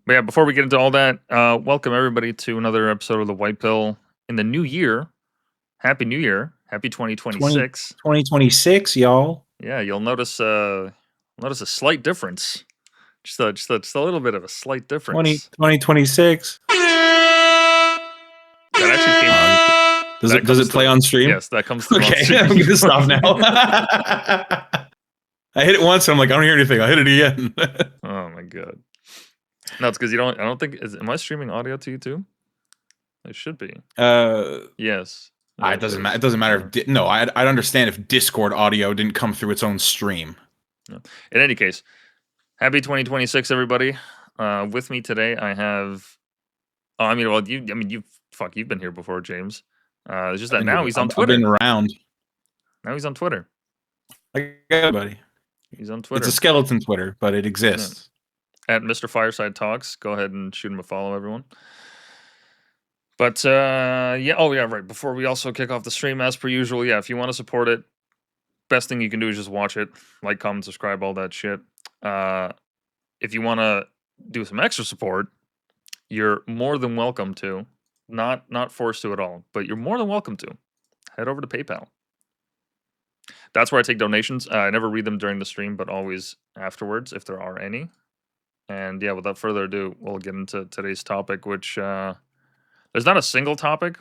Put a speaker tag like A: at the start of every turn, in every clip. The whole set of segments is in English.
A: But yeah, before we get into all that, welcome everybody to another episode of the Whitepill in the new year. Happy New Year. Happy 2026.
B: 2026, y'all.
A: Yeah, you'll notice a slight difference. Just a little bit of a slight difference.
B: 2026.
A: That actually came.
B: Does it play on stream?
A: Yes, that comes through on
B: Okay,
A: stream.
B: I'm gonna stop now. I hit it once, and I'm like, I don't hear anything. I'll hit it again.
A: Oh my god. No, it's because you don't. I don't think. Am I streaming audio to you too? It should be. Yes.
B: It doesn't matter. It doesn't matter. I'd understand if Discord audio didn't come through its own stream.
A: No. In any case, happy 2026, everybody. With me today, I have. Oh, I mean, well, you've been here before, James. It's just that now he's on Twitter.
B: I've been around.
A: Now he's on Twitter.
B: I got it, buddy.
A: He's on Twitter.
B: It's a skeleton Twitter, but it exists.
A: Yeah. At Mr. Fireside Talks. Go ahead and shoot him a follow, everyone. But yeah, oh yeah, right. Before we also kick off the stream, as per usual, yeah, if you want to support it, best thing you can do is just watch it, like, comment, subscribe, all that shit. If you want to do some extra support, you're more than welcome to. Not forced to at all, but you're more than welcome to. Head over to PayPal. That's where I take donations. I never read them during the stream, but always afterwards, if there are any. And yeah, without further ado, we'll get into today's topic, which there's not a single topic.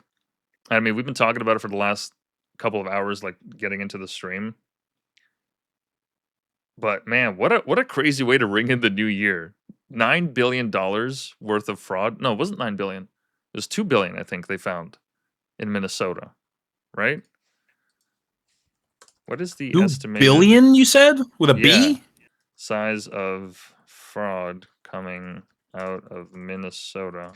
A: I mean, we've been talking about it for the last couple of hours, like getting into the stream. But man, what a crazy way to ring in the new year. $9 billion worth of fraud. No, it wasn't $9 billion. It was $2 billion, I think they found in Minnesota, right? What is the estimated
B: $2 billion, you said? With a B?
A: Size of fraud coming out of Minnesota,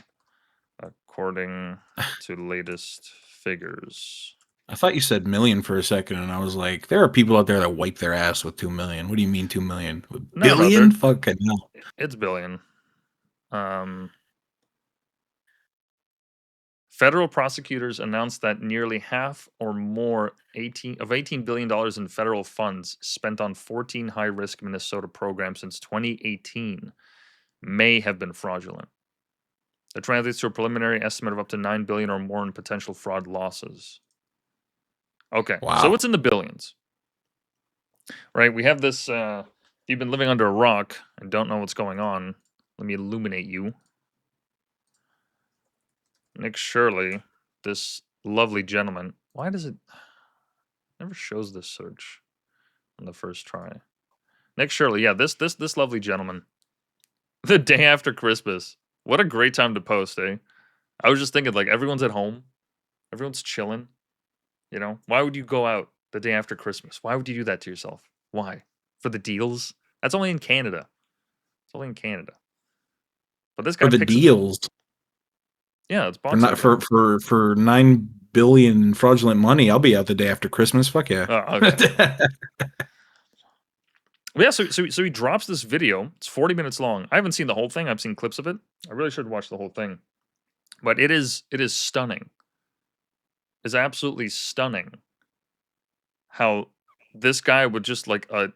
A: according to latest figures.
B: I thought you said million for a second, and I was like, there are people out there that wipe their ass with 2 million. What do you mean 2 million? Billion? No, fucking no.
A: It's billion. Federal prosecutors announced that nearly half or more $18 billion in federal funds spent on 14 high-risk Minnesota programs since 2018 may have been fraudulent. That translates to a preliminary estimate of up to $9 billion or more in potential fraud losses. Okay, wow. So it's in the billions, right? We have this. If you've been living under a rock and don't know what's going on, let me illuminate you. Nick Shirley, this lovely gentleman. Why does it never shows this search on the first try? Nick Shirley, yeah, this lovely gentleman. The day after Christmas. What a great time to post, eh? I was just thinking, like, everyone's at home, everyone's chilling. You know, why would you go out the day after Christmas? Why would you do that to yourself? Why? For the deals? That's only in Canada. It's only in Canada. But this guy
B: for the deals.
A: Yeah, it's
B: for 9 billion in fraudulent money. I'll be out the day after Christmas. Fuck yeah.
A: Oh, okay. Yeah, so he drops this video. It's 40 minutes long. I haven't seen the whole thing. I've seen clips of it. I really should watch the whole thing. But it is stunning. It's absolutely stunning how this guy with just like a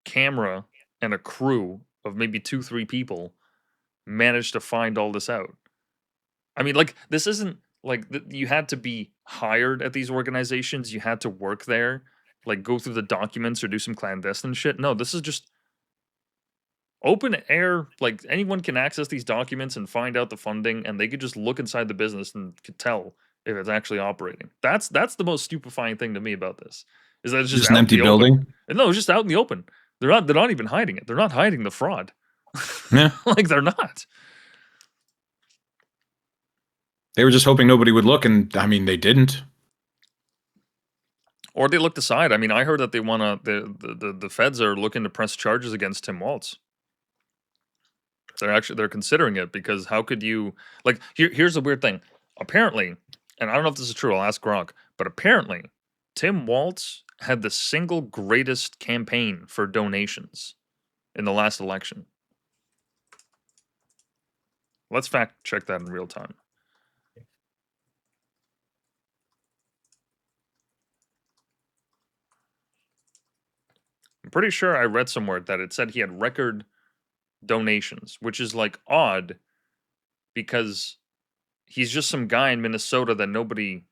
A: camera and a crew of maybe 2-3 people managed to find all this out. I mean, like, this isn't like you had to be hired at these organizations. You had to work there, like go through the documents or do some clandestine shit. No, this is just open air. Like, anyone can access these documents and find out the funding, and they could just look inside the business and could tell if it's actually operating. That's the most stupefying thing to me about this, is that it's just
B: an empty building.
A: No, it's just out in the open. They're not even hiding it. They're not hiding the fraud.
B: Yeah.
A: Like, they're not.
B: They were just hoping nobody would look, and I mean, they didn't.
A: Or they looked aside. I mean, I heard that they want to. The feds are looking to press charges against Tim Walz. They're considering it, because how could you, like, here's the weird thing. Apparently, and I don't know if this is true. I'll ask Gronk, but apparently, Tim Walz had the single greatest campaign for donations in the last election. Let's fact check that in real time. I'm pretty sure I read somewhere that it said he had record donations, which is like odd because he's just some guy in Minnesota that nobody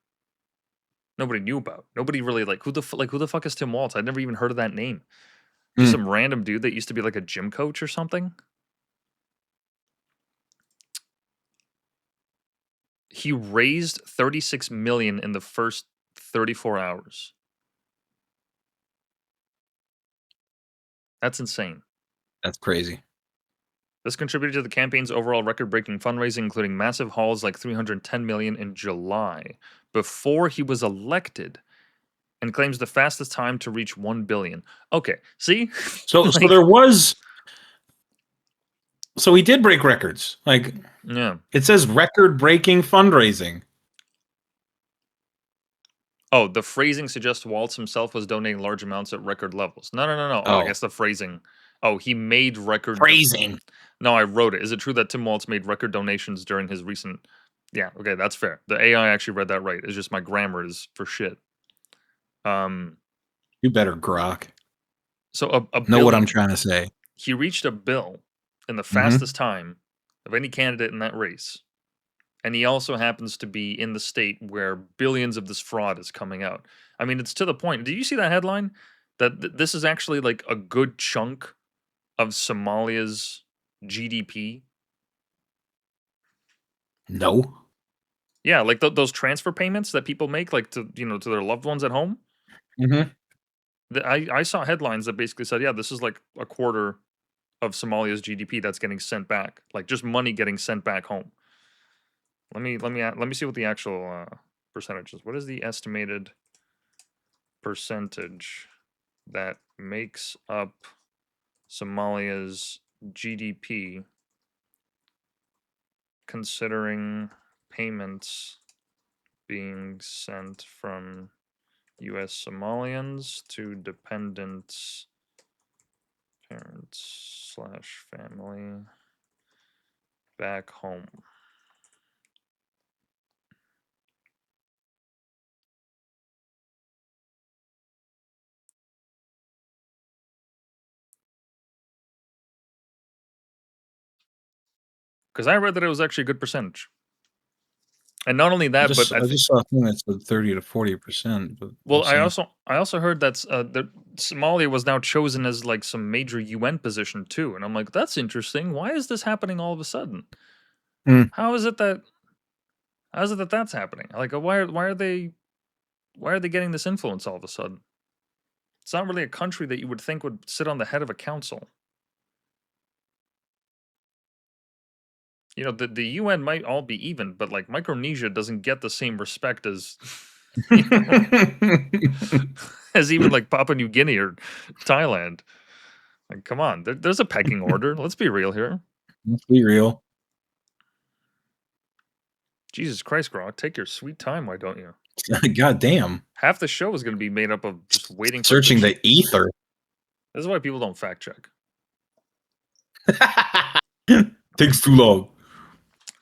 A: knew about. Nobody really like who the fuck is Tim Walz? I'd never even heard of that name. Just some random dude that used to be like a gym coach or something. He raised 36 million in the first 34 hours. That's insane.
B: That's crazy.
A: This contributed to the campaign's overall record-breaking fundraising, including massive hauls like 310 million in July before he was elected, and claims the fastest time to reach 1 billion. Okay, see?
B: So
A: Like-
B: so there was. So he did break records. Like,
A: Yeah.
B: it says record-breaking fundraising.
A: Oh, the phrasing suggests Waltz himself was donating large amounts at record levels. No. Oh, I
B: Oh.
A: guess the phrasing. Oh, he made record.
B: Phrasing.
A: No, I wrote it. Is it true that Tim Waltz made record donations during his recent? Yeah, okay, that's fair. The AI actually read that right. It's just my grammar is for shit.
B: You better grok.
A: So a
B: Know what I'm
A: billion.
B: trying to say.
A: He reached a bill in the fastest time of any candidate in that race. And he also happens to be in the state where billions of this fraud is coming out. I mean, it's to the point. Did you see that headline? That this is actually like a good chunk of Somalia's GDP.
B: No.
A: Yeah, like those transfer payments that people make, like to their loved ones at home. I saw headlines that basically said, yeah, this is like a quarter of Somalia's GDP that's getting sent back, like just money getting sent back home. Let me see what the actual percentage is. What is the estimated percentage that makes up Somalia's GDP, considering payments being sent from U.S. Somalians to dependents, parents / family back home? Because I read that it was actually a good percentage. And not only that,
B: I just saw a thing that said 30 to 40%.
A: Well, I also heard that Somalia was now chosen as like some major UN position too, and I'm like, that's interesting. Why is this happening all of a sudden? How is it that that's happening? Like, why are they getting this influence all of a sudden? It's not really a country that you would think would sit on the head of a council. You know, the UN might all be even, but like Micronesia doesn't get the same respect as as even like Papua New Guinea or Thailand. Like, come on, there's a pecking order. Let's be real here.
B: Let's be real.
A: Jesus Christ, Grok, take your sweet time, why don't you?
B: God damn.
A: Half the show is going to be made up of just waiting for
B: searching the ether.
A: This is why people don't fact check.
B: Takes too long.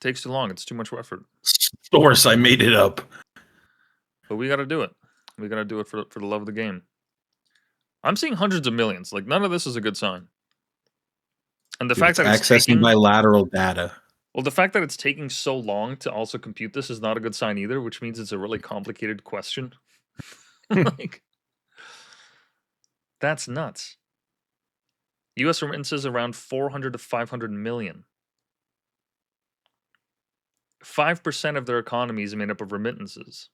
A: Takes too long. It's too much effort.
B: Source, I made it up.
A: But we got to do it. We got to do it for the love of the game. I'm seeing hundreds of millions. Like, none of this is a good sign. And the fact that it's
B: accessing bilateral data.
A: Well, the fact that it's taking so long to also compute this is not a good sign either, which means it's a really complicated question. Like, that's nuts. U.S. remittances around 400 to 500 million. 5% of their economy is made up of remittances.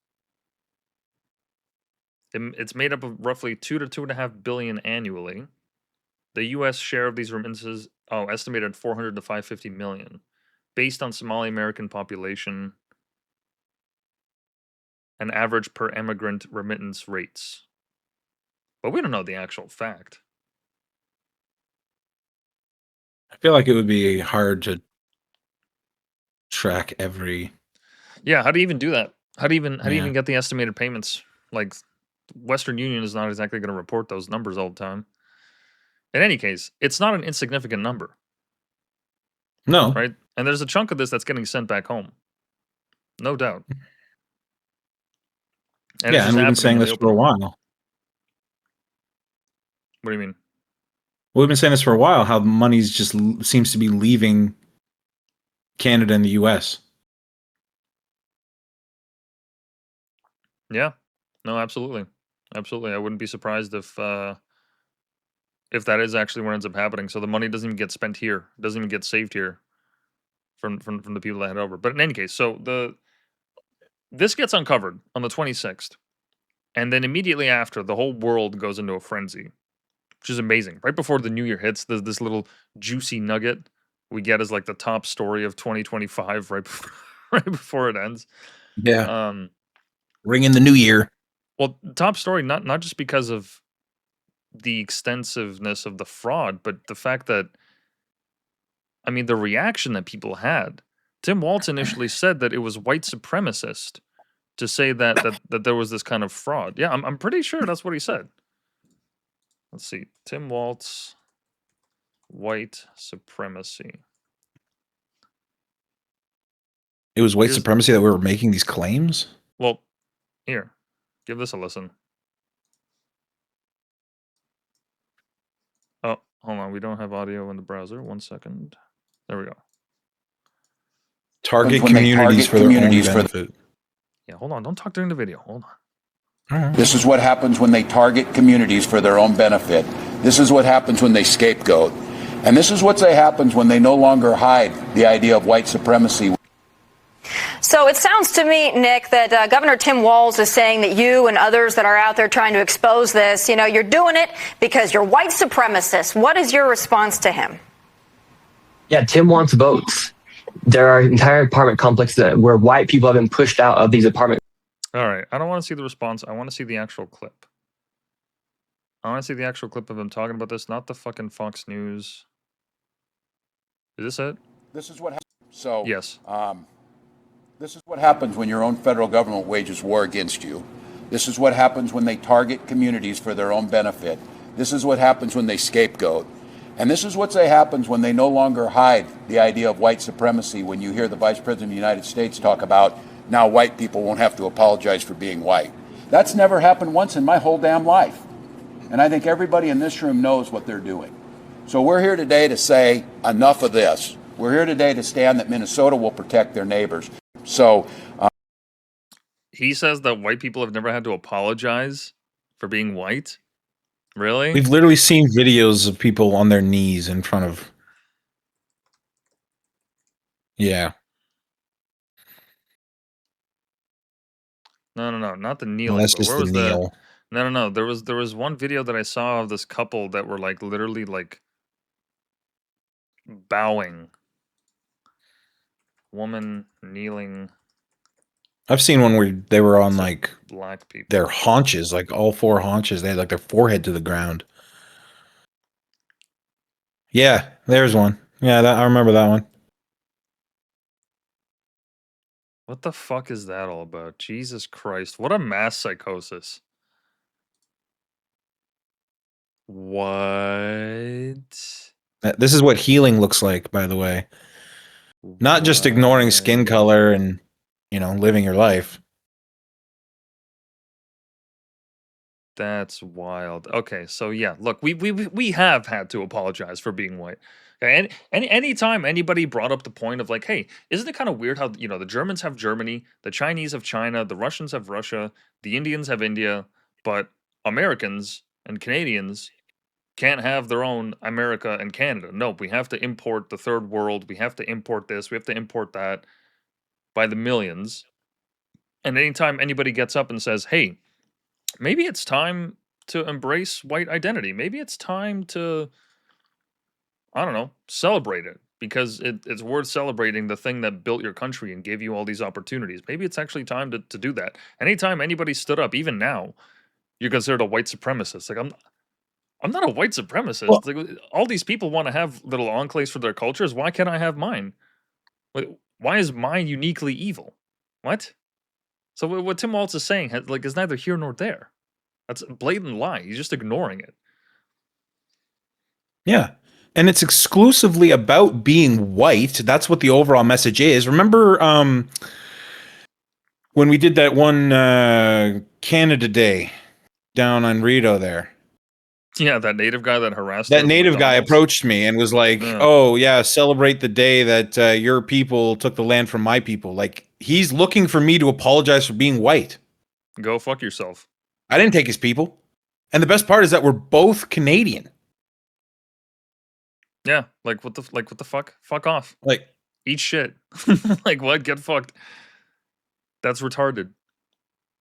A: It's made up of roughly 2 to 2.5 billion annually. The U.S. share of these remittances, estimated 400 to 550 million, based on Somali American population and average per immigrant remittance rates. But we don't know the actual fact.
B: I feel like it would be hard to track every.
A: Yeah, how do you even do that? How do you even get the estimated payments? Like, Western Union is not exactly going to report those numbers all the time. In any case, it's not an insignificant number.
B: No.
A: Right? And there's a chunk of this that's getting sent back home. No doubt.
B: And we've been saying this for a while.
A: What do you mean?
B: Well, we've been saying this for a while, how money's just seems to be leaving Canada and the US.
A: Yeah. No, absolutely. Absolutely. I wouldn't be surprised if that is actually what ends up happening. So the money doesn't even get spent here. It doesn't even get saved here from the people that head over. But in any case, so this gets uncovered on the 26th. And then immediately after, the whole world goes into a frenzy, which is amazing. Right before the new year hits, there's this little juicy nugget we get as like the top story of 2025 right before it ends.
B: Yeah. Ring in the new year.
A: Well, top story not just because of the extensiveness of the fraud, but the fact that, I mean, the reaction that people had. Tim Walz initially said that it was white supremacist to say that there was this kind of fraud. Yeah, I'm pretty sure that's what he said. Let's see, Tim Walz, white supremacy.
B: It was white supremacy that we were making these claims?
A: Well, here, give this a listen. Oh, hold on, we don't have audio in the browser. 1 second. There we go.
B: Target communities for their own benefit.
A: Yeah, hold on. Don't talk during the video. Hold on.
C: This is what happens when they target communities for their own benefit. This is what happens when they scapegoat. And this is what happens when they no longer hide the idea of white supremacy.
D: So it sounds to me, Nick, that Governor Tim Walz is saying that you and others that are out there trying to expose this, you know, you're doing it because you're white supremacists. What is your response to him?
E: Yeah, Tim wants votes. There are entire apartment complexes where white people have been pushed out of these apartments.
A: All right. I don't want to see the response. I want to see the actual clip. I want to see the actual clip of him talking about this, not the fucking Fox News. Is this it?
C: This is what happens. So,
A: yes.
C: This is what happens when your own federal government wages war against you. This is what happens when they target communities for their own benefit. This is what happens when they scapegoat. And this is what happens when they no longer hide the idea of white supremacy. When you hear the Vice President of the United States talk about now white people won't have to apologize for being white. That's never happened once in my whole damn life. And I think everybody in this room knows what they're doing. So we're here today to say enough of this. We're here today to stand that Minnesota will protect their neighbors. So
A: he says that white people have never had to apologize for being white. Really?
B: We've literally seen videos of people on their knees in front of. Yeah.
A: No, not the kneeling.
B: Well, that's just the kneel.
A: No. There was one video that I saw of this couple that were like literally like bowing. Woman kneeling.
B: I've seen one where they were on like
A: black people.
B: Their haunches, like all four haunches. They had like their forehead to the ground. Yeah, there's one. Yeah, I remember that one.
A: What the fuck is that all about? Jesus Christ. What a mass psychosis. What?
B: This is what healing looks like, by the way. Not just ignoring skin color and, you know, living your life.
A: That's wild. Okay, so yeah, look, we have had to apologize for being white. Okay, and anytime anybody brought up the point of like, hey, isn't it kind of weird how, you know, the Germans have Germany, the Chinese have China, the Russians have Russia, the Indians have India, but Americans and Canadians can't have their own America and Canada. No, we have to import the third world. We have to import this. We have to import that by the millions. And anytime anybody gets up and says, hey, maybe it's time to embrace white identity. Maybe it's time to, I don't know, celebrate it because it's worth celebrating the thing that built your country and gave you all these opportunities. Maybe it's actually time to do that. Anytime anybody stood up, even now, you're considered a white supremacist. Like, I'm not a white supremacist.
B: Well,
A: like, all these people want to have little enclaves for their cultures. Why can't I have mine? Why is mine uniquely evil? What? So what Tim Walz is saying is neither here nor there. That's a blatant lie. He's just ignoring it.
B: Yeah. And it's exclusively about being white. That's what the overall message is. Remember when we did that one Canada Day down on Rideau there?
A: Yeah, that native guy that harassed
B: That
A: her at the
B: native guy
A: McDonald's.
B: approached me and was like,
A: Yeah.
B: "Oh yeah, celebrate the day that your people took the land from my people." Like he's looking for me to apologize for being white.
A: Go fuck yourself.
B: I didn't take his people. And the best part is that we're both Canadian.
A: Yeah, like what the fuck? Fuck off.
B: Like,
A: Eat shit. Like what? Get fucked. That's retarded.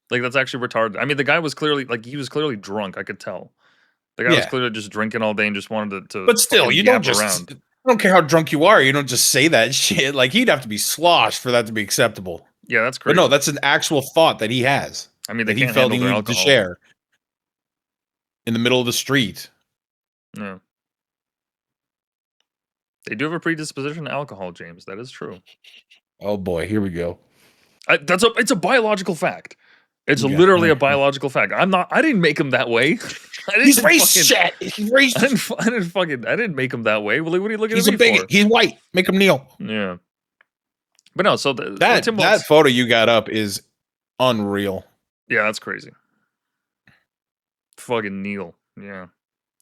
A: Like that's actually retarded. I mean, the guy was clearly he was clearly drunk. I could tell. The guy was
B: yeah.
A: clearly just drinking all day and just wanted to
B: But still,
A: fucking
B: you don't
A: yap
B: just
A: around.
B: I don't care how drunk you are, you don't just say that shit. Like he'd have to be sloshed for that to be acceptable.
A: Yeah, that's
B: But
A: crazy.
B: no, that's an actual thought that he has.
A: I mean, they
B: That he
A: can't
B: felt he
A: handle their
B: needed to
A: alcohol.
B: share in the middle of the street.
A: Yeah. They do have a predisposition to alcohol, James. That is true.
B: Oh boy, here we go.
A: It's a biological fact. It's
B: Okay.
A: literally a biological fact. I didn't make him that way.
B: He's racist shit. He's racist.
A: I didn't make him that way. Well, what are you looking
B: He's
A: at
B: a
A: me
B: bigot.
A: for?
B: He's white. Make him kneel.
A: Yeah. But no, so
B: That photo you got up is unreal.
A: Yeah, that's crazy. Fucking Neil. Yeah.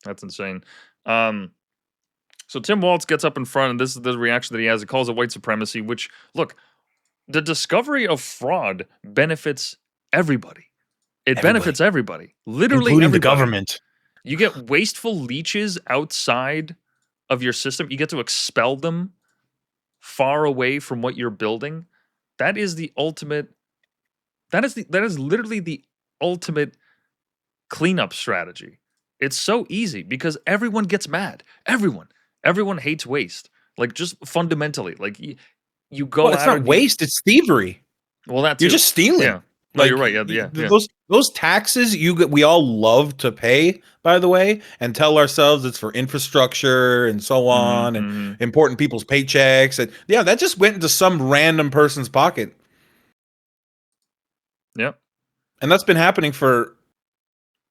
A: That's insane. So Tim Walz gets up in front, and this is the reaction that he has. He calls it white supremacy, which, look, the discovery of fraud benefits everybody. It benefits everybody. Literally
B: including
A: everybody.
B: the government.
A: You get wasteful leeches outside of your system. You get to expel them far away from what you're building. That is the ultimate. That is literally the ultimate cleanup strategy. It's so easy because everyone gets mad. Everyone hates waste. Like just fundamentally, like you go.
B: Well, it's not waste; it's thievery.
A: Well, that's
B: you're just stealing.
A: Yeah. No, you're right. Yeah.
B: Those taxes we all love to pay, by the way, and tell ourselves it's for infrastructure and so on, and important people's paychecks, and yeah, that just went into some random person's pocket.
A: Yep.
B: And that's been happening for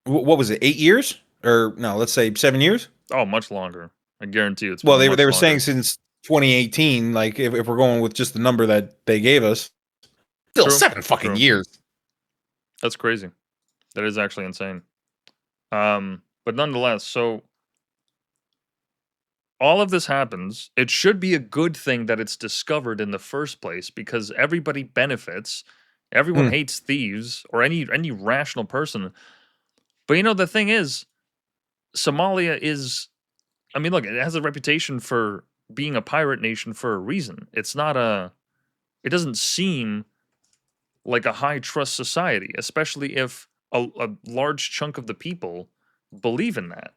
B: what was it, 8 years, or no? Let's say 7 years.
A: Oh, much longer. I guarantee you it's.
B: Well, they were saying since 2018. Like if we're going with just the number that they gave us, still 7 fucking years.
A: That's crazy. That is actually insane. But nonetheless, so all of this happens. It should be a good thing that it's discovered in the first place because everybody benefits. Everyone hates thieves or any rational person. But you know the thing is, Somalia is. I mean, look, it has a reputation for being a pirate nation for a reason. It's not a. It doesn't seem like a high trust society, especially if a large chunk of the people believe in that.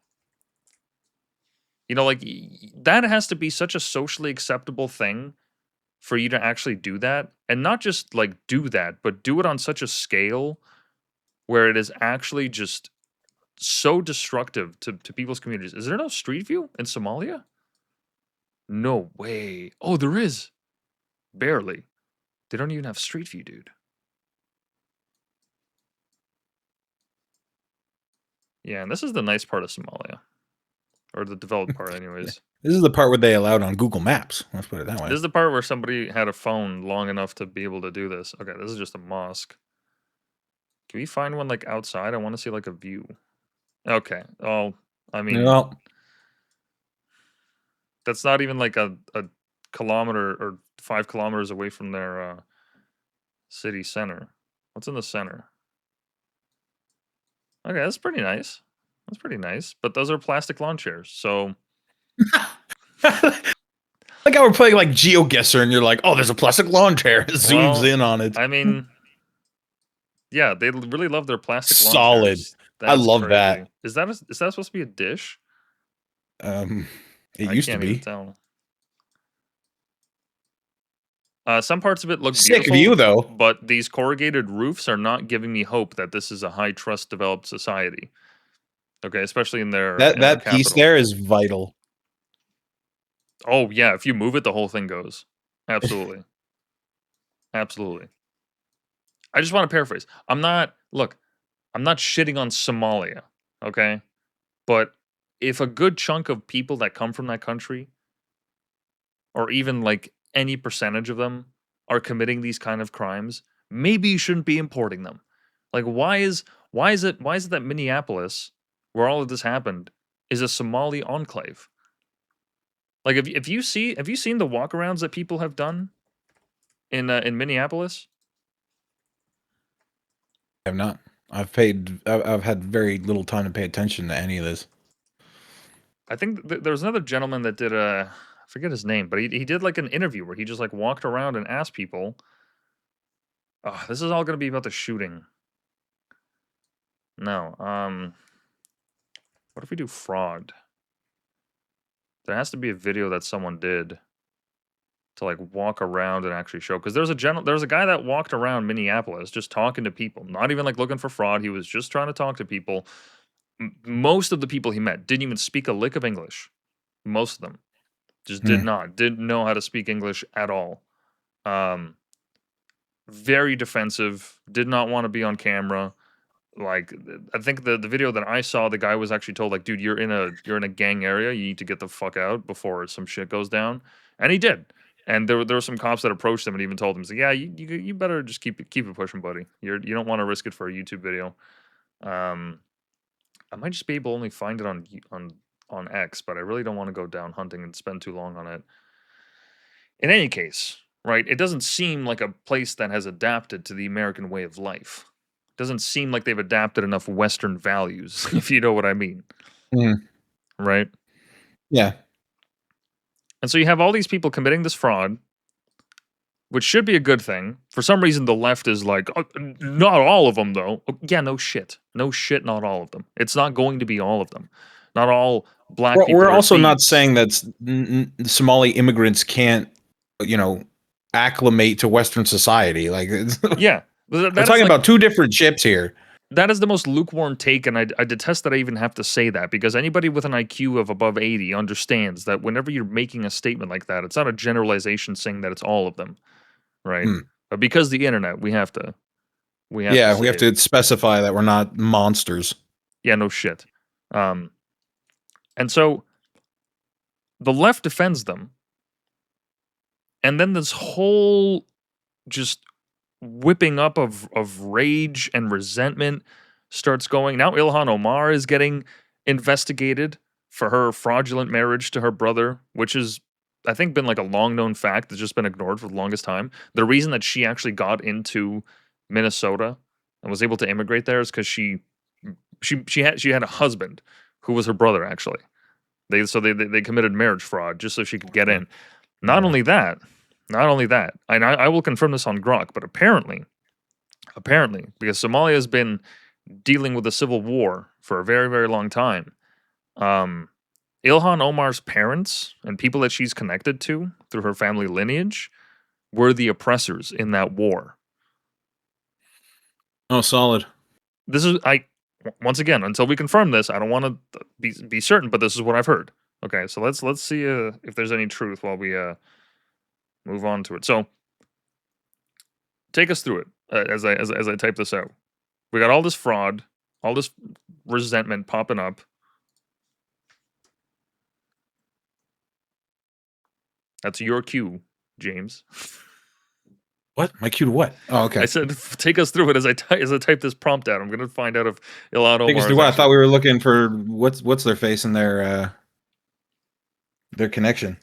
A: You know, like that has to be such a socially acceptable thing for you to actually do that, and not just like do that, but do it on such a scale where it is actually just so destructive to people's communities. Is there no Street View in Somalia? No way. Oh, there is. Barely. They don't even have Street View, dude. Yeah, and this is the nice part of Somalia. Or the developed part, anyways.
B: This is the part where they allowed on Google Maps. Let's put it that way.
A: This is the part where somebody had a phone long enough to be able to do this. Okay, this is just a mosque. Can we find one like outside? I want to see like a view. Okay. Oh, I mean,
B: well,
A: that's not even like a kilometer or 5 kilometers away from their city center. What's in the center? Okay, that's pretty nice. That's pretty nice. But those are plastic lawn chairs, so.
B: Like how we're playing like GeoGuessr, and you're like, "Oh, there's a plastic lawn chair." It zooms in on it.
A: I mean, yeah, they really love their plastic lawn
B: Solid.
A: chairs.
B: I love that.
A: Is that supposed to be a dish?
B: It used to be.
A: Even tell. Some parts of it look
B: Sick
A: beautiful,
B: view though.
A: But these corrugated roofs are not giving me hope that this is a high trust developed society. Okay, especially in their
B: that piece
A: capital.
B: there is vital.
A: Oh yeah, if you move it, the whole thing goes. Absolutely, absolutely. I just want to paraphrase. I'm not shitting on Somalia, okay? But if a good chunk of people that come from that country, or even like any percentage of them, are committing these kind of crimes, maybe you shouldn't be importing them. Like, why is it that Minneapolis where all of this happened is a Somali enclave. Like, have you seen the walkarounds that people have done in Minneapolis?
B: I have not. I've had very little time to pay attention to any of this.
A: I think there was another gentleman that did I forget his name, but he did like an interview where he just like walked around and asked people. Oh, this is all going to be about the shooting. No. What if we do fraud? There has to be a video that someone did to like walk around and actually show, because there's a guy that walked around Minneapolis just talking to people, not even like looking for fraud. He was just trying to talk to people. Most of the people he met didn't even speak a lick of English. Most of them just didn't know how to speak English at all. Very defensive, did not want to be on camera. Like, I think the video that I saw, the guy was actually told, like, dude, you're in a gang area, you need to get the fuck out before some shit goes down. And he did. And there were some cops that approached him and even told him, yeah, you better just keep it pushing, buddy. You don't want to risk it for a YouTube video. I might just be able to only find it on X, but I really don't want to go down hunting and spend too long on it. In any case, right, it doesn't seem like a place that has adapted to the American way of life. It doesn't seem like they've adapted enough Western values, if you know what I mean. Right?
B: Yeah.
A: And so you have all these people committing this fraud, which should be a good thing. For some reason, the left is like, oh, not all of them, though. Oh, yeah, no shit. No shit, not all of them. It's not going to be all of them. Not all black people.
B: We're also not saying that Somali immigrants can't, acclimate to Western society. Like,
A: yeah.
B: We're talking about two different ships here.
A: That is the most lukewarm take, and I detest that I even have to say that, because anybody with an IQ of above 80 understands that whenever you're making a statement like that, it's not a generalization saying that it's all of them, right? But because the internet, we have to
B: specify that we're not monsters.
A: Yeah, no shit. And so the left defends them, and then this whole just whipping up of rage and resentment starts going. Now Ilhan Omar is getting investigated for her fraudulent marriage to her brother, which has, I think, been like a long known fact that's just been ignored for the longest time. The reason that she actually got into Minnesota and was able to immigrate there is because she had a husband who was her brother, actually. They committed marriage fraud just so she could get in. Not only that, and I will confirm this on Grok, but apparently, because Somalia has been dealing with a civil war for a very, very long time, Ilhan Omar's parents and people that she's connected to through her family lineage were the oppressors in that war.
B: Oh, solid.
A: This is, once again, until we confirm this, I don't want to be certain, but this is what I've heard. Okay, so let's see if there's any truth while we move on to it. So, take us through it as I type this out. We got all this fraud, all this resentment popping up. That's your cue, James.
B: What? My cue to what? Oh, okay.
A: I said, take us through it as I type this prompt out. I'm going to find out if Ilhan Omar.
B: Take us through what? I thought we were looking for what's their face and their connection.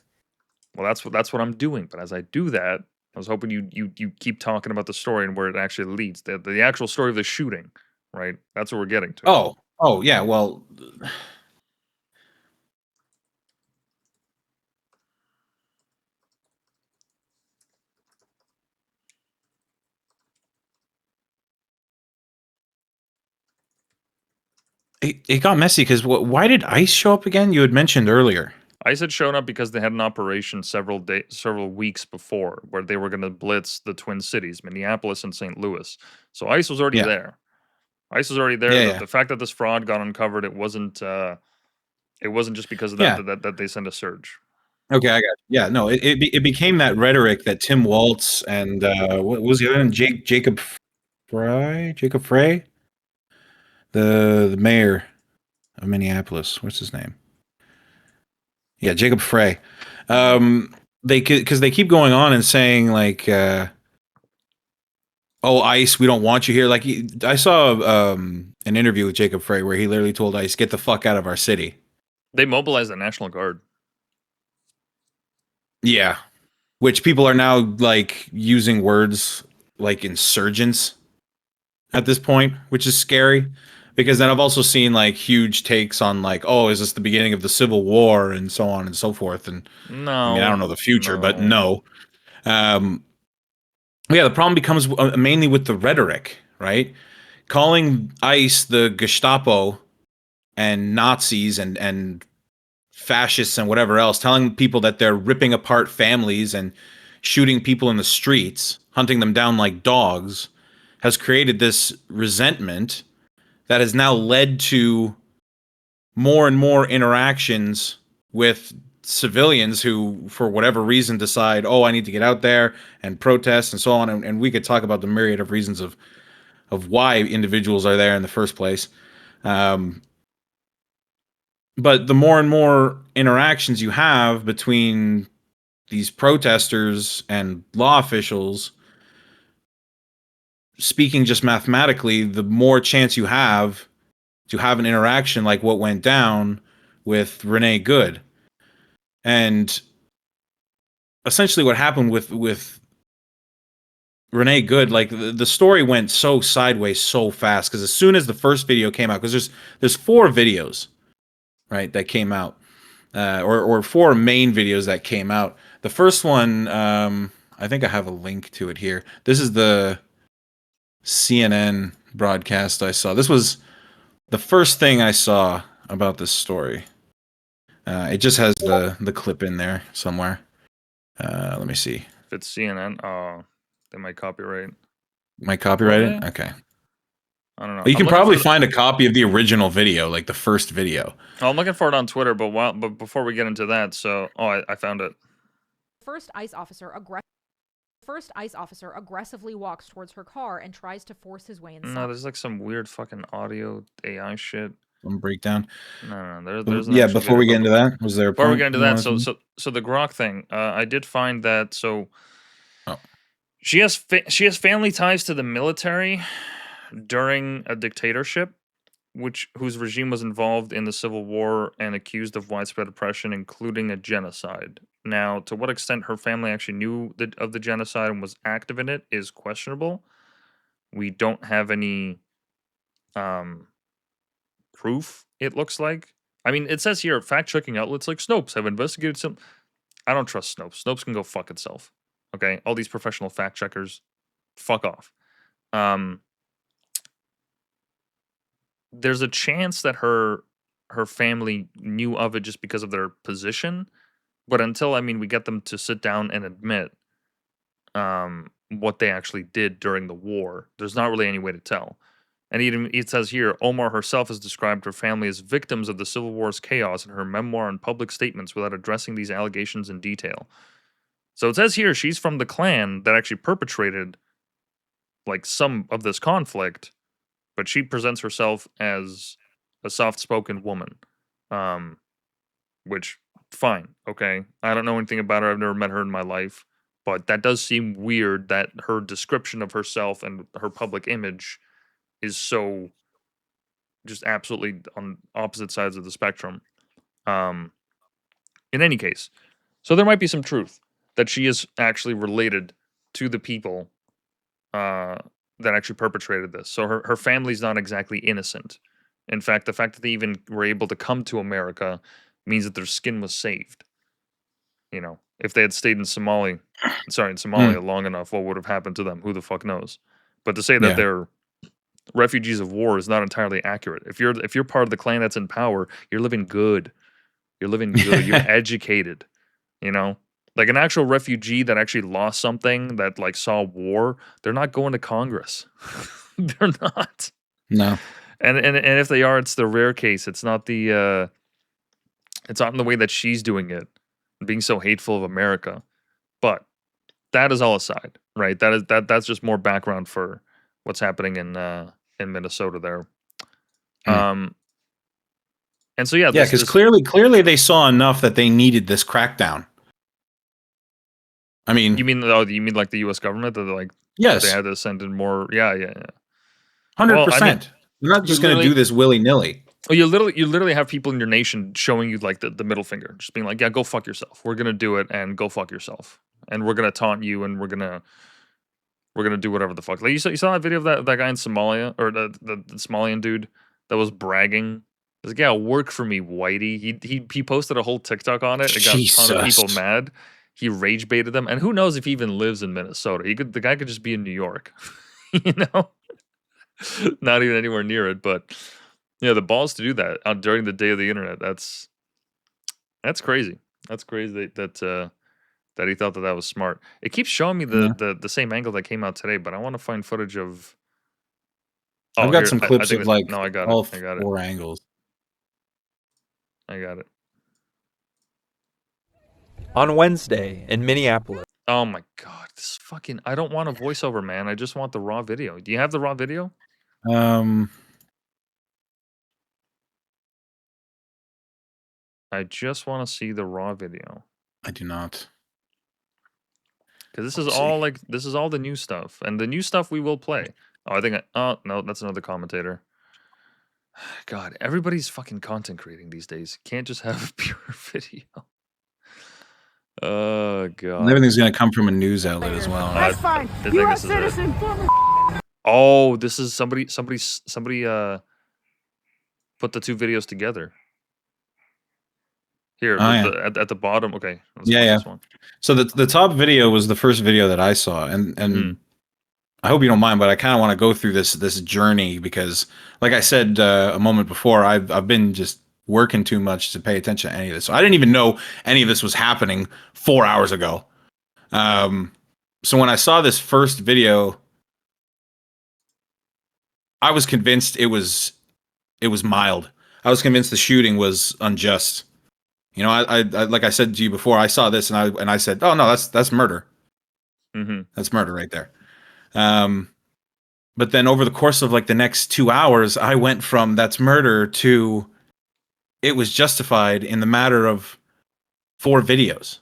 A: Well, that's what I'm doing. But as I do that, I was hoping you keep talking about the story and where it actually leads. The actual story of the shooting, right? That's what we're getting to.
B: Oh yeah. Well, it got messy because why did ICE show up again? You had mentioned earlier.
A: ICE had shown up because they had an operation several weeks before where they were going to blitz the Twin Cities, Minneapolis and St. Louis. So ICE was already there. ICE was already there.
B: Yeah,
A: the fact that this fraud got uncovered, it wasn't just because of that that they sent a surge.
B: Okay, I got it. Yeah, no, it became that rhetoric that Tim Waltz and what was the other one? Jacob Frey, the mayor of Minneapolis. What's his name? Yeah, Jacob Frey. Because they keep going on and saying like, "Oh, ICE, we don't want you here." Like I saw an interview with Jacob Frey where he literally told ICE, "Get the fuck out of our city."
A: They mobilized the National Guard.
B: Yeah, which people are now like using words like insurgents at this point, which is scary. Because then I've also seen like huge takes on like, oh, is this the beginning of the Civil War and so on and so forth. And I mean, I don't know the future, but no. Yeah, the problem becomes mainly with the rhetoric, right? Calling ICE the Gestapo and Nazis and fascists and whatever else, telling people that they're ripping apart families and shooting people in the streets, hunting them down like dogs, has created this resentment that has now led to more and more interactions with civilians who, for whatever reason, decide, oh, I need to get out there and protest and so on. And we could talk about the myriad of reasons of why individuals are there in the first place. But the more and more interactions you have between these protesters and law officials, speaking just mathematically, the more chance you have to have an interaction like what went down with Renee Good. And essentially what happened with Renee Good, like the story went so sideways so fast, because as soon as the first video came out, because there's 4 videos, right, that came out, or 4 main videos that came out. The first one, I think I have a link to it here. This is the CNN broadcast I saw. This was the first thing I saw about this story. It just has the clip in there somewhere. Let me see.
A: If it's CNN, they might copyright.
B: Might copyright it? Okay.
A: I don't know.
B: You can probably find a copy of the original video, like the first video.
A: Oh, I'm looking for it on Twitter, but before we get into that, I found it.
F: First ICE officer aggressively walks towards her car and tries to force his way inside.
A: No, there's like some weird fucking audio AI shit.
B: Some breakdown.
A: No, there's
B: yeah. Before we get into that, was there?
A: Before we get into that, so the Grok thing, I did find that. So, she has family ties to the military during a dictatorship, whose regime was involved in the Civil War and accused of widespread oppression, including a genocide. Now, to what extent her family actually knew of the genocide and was active in it is questionable. We don't have any proof, it looks like. I mean, it says here, fact-checking outlets like Snopes have investigated some... I don't trust Snopes. Snopes can go fuck itself. Okay? All these professional fact-checkers, fuck off. There's a chance that her family knew of it just because of their position, but until, we get them to sit down and admit what they actually did during the war, there's not really any way to tell. And it says here, Omar herself has described her family as victims of the Civil War's chaos in her memoir and public statements without addressing these allegations in detail. So it says here she's from the clan that actually perpetrated like some of this conflict, but she presents herself as a soft-spoken woman, which, fine, okay. I don't know anything about her. I've never met her in my life, but that does seem weird that her description of herself and her public image is so just absolutely on opposite sides of the spectrum. In any case, so there might be some truth that she is actually related to the people that actually perpetrated this. So her family's not exactly innocent. In fact, the fact that they even were able to come to America means that their skin was saved. You know, if they had stayed in Somalia long enough, what would have happened to them? Who the fuck knows? But to say that they're refugees of war is not entirely accurate. If you're part of the clan that's in power, you're living good. You're living good. You're educated. You know, like an actual refugee that actually lost something, that like saw war, they're not going to Congress. They're not.
B: No.
A: And if they are, it's the rare case. It's not the it's not in the way that she's doing it, being so hateful of America. But that is all aside, right? That's just more background for what's happening in Minnesota there. And so
B: because clearly they saw enough that they needed this crackdown. I mean,
A: you mean like the U.S. government that
B: yes,
A: they had to send in more? Yeah.
B: 100%. They're not
A: You
B: just going to
A: literally-
B: do this willy-nilly.
A: Oh, you literally have people in your nation showing you like the middle finger, just being like, "Yeah, go fuck yourself. We're gonna do it, and go fuck yourself, and we're gonna taunt you, and we're gonna do whatever the fuck." Like you saw that video of that guy in Somalia, or the Somalian dude that was bragging. He's like, "Yeah, work for me, Whitey." He posted a whole TikTok on it. It got a ton of people
B: Jesus.
A: mad. He rage baited them, and who knows if he even lives in Minnesota? The guy could just be in New York, you know, not even anywhere near it, but. Yeah, the balls to do that during the day of the internet. That's crazy. That's crazy that he thought that was smart. It keeps showing me the same angle that came out today, but I want to find footage of. Oh,
B: I've got
A: here,
B: some
A: I
B: clips
A: think
B: of
A: that-
B: like
A: no, I got
B: all
A: it. I got it.
B: 4 angles.
A: I got it.
G: On Wednesday in Minneapolis.
A: Oh my god, this fucking! I don't want a voiceover, man. I just want the raw video. Do you have the raw video? I just want to see the raw video.
B: I do not.
A: Because this is all the new stuff, and the new stuff we will play. Oh, I think. Oh no, that's another commentator. God, everybody's fucking content creating these days. Can't just have a pure video. Oh god.
B: Everything's going to come from a news outlet as well.
H: That's fine. U.S. citizen, former.
A: Oh, this is somebody. Put the two videos together. Here, at the bottom. Okay.
B: Yeah.
A: This one.
B: So the top video was the first video that I saw, and I hope you don't mind, but I kind of want to go through this journey because, like I said a moment before, I've been just working too much to pay attention to any of this. So I didn't even know any of this was happening 4 hours ago. So when I saw this first video, I was convinced it was mild. I was convinced the shooting was unjust. You know, I like I said to you before, I saw this and I said, "Oh no, that's murder. That's murder right there." But then over the course of like the next 2 hours, I went from that's murder to it was justified in the matter of 4 videos.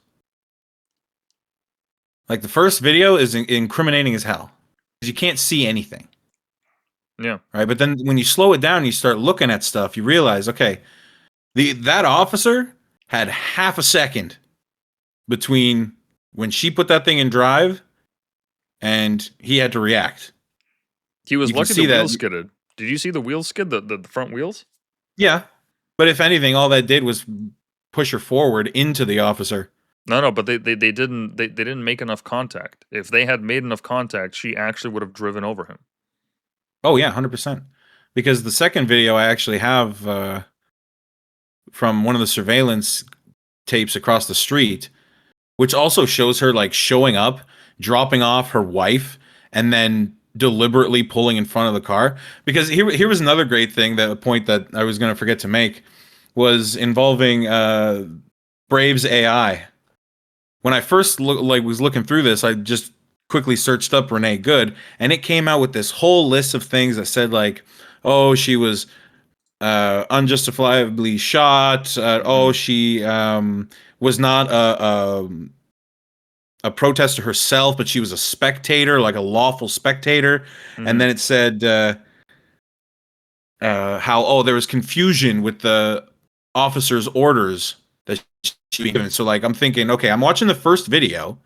B: Like the first video is incriminating as hell because you can't see anything.
A: Yeah.
B: Right. But then when you slow it down, and you start looking at stuff, you realize, okay, that officer had half a second between when she put that thing in drive and he had to react.
A: He was
B: You can
A: lucky
B: see
A: the
B: that-
A: wheels skidded. Did you see the wheels skid? The front wheels?
B: Yeah. But if anything, all that did was push her forward into the officer.
A: No, but they didn't make enough contact. If they had made enough contact, she actually would have driven over him.
B: Oh yeah, 100%. Because the second video I actually have from one of the surveillance tapes across the street, which also shows her like showing up, dropping off her wife, and then deliberately pulling in front of the car. Because here was another great thing, that a point that I was going to forget to make, was involving Brave's AI. When I first was looking through this, I just quickly searched up Renee Good, and it came out with this whole list of things that said like, oh, she was unjustifiably shot. Oh, she was not a protester herself, but she was a spectator, like a lawful spectater. And then it said how there was confusion with the officer's orders that she was given. So like I'm thinking, okay, I'm watching the first video,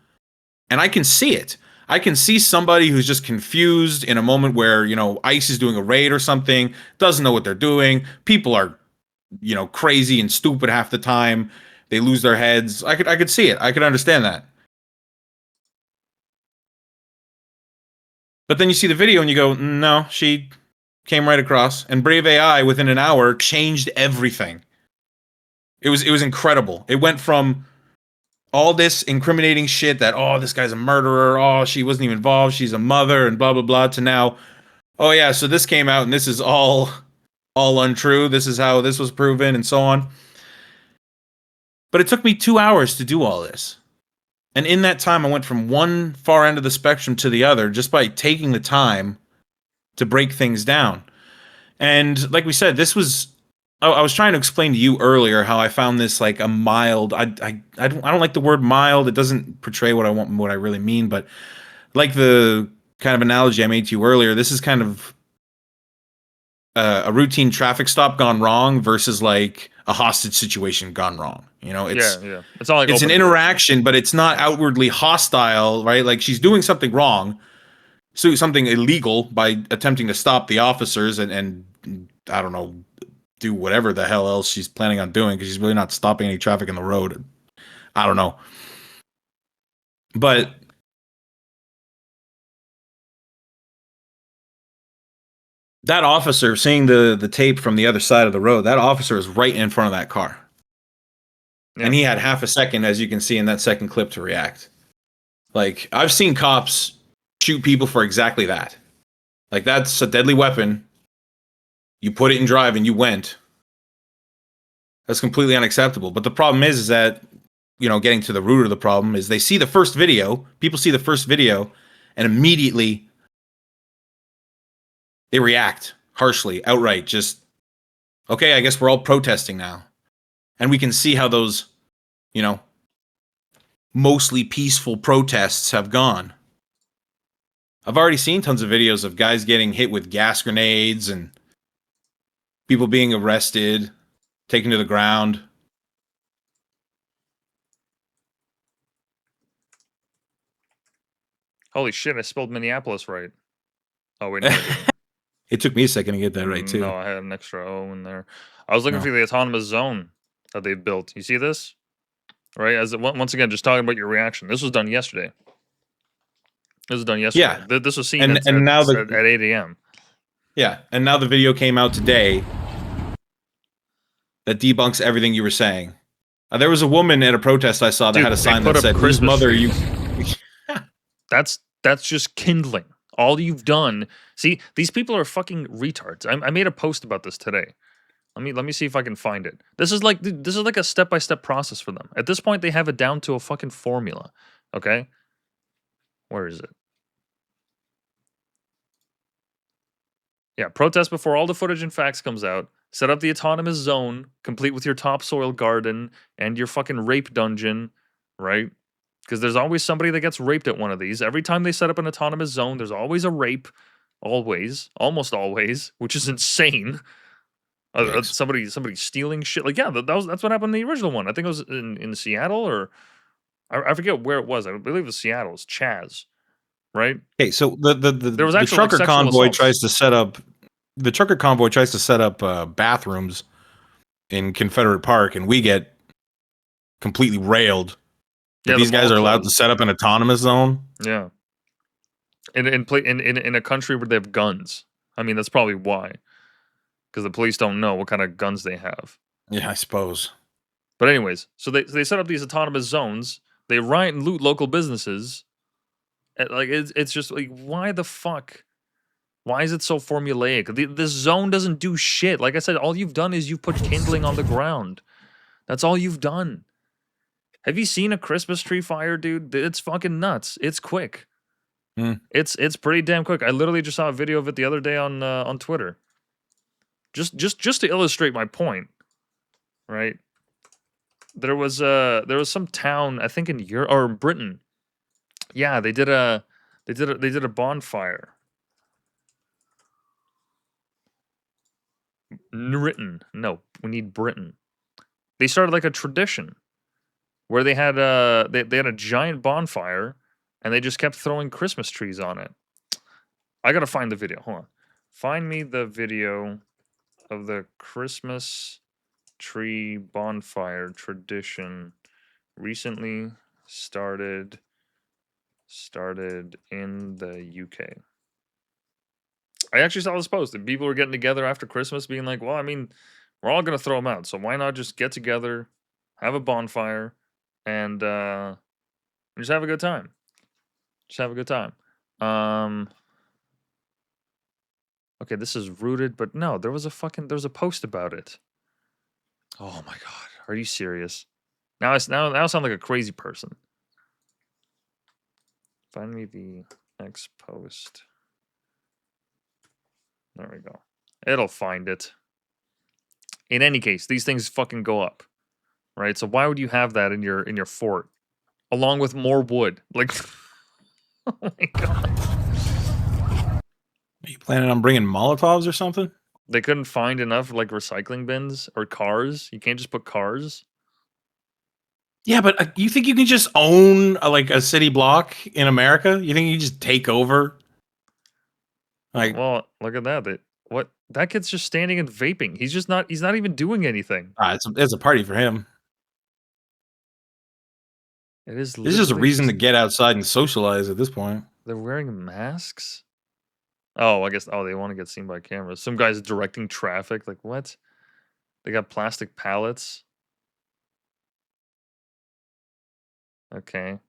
B: and I can see it. I can see somebody who's just confused in a moment where, you know, ICE is doing a raid or something, doesn't know what they're doing. People are, you know, crazy and stupid half the time. They lose their heads. I could see it. I could understand that. But then you see the video and you go, no, she came right across. And Brave AI within an hour changed everything. It was incredible. It went from all this incriminating shit that, oh, this guy's a murderer, oh, she wasn't even involved, she's a mother, and blah, blah, blah, to now, oh, yeah, so this came out, and this is all untrue, this is how this was proven, and so on. But it took me 2 hours to do all this. And in that time, I went from one far end of the spectrum to the other, just by taking the time to break things down. And like we said, this was... I was trying to explain to you earlier how I found this like a mild. I don't like the word mild. It doesn't portray what I really mean. But like the kind of analogy I made to you earlier, this is kind of a routine traffic stop gone wrong versus like a hostage situation gone wrong. You know, it's
A: It's not like
B: it's an interaction, but it's not outwardly hostile, right? Like she's doing something wrong, so something illegal by attempting to stop the officers and I don't know, do whatever the hell else she's planning on doing because she's really not stopping any traffic in the road. I don't know, but that officer, seeing the tape from the other side of the road, that officer is right in front of that car. Yeah. And he had half a second, as you can see in that second clip, to react. Like, I've seen cops shoot people for exactly that. Like, that's a deadly weapon. You put it in drive and you went. That's completely unacceptable. But the problem is that, you know, getting to the root of the problem is they see the first video, people see the first video, and immediately they react harshly, outright, just, okay, I guess we're all protesting now. And we can see how those, you know, mostly peaceful protests have gone. I've already seen tons of videos of guys getting hit with gas grenades and people being arrested, taken to the ground.
A: Holy shit, I spelled Minneapolis right. Oh, wait, no, I didn't.
B: It took me a second to get that right, too.
A: No, I had an extra O in there. I was looking for the autonomous zone that they built. You see this? Right? Once again, just talking about your reaction. This was done yesterday. This was done yesterday. Yeah. This was seen at 8 a.m.
B: Yeah, and now the video came out today that debunks everything you were saying. There was a woman at a protest I saw that had a sign that said, "Whose mother are you?"
A: That's just kindling. All you've done. See, these people are fucking retards. I made a post about this today. Let me see if I can find it. This is like a step-by-step process for them. At this point, they have it down to a fucking formula. Okay? Where is it? Yeah, protest before all the footage and facts comes out. Set up the autonomous zone, complete with your topsoil garden and your fucking rape dungeon, right? Because there's always somebody that gets raped at one of these. Every time they set up an autonomous zone, there's always a rape. Always. Almost always. Which is insane. Somebody stealing shit. Like, yeah, that's what happened in the original one. I think it was in Seattle, or I forget where it was. I believe it was Seattle. It's Chaz, right?
B: Okay, so the trucker convoy tries to set up bathrooms in Confederate Park, and we get completely railed. Yeah, these guys are allowed to set up an autonomous zone.
A: Yeah, in a country where they have guns. I mean, that's probably why, because the police don't know what kind of guns they have.
B: Yeah, I suppose.
A: But anyways, so they set up these autonomous zones. They riot and loot local businesses. Like it's just like, why the fuck? Why is it so formulaic? This zone doesn't do shit. Like I said, all you've done is you've put kindling on the ground. That's all you've done. Have you seen a Christmas tree fire, dude? It's fucking nuts. It's quick. It's pretty damn quick. I literally just saw a video of it the other day on Twitter. Just to illustrate my point, right? There was some town, I think in Europe or Britain. Yeah, they did a bonfire. Britain. No, we need Britain. They started like a tradition where they had a giant bonfire and they just kept throwing Christmas trees on it. I gotta find the video. Hold on. Find me the video of the Christmas tree bonfire tradition recently started in the UK. I actually saw this post that people were getting together after Christmas being like, well, I mean, we're all going to throw them out. So why not just get together, have a bonfire, and just have a good time. Just have a good time. Okay, this is rooted, but no, there was a post about it. Oh my God. Are you serious? Now I sound like a crazy person. Find me the next post. There we go. It'll find it. In any case, these things fucking go up, right? So why would you have that in your fort, along with more wood? Like, oh my God.
B: Are you planning on bringing Molotovs or something?
A: They couldn't find enough like recycling bins or cars. You can't just put cars.
B: Yeah, but you think you can just own like a city block in America? You think you can just take over? Like,
A: well, look at that. What that kid's just standing and vaping. He's not even doing anything.
B: it's a party for him.
A: It is.
B: This is just a reason
A: just,
B: to get outside and socialize at this point.
A: They're wearing masks. Oh, I guess. Oh, they want to get seen by cameras. Some guy's directing traffic. Like what? They got plastic pallets. Okay.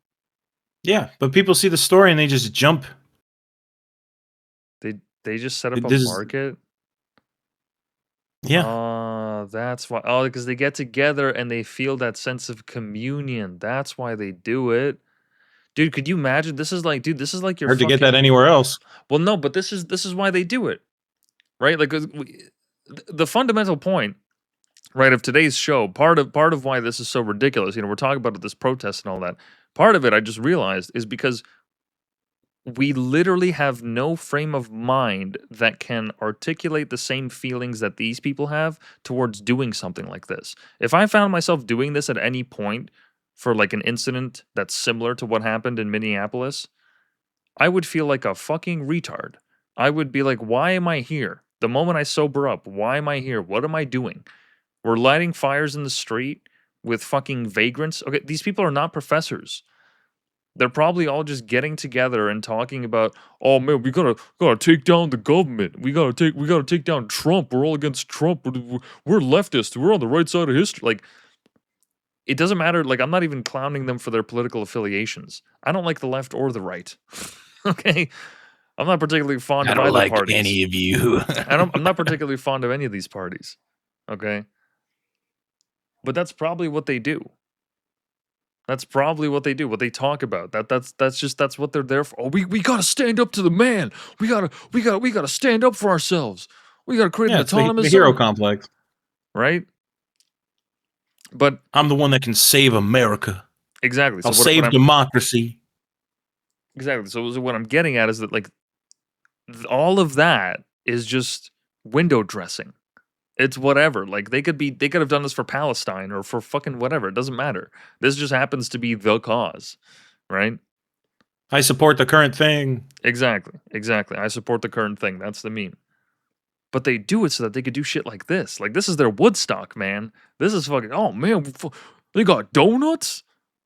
B: Yeah, but people see the story and they just jump.
A: They just set up a market.
B: Yeah.
A: That's why. Oh, because they get together and they feel that sense of communion. That's why they do it. Dude, could you imagine? This is like your
B: hard to get that anywhere else.
A: Well, no, but this is why they do it. Right? Like the fundamental point, right, of today's show, part of why this is so ridiculous, we're talking about this protest and all that. Part of it I just realized is because we literally have no frame of mind that can articulate the same feelings that these people have towards doing something like this. If I found myself doing this at any point for like an incident that's similar to what happened in Minneapolis, I would feel like a fucking retard. I would be like, why am I here? The moment I sober up, why am I here? What am I doing? We're lighting fires in the street with fucking vagrants. Okay, these people are not professors. They're probably all just getting together and talking about, oh man, we gotta take down the government. We gotta take down Trump. We're all against Trump. We're leftists. We're on the right side of history. Like, it doesn't matter. Like, I'm not even clowning them for their political affiliations. I don't like the left or the right. Okay, I'm not particularly fond of either parties.
B: Any of you.
A: I'm not particularly fond of any of these parties. Okay, but that's probably what they do. That's probably what they do. What they talk about. That's what they're there for. Oh, we gotta stand up to the man. We gotta stand up for ourselves. We gotta create an autonomous
B: the hero
A: zone.
B: complex,
A: right? But
B: I'm the one that can save America.
A: Exactly.
B: I'll save democracy.
A: Exactly. So what I'm getting at is that like all of that is just window dressing. It's whatever. Like they could have done this for Palestine or for fucking whatever. It doesn't matter. This just happens to be the cause, right?
B: I support the current thing.
A: Exactly. I support the current thing. That's the meme. But they do it so that they could do shit like this. Like this is their Woodstock, man. This is fucking. Oh man, they got donuts.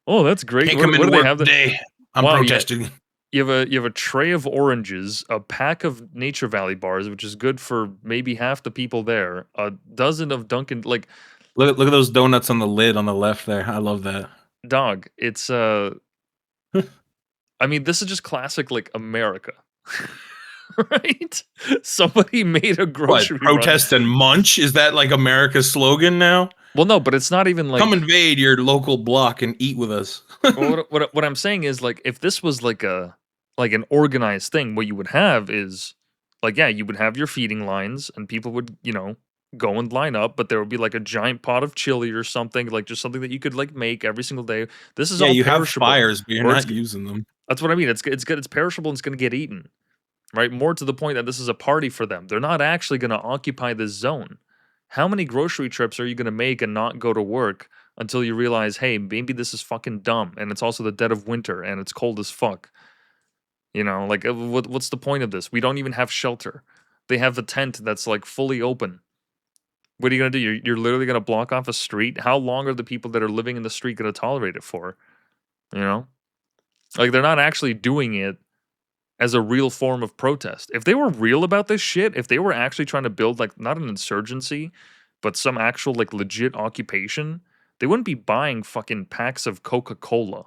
A: Oh, that's great.
B: Can't come into work today. I'm protesting.
A: Yeah. You have a tray of oranges, a pack of Nature Valley bars, which is good for maybe half the people there. A dozen of Dunkin', like
B: look at those donuts on the lid on the left there. I love that.
A: Dog, it's I mean, this is just classic like America. Right? Somebody made a grocery
B: protest
A: run.
B: and munch. Is that like America's slogan now?
A: Well, no, but it's not even like
B: come invade your local block and eat with us.
A: what I'm saying is like if this was like an organized thing, what you would have is like, yeah, you would have your feeding lines and people would, go and line up, but there would be like a giant pot of chili or something, like just something that you could like make every single day. This is all
B: you
A: perishable.
B: have fires, but you're not using them.
A: That's what I mean. It's good. It's perishable and it's going to get eaten, right? More to the point that this is a party for them. They're not actually going to occupy this zone. How many grocery trips are you going to make and not go to work until you realize, hey, maybe this is fucking dumb and it's also the dead of winter and it's cold as fuck? Like what's the point of this? We don't even have shelter. They have the tent that's like fully open. What are you going to do? You're literally going to block off a street? How long are the people that are living in the street going to tolerate it for? Like they're not actually doing it as a real form of protest. If they were real about this shit, if they were actually trying to build like not an insurgency, but some actual like legit occupation, they wouldn't be buying fucking packs of Coca-Cola,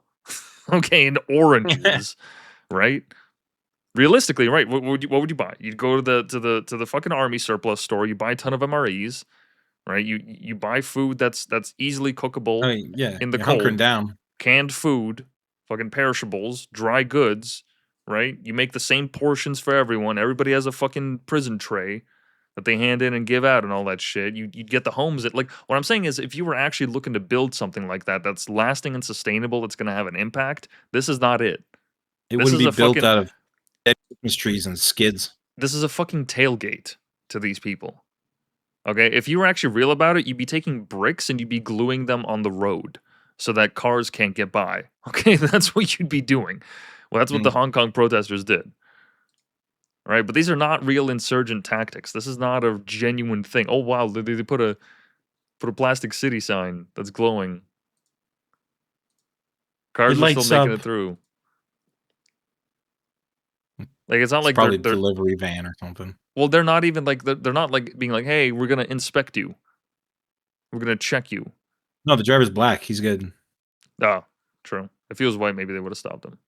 A: okay, and oranges, right? Realistically, right? What would you buy? You'd go to the fucking army surplus store. You buy a ton of MREs, right? You buy food that's easily cookable. In the cold,
B: hunkering down.
A: Canned food, fucking perishables, dry goods. Right? You make the same portions for everyone. Everybody has a fucking prison tray that they hand in and give out and all that shit. You'd get the homes that, like, what I'm saying is if you were actually looking to build something like that that's lasting and sustainable, that's going to have an impact, this is not it.
B: It wouldn't be built out of dead Christmas trees and skids.
A: This is a fucking tailgate to these people. Okay, if you were actually real about it, you'd be taking bricks and you'd be gluing them on the road so that cars can't get by. Okay, that's what you'd be doing. Well, that's what the Hong Kong protesters did. Right, but these are not real insurgent tactics. This is not a genuine thing. Oh wow, they put a plastic city sign that's glowing. Cars are still making it through. Like it's not
B: It's
A: like
B: probably
A: they're
B: a delivery van or something.
A: well, they're not even like they're not like being like, hey, we're gonna inspect you. We're gonna check you.
B: No, the driver's black. He's good.
A: Oh, true. If he was white, maybe they would have stopped him.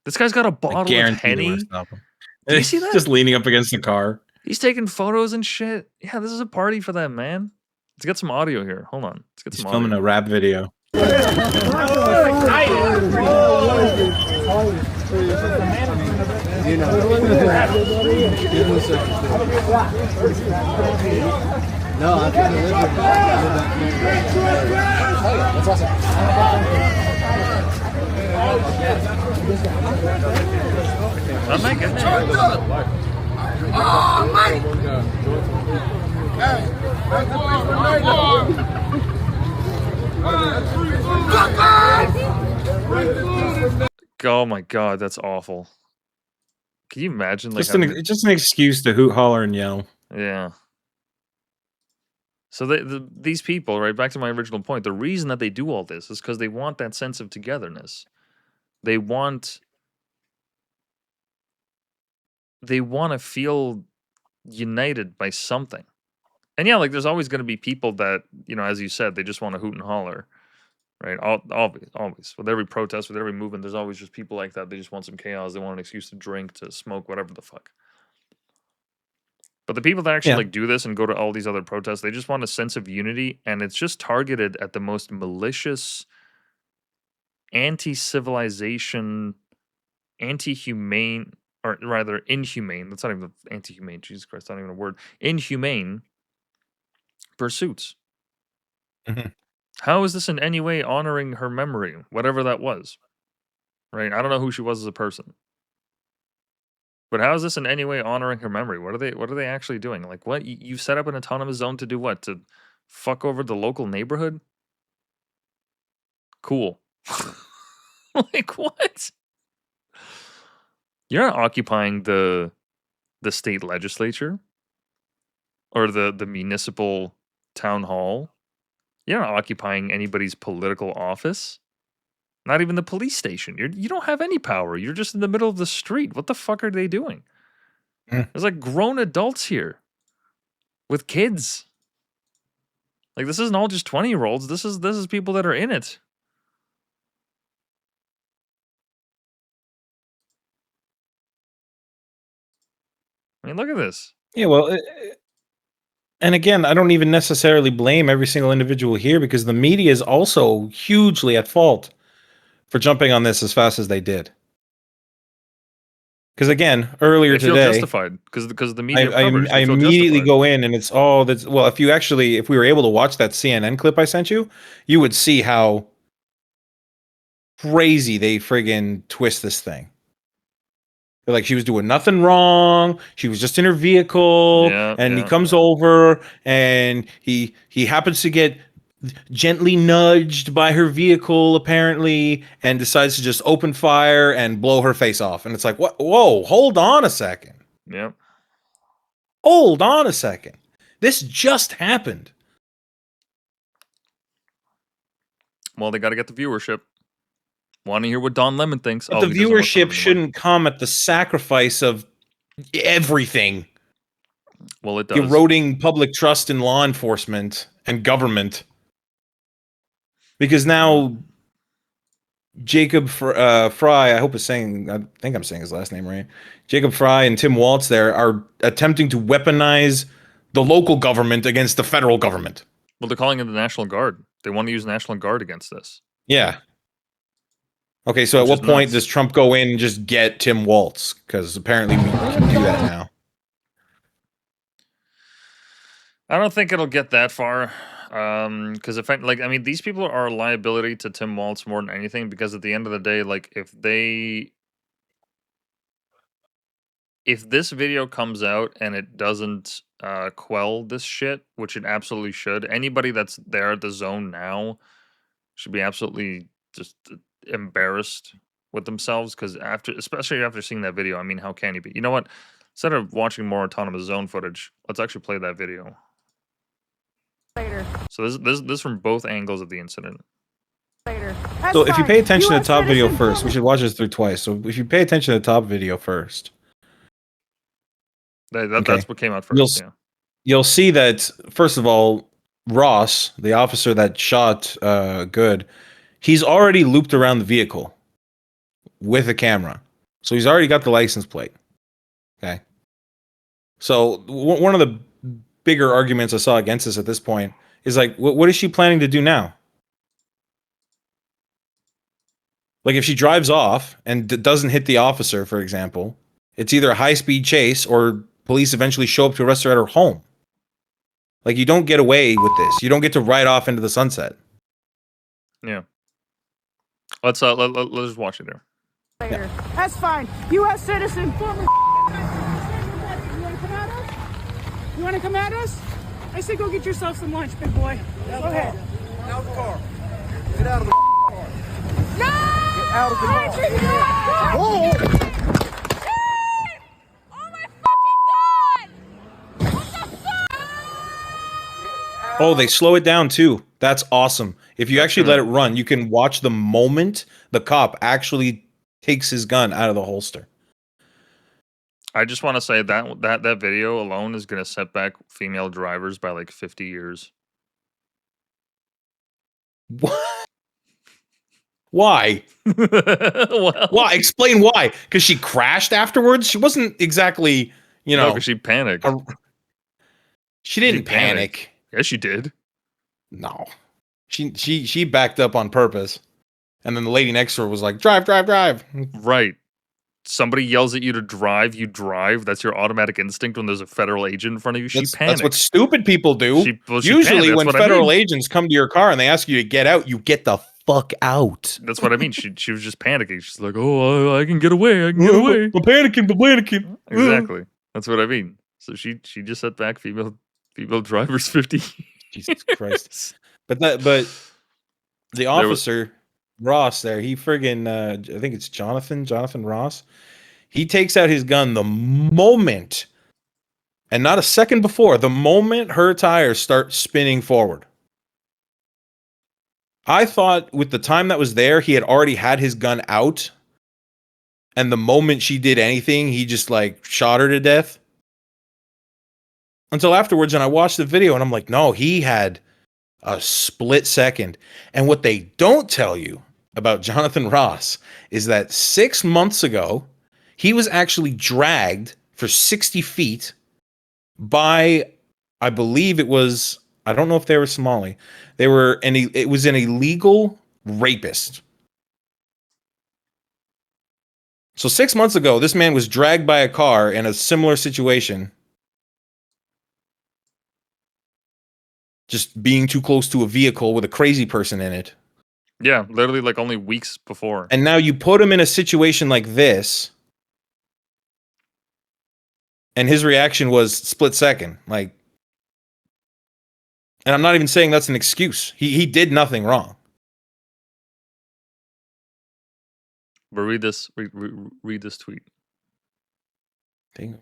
A: This guy's got a
B: I
A: bottle of
B: guarantee they would have
A: Henny.
B: stopped him.
A: Do you see that?
B: Just leaning up against the car.
A: He's taking photos and shit. Yeah, this is a party for them, man. Let's get some audio here. Hold on. Let's get
B: He's
A: some
B: filming
A: audio.
B: a rap video.
A: I'm not getting Oh my god, that's awful. Can you imagine? Like,
B: It's just an excuse to hoot, holler, and yell.
A: yeah. So these people, right? Back to my original point. The reason that they do all this is because they want that sense of togetherness. They want to feel united by something. And yeah, like there's always going to be people that, you know, as you said, they just want to hoot and holler, right? Always. With every protest, with every movement, there's always just people like that. They just want some chaos. They want an excuse to drink, to smoke, whatever the fuck. But the people that actually like do this and go to all these other protests, they just want a sense of unity, and it's just targeted at the most malicious, anti-civilization, anti-humane, or rather inhumane. That's not even anti-humane. Jesus Christ, not even a word. Inhumane pursuits. How is this in any way honoring her memory, whatever that was? Right? I don't know who she was as a person. But how is this in any way honoring her memory? What are they actually doing? Like what? You set up an autonomous zone to do what? To fuck over the local neighborhood? Cool. Like what? You're not occupying the state legislature or the municipal town hall. You're not occupying anybody's political office. Not even the police station. You don't have any power. You're just in the middle of the street. What the fuck are they doing? There's like grown adults here with kids. Like this isn't all just 20-year-olds. This is people that are in it. I mean, look at this.
B: Yeah, well, and again, I don't even necessarily blame every single individual here because the media is also hugely at fault for jumping on this as fast as they did. Because again, earlier
A: They feel
B: today,
A: justified because the media
B: I immediately go in and it's that's well. If we were able to watch that CNN clip I sent you, you would see how crazy they friggin' twist this thing. Like she was doing nothing wrong. She was just in her vehicle, he comes over and he happens to get gently nudged by her vehicle apparently and decides to just open fire and blow her face off. And it's like, what? Whoa, hold on a second.
A: Yep.
B: Hold on a second. This just happened.
A: Well, they got to get the viewership. Want to hear what Don Lemon thinks?
B: But the viewership shouldn't come at the sacrifice of everything.
A: Well, it does.
B: Eroding public trust in law enforcement and government. Because now Jacob Fry, I think I'm saying his last name right. Jacob Fry and Tim Waltz there are attempting to weaponize the local government against the federal government.
A: Well, they're calling it the National Guard. They want to use National Guard against this.
B: Yeah. Okay, so at what point does Trump go in and just get Tim Waltz? Because apparently we can do that now.
A: I don't think it'll get that far. Because these people are a liability to Tim Waltz more than anything. Because at the end of the day, like if if this video comes out and it doesn't quell this shit, which it absolutely should, anybody that's there at the zone now should be absolutely just embarrassed with themselves, because especially after seeing that video, I mean, how can you be? You know what? Instead of watching more autonomous zone footage, let's actually play that video.
H: Later.
A: So this from both angles of the incident.
H: Later.
B: So if you pay attention to the top video
H: citizen
B: first, we should watch this through twice. So if you pay attention to the top video first,
A: that's what came out first.
B: You'll see that, first of all, Ross, the officer that shot Good, he's already looped around the vehicle with a camera. So he's already got the license plate. Okay. So one of the bigger arguments I saw against this at this point is like, what is she planning to do now? Like, if she drives off and doesn't hit the officer, for example, it's either a high-speed chase or police eventually show up to arrest her at her home. Like, you don't get away with this. You don't get to ride off into the sunset.
A: Yeah. Let's just watch it there.
H: Later. Yeah. That's fine. U.S. citizen, former. You want to come at us? You want to come at us? I say go get yourself some lunch, big boy. Go ahead. Get out of the car. Get out of the car. No! Get out of the car. Oh!
F: Oh my fucking god! What the fuck?
B: Oh, they slow it down too. That's awesome. If you actually let it run, you can watch the moment the cop actually takes his gun out of the holster.
A: I just want to say that video alone is going to set back female drivers by like 50 years.
B: What? Why?
A: Well,
B: why? Explain why. Because she crashed afterwards? She wasn't exactly,
A: because she panicked.
B: She didn't panic.
A: Yes, she did.
B: No. She backed up on purpose. And then the lady next to her was like, drive, drive, drive.
A: Right. Somebody yells at you to drive, you drive. That's your automatic instinct when there's a federal agent in front of you. She panics.
B: That's what stupid people do.
A: She
B: Usually when federal agents come to your car and they ask you to get out, you get the fuck out.
A: That's what I mean. She was just panicking. She's like, oh, I can get away. I can get away.
B: I'm panicking.
A: Exactly. That's what I mean. So she just set back female drivers 50.
B: Jesus Christ. But the officer, Ross there, he friggin', I think it's Jonathan Ross. He takes out his gun the moment, and not a second before, the moment her tires start spinning forward. I thought with the time that was there, he had already had his gun out, and the moment she did anything, he just like shot her to death. Until afterwards, and I watched the video, and I'm like, no, he had a split second. And what they don't tell you about Jonathan Ross is that 6 months ago, he was actually dragged for 60 feet by, I believe it was, I don't know if they were Somali. It was an illegal rapist. So 6 months ago, this man was dragged by a car in a similar situation. Just being too close to a vehicle with a crazy person in it.
A: Yeah, literally like only weeks before.
B: And now you put him in a situation like this, and his reaction was split second. Like, and I'm not even saying that's an excuse. He did nothing wrong.
A: But read this tweet.
B: Dang.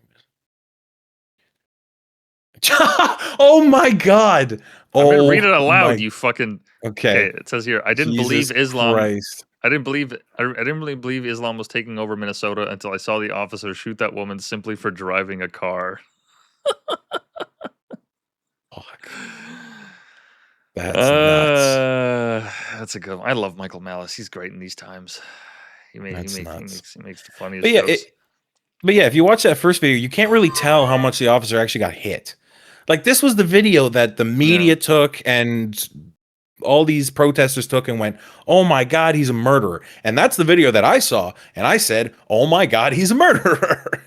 B: Oh my god!
A: I mean, read it aloud, you fucking.
B: Okay.
A: It says here, I didn't believe Islam. I didn't really believe Islam was taking over Minnesota until I saw the officer shoot that woman simply for driving a car.
B: Fuck. That's nuts.
A: That's a good one. I love Michael Malice. He's great in these times. He makes the funniest jokes.
B: But yeah, if you watch that first video, you can't really tell how much the officer actually got hit. Like, this was the video that the media took and all these protesters took and went, oh my God, he's a murderer. And that's the video that I saw. And I said, oh my God, he's a murderer.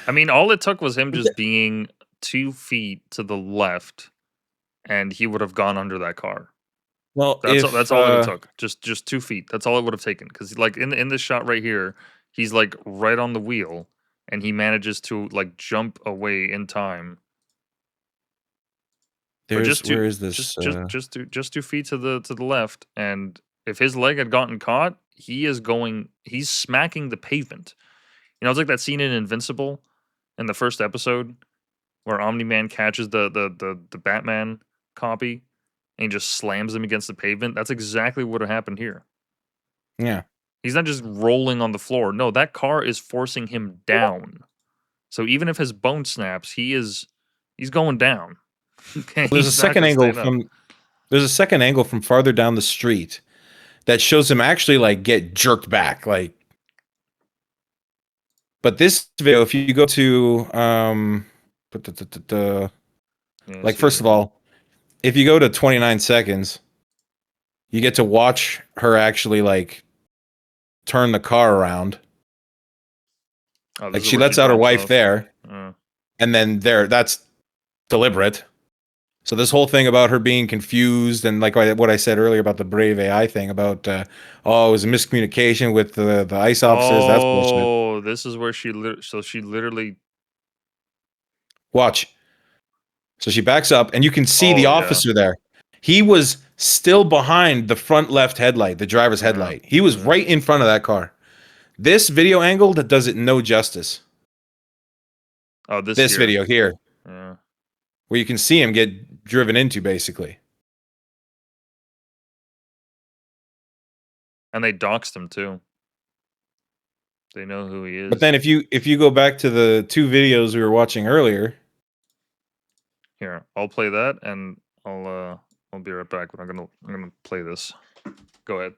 A: I mean, all it took was him just being 2 feet to the left and he would have gone under that car.
B: Well,
A: that's all it took. Just 2 feet. That's all it would have taken. Because like in this shot right here, he's like right on the wheel and he manages to like jump away in time.
B: Where is this?
A: Just 2 feet to the left, and if his leg had gotten caught, he's smacking the pavement. You know, it's like that scene in Invincible in the first episode where Omni-Man catches the Batman copy and he just slams him against the pavement. That's exactly what happened here.
B: Yeah.
A: He's not just rolling on the floor. No, that car is forcing him down. So even if his bone snaps, he's going down. Okay,
B: There's a second angle from farther down the street that shows him actually like get jerked back, like. But this video, if you go to like first of all, if you go to 29 seconds, you get to watch her actually like turn the car around. Like she lets out her wife there, and then that's deliberate. So this whole thing about her being confused and like what I said earlier about the Brave AI thing about it was a miscommunication with the ICE officers. That's bullshit.
A: Oh, this is where she literally
B: watch. So she backs up, and you can see the officer there. He was still behind the front left headlight, the driver's headlight. He was right in front of that car. This video angle that does it no justice.
A: Oh,
B: this video here.
A: Yeah.
B: Where you can see him get driven into, basically.
A: And they doxed him too. They know who he is.
B: But then if you go back to the 2 videos we were watching earlier.
A: Here, I'll play that and I'll be right back, but I'm gonna play this. Go ahead.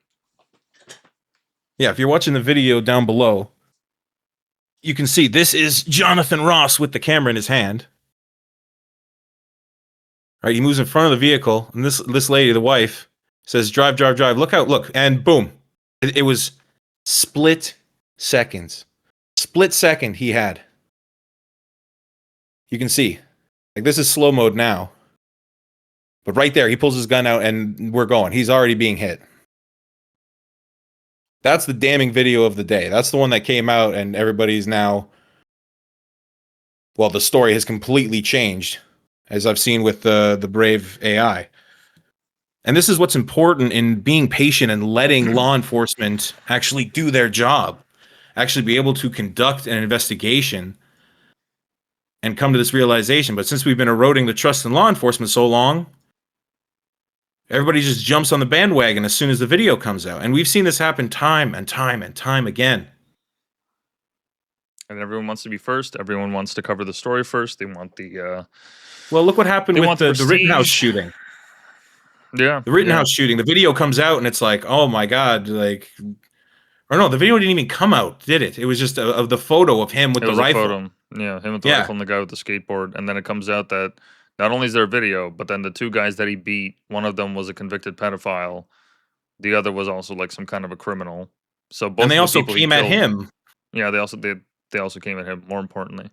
B: Yeah, if you're watching the video down below, you can see this is Jonathan Ross with the camera in his hand. Right, he moves in front of the vehicle, and this lady, the wife, says, "Drive, drive, drive. Look out, look." And boom. It was split seconds. Split second he had. You can see. Like, this is slow mode now. But right there, he pulls his gun out, and we're going. He's already being hit. That's the damning video of the day. That's the one that came out, and everybody's now... Well, the story has completely changed, as I've seen with the Brave AI. And this is what's important in being patient and letting law enforcement actually do their job, actually be able to conduct an investigation and come to this realization. But since we've been eroding the trust in law enforcement so long, everybody just jumps on the bandwagon as soon as the video comes out. And we've seen this happen time and time and time again.
A: And everyone wants to be first. Everyone wants to cover the story first. They want the...
B: Well, look what happened with the Rittenhouse shooting.
A: Yeah.
B: The Rittenhouse shooting. The video comes out and it's like, oh my God, like... Or no, the video didn't even come out, did it? It was just of the photo of him with the rifle.
A: Photo. Yeah, him with the rifle and the guy with the skateboard. And then it comes out that not only is there a video, but then the 2 guys that he beat, one of them was a convicted pedophile. The other was also like some kind of a criminal. So both
B: and they also came at him.
A: Yeah, they also came at him, more importantly.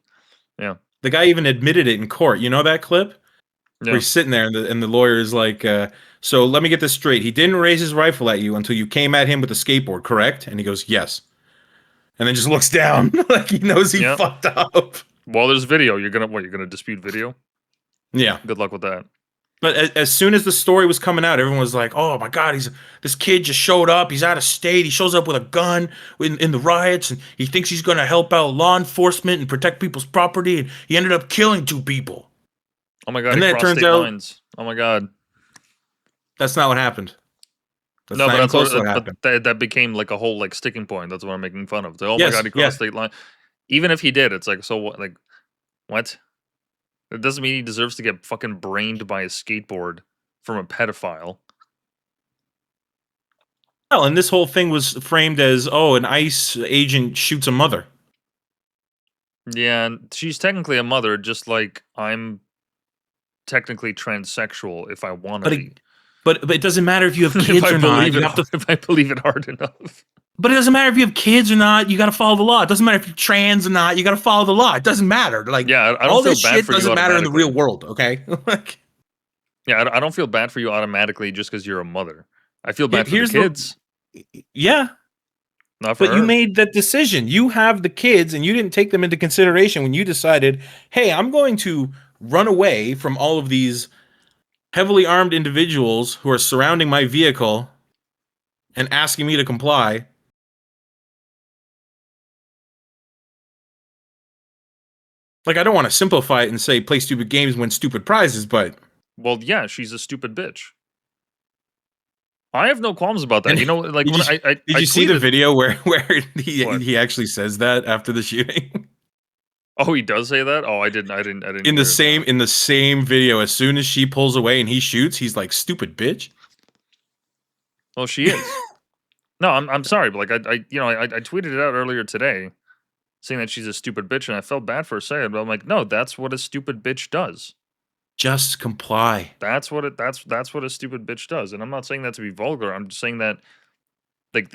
A: Yeah.
B: The guy even admitted it in court. You know that clip?
A: Yeah.
B: Where he's sitting there and the lawyer is like, so let me get this straight. He didn't raise his rifle at you until you came at him with a skateboard, correct? And he goes, yes. And then just looks down like he knows he fucked up.
A: Well, there's video. You're gonna dispute video?
B: Yeah.
A: Good luck with that.
B: But as soon as the story was coming out, everyone was like, oh my God, this kid just showed up. He's out of state. He shows up with a gun in the riots, and he thinks he's going to help out law enforcement and protect people's property, and he ended up killing 2 people.
A: Oh my God,
B: and then it turns out
A: lines. Oh my God.
B: That's not what happened.
A: That's no, but that's what happened. That became like a whole like sticking point. That's what I'm making fun of. It's like, oh my God, he crossed state line. Even if he did, it's like, so what? Like, what? It doesn't mean he deserves to get fucking brained by a skateboard from a pedophile.
B: Well, and this whole thing was framed as, oh, an ICE agent shoots a mother.
A: Yeah, and she's technically a mother, just like I'm technically transsexual if I want to be.
B: But it doesn't matter if you have kids or not.
A: If I believe it hard enough.
B: But it doesn't matter if you have kids or not. You got to follow the law. It doesn't matter if you're trans or not. You got to follow the law. It doesn't matter. Like,
A: yeah, I don't
B: all
A: feel
B: this
A: bad
B: shit
A: for
B: doesn't
A: you
B: matter in the real world. Okay.
A: Yeah, I don't feel bad for you automatically just because you're a mother. I feel bad for the kids.
B: Yeah.
A: Not for
B: But you
A: her.
B: made that decision. You have the kids, and you didn't take them into consideration when you decided, hey, I'm going to run away from all of these heavily armed individuals who are surrounding my vehicle and asking me to comply. Like, I don't want to simplify it and say play stupid games, win stupid prizes, but
A: Well, yeah, she's a stupid bitch. I have no qualms about that.
B: And
A: You know, like
B: did
A: when
B: you,
A: I
B: did you see the
A: tweeted-
B: video where
A: What?
B: he actually says that after the shooting?
A: Oh, he does say that? Oh, I didn't
B: In
A: hear
B: the same video, as soon as she pulls away and he shoots, he's like, "Stupid bitch."
A: Well, she is. No, I'm sorry, but like I tweeted it out earlier today, saying that she's a stupid bitch, and I felt bad for saying it, but I'm like, no, that's what a stupid bitch does.
B: Just comply.
A: That's what a stupid bitch does, and I'm not saying that to be vulgar. I'm just saying that, like,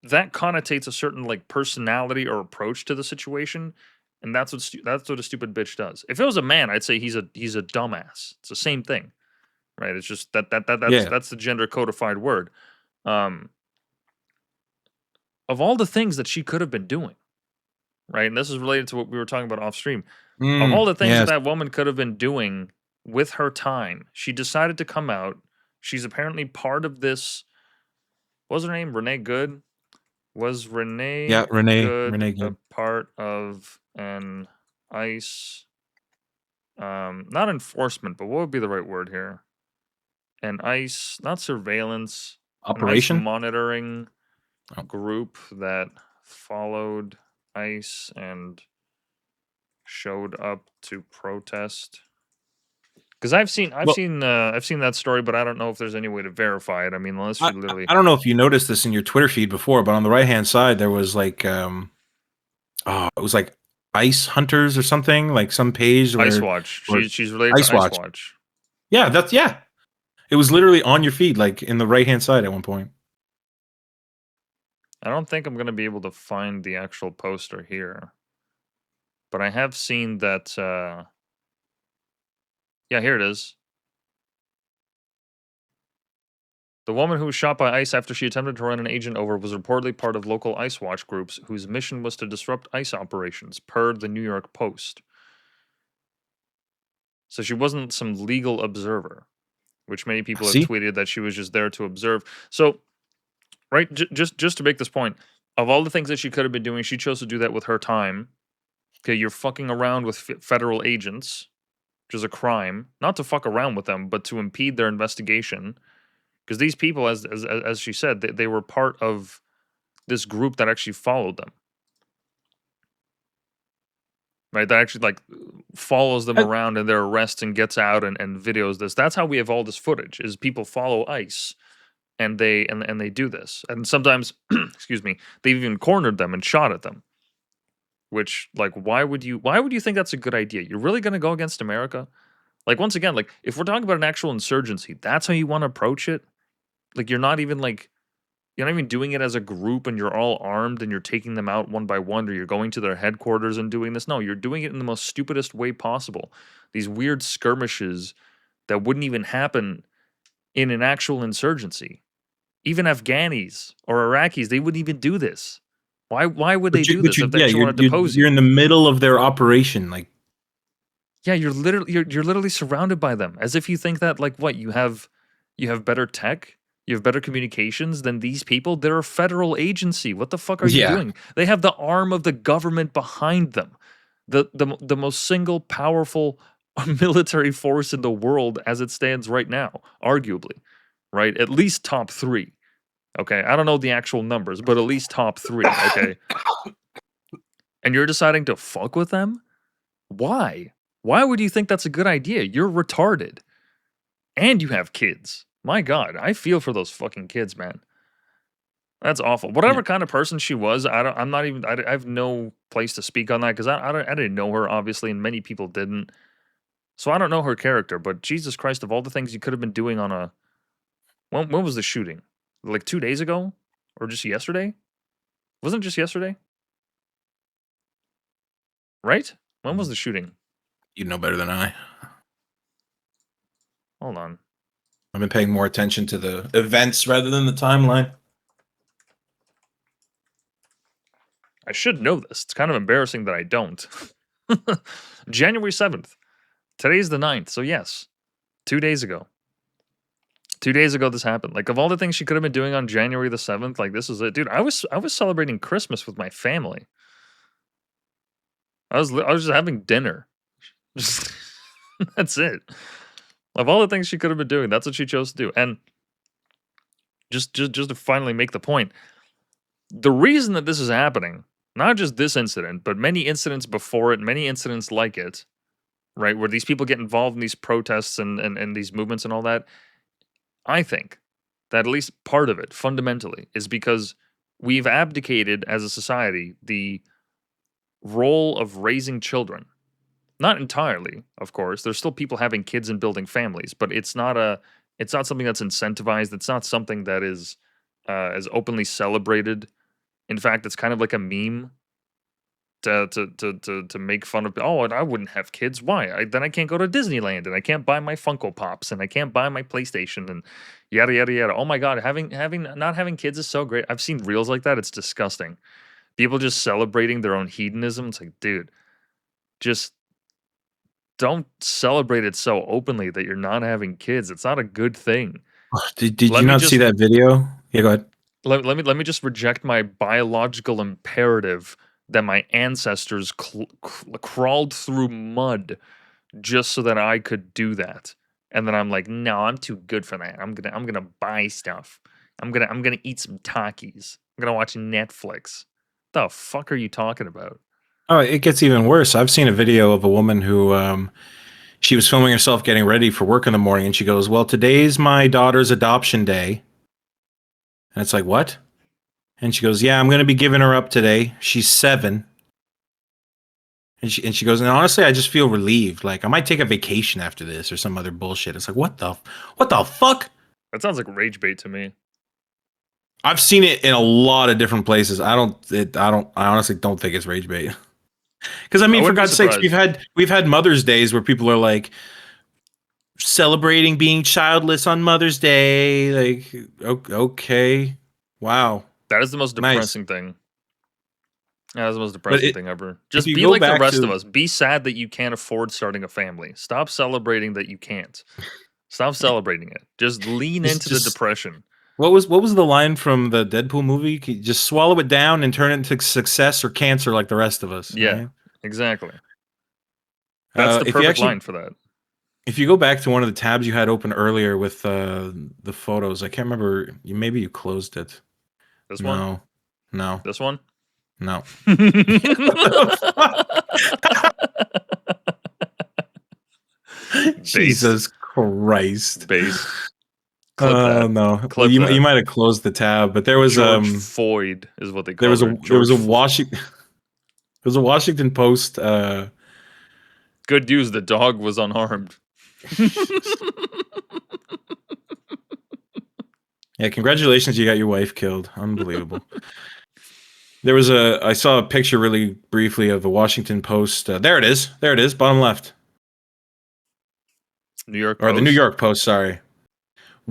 A: that connotates a certain like personality or approach to the situation, and that's what a stupid bitch does. If it was a man, I'd say he's a dumbass. It's the same thing, right? It's just that's the gender codified word. Of all the things that she could have been doing, right? And this is related to what we were talking about off stream. Of all the things
B: yes.
A: that woman could have been doing with her time, she decided to come out. She's apparently part of this. What was her name? Renee Good? Was Renee
B: Renee
A: a
B: Good.
A: part of an ICE, not enforcement, but what would be the right word here? An ICE, not surveillance, an ICE
B: Operation?
A: monitoring
B: Oh.
A: group that followed ICE and showed up to protest. Because I've seen that story, but I don't know if there's any way to verify it. I mean, unless she literally.
B: I don't know if you noticed this in your Twitter feed before, but on the right hand side there was like it was like Ice Hunters or something, like some page where
A: Ice Watch.
B: where-
A: She's related to Ice Watch.
B: Yeah, it was literally on your feed, like in the right hand side at one point.
A: I don't think I'm gonna be able to find the actual poster here, but I have seen that. Yeah, here it is. The woman who was shot by ICE after she attempted to run an agent over was reportedly part of local ICE watch groups whose mission was to disrupt ICE operations, per the New York Post. So she wasn't some legal observer, which many people have tweeted that she was just there to observe. So, right, just to make this point, of all the things that she could have been doing, she chose to do that with her time. Okay, you're fucking around with federal agents, which is a crime. Not to fuck around with them, but to impede their investigation. Because these people, as she said, they were part of this group that actually followed them. Right, that actually like follows them around in their arrest and gets out and videos this. That's how we have all this footage. Is people follow ICE, and they do this, and sometimes, excuse me, they've even cornered them and shot at them. Which, like, why would you think that's a good idea? You're really going to go against America? Like, once again, like, if we're talking about an actual insurgency, that's how you want to approach it? Like, you're not even doing it as a group and you're all armed and you're taking them out one by one, or you're going to their headquarters and doing this. No, you're doing it in the most stupidest way possible. These weird skirmishes that wouldn't even happen in an actual insurgency. Even Afghanis or Iraqis, they wouldn't even do this. Why would they do this if they actually want to depose you?
B: You're in the middle of their operation, like.
A: Yeah, you're literally surrounded by them, as if you think that, like, what, you have better tech, you have better communications than these people. They're a federal agency. What the fuck are you doing? They have the arm of the government behind them, the most single powerful military force in the world as it stands right now, arguably, right? At least top 3. Okay, I don't know the actual numbers, but at least top 3. Okay, and you're deciding to fuck with them? Why? Why would you think that's a good idea? You're retarded. And you have kids. My God, I feel for those fucking kids, man. That's awful. Whatever kind of person she was, I have no place to speak on that, because I didn't know her, obviously, and many people didn't. So I don't know her character, but Jesus Christ, of all the things you could have been doing on a... When was the shooting? Like 2 days ago? Or just yesterday? Wasn't it just yesterday? Right? When was the shooting?
B: You know better than I.
A: Hold on.
B: I've been paying more attention to the events rather than the timeline.
A: I should know this. It's kind of embarrassing that I don't. January 7th. Today's the 9th. So yes, 2 days ago. 2 days ago this happened. Like, of all the things she could have been doing on January the 7th, like, this is it. Dude, I was celebrating Christmas with my family. I was just having dinner. Just that's it. Of all the things she could have been doing, that's what she chose to do. And just to finally make the point, the reason that this is happening, not just this incident, but many incidents before it, many incidents like it, right, where these people get involved in these protests and these movements and all that, I think that at least part of it, fundamentally, is because we've abdicated as a society the role of raising children. Not entirely, of course. There's still people having kids and building families, but it's not something that's incentivized. It's not something that is as openly celebrated. In fact, it's kind of like a meme to make fun of. Oh, and I wouldn't have kids. Why? Then I can't go to Disneyland, and I can't buy my Funko Pops, and I can't buy my PlayStation, and yada yada yada. Oh my God, not having kids is so great. I've seen reels like that. It's disgusting. People just celebrating their own hedonism. It's like, dude, just don't celebrate it so openly that you're not having kids. It's not a good thing.
B: Did you not see that video? Yeah, go ahead.
A: Let me just reject my biological imperative that my ancestors crawled through mud just so that I could do that. And then I'm like, no, I'm too good for that. I'm gonna buy stuff. I'm gonna eat some Takis. I'm gonna watch Netflix. The fuck are you talking about?
B: Oh, it gets even worse. I've seen a video of a woman who she was filming herself getting ready for work in the morning, and she goes, "Well, today's my daughter's adoption day." And it's like, what? And she goes, "Yeah, I'm going to be giving her up today. She's 7." And she goes, "And honestly, I just feel relieved. Like, I might take a vacation after this or some other bullshit." It's like, what the fuck?
A: That sounds like rage bait to me.
B: I've seen it in a lot of different places. I honestly don't think it's rage bait. Because I mean, for God's sakes, we've had Mother's Days where people are like celebrating being childless on Mother's Day. Like, okay, wow,
A: that is the most depressing thing. That is the most depressing thing ever. Just be like the rest of us. Be sad that you can't afford starting a family. Stop celebrating that you can't. Stop celebrating it. Just lean into the depression.
B: What was the line from the Deadpool movie? Just swallow it down and turn it into success or cancer like the rest of us.
A: Yeah,
B: right?
A: Exactly. That's the perfect line for that.
B: If you go back to one of the tabs you had open earlier with the photos, I can't remember. Maybe you closed it.
A: This one?
B: No.
A: This one?
B: No. Jesus Christ.
A: Base.
B: No. Well, you might have closed the tab, but there was
A: George Floyd is what they call it.
B: There was a Washington Post.
A: Good news, the dog was unharmed.
B: Yeah, congratulations, you got your wife killed. Unbelievable. I saw a picture really briefly of the Washington Post. There it is, bottom left.
A: New York
B: Post. Or the New York Post, sorry.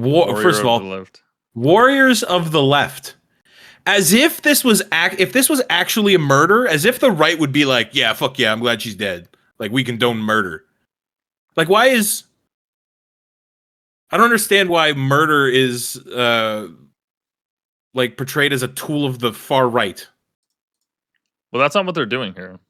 B: First of all, Warriors of the Left. As if this was actually a murder, as if the right would be like, yeah, fuck yeah, I'm glad she's dead. Like, we condone murder. Like, I don't understand why murder is like portrayed as a tool of the far right.
A: Well, that's not what they're doing here.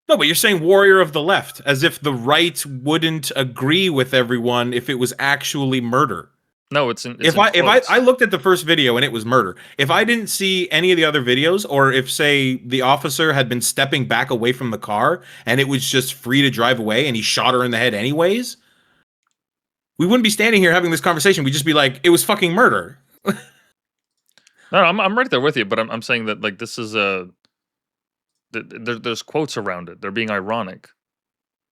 B: No, but you're saying warrior of the left, as if the right wouldn't agree with everyone if it was actually murder.
A: No,
B: if I looked at the first video and it was murder, if I didn't see any of the other videos, or if, say, the officer had been stepping back away from the car and it was just free to drive away and he shot her in the head anyways, we wouldn't be standing here having this conversation. We'd just be like, it was fucking murder.
A: No, I'm right there with you, but I'm saying that, like, this is there's quotes around it. They're being ironic.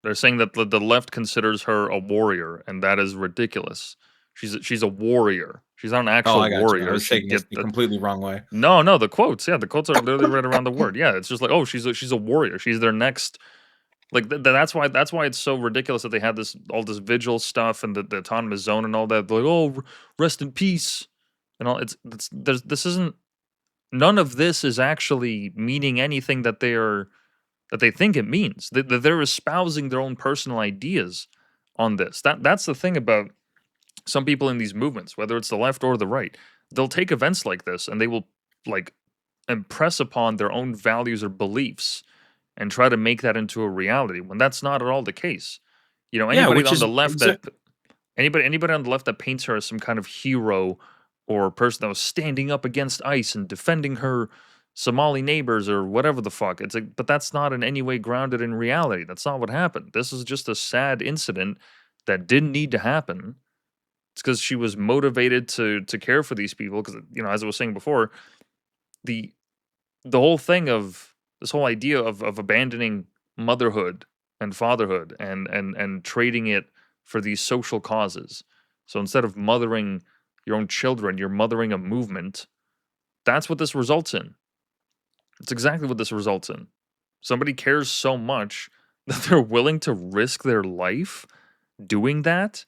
A: They're saying that the left considers her a warrior, and that is ridiculous. She's a warrior. She's not an actual warrior.
B: I was taking it the completely wrong way.
A: No, the quotes. Yeah, the quotes are literally right around the word. Yeah, it's just like, oh, she's a warrior. She's their next. Like that's why it's so ridiculous that they had all this vigil stuff and the autonomous zone and all that. They're like, oh, rest in peace, and all. This isn't none of this is actually meaning anything that they think it means. They're espousing their own personal ideas on this. That's the thing about some people in these movements, whether it's the left or the right. They'll take events like this and they will like impress upon their own values or beliefs and try to make that into a reality when that's not at all the case. You know,
B: Yeah,
A: anybody
B: which
A: on
B: is
A: the left that anybody on the left that paints her as some kind of hero or person that was standing up against ICE and defending her Somali neighbors or whatever the fuck. It's like, but that's not in any way grounded in reality. That's not what happened. This is just a sad incident that didn't need to happen. It's because she was motivated to care for these people. Because, you know, as I was saying before, the whole thing of this whole idea of abandoning motherhood and fatherhood and trading it for these social causes. So instead of mothering your own children, you're mothering a movement. That's what this results in. It's exactly what this results in. Somebody cares so much that they're willing to risk their life doing that.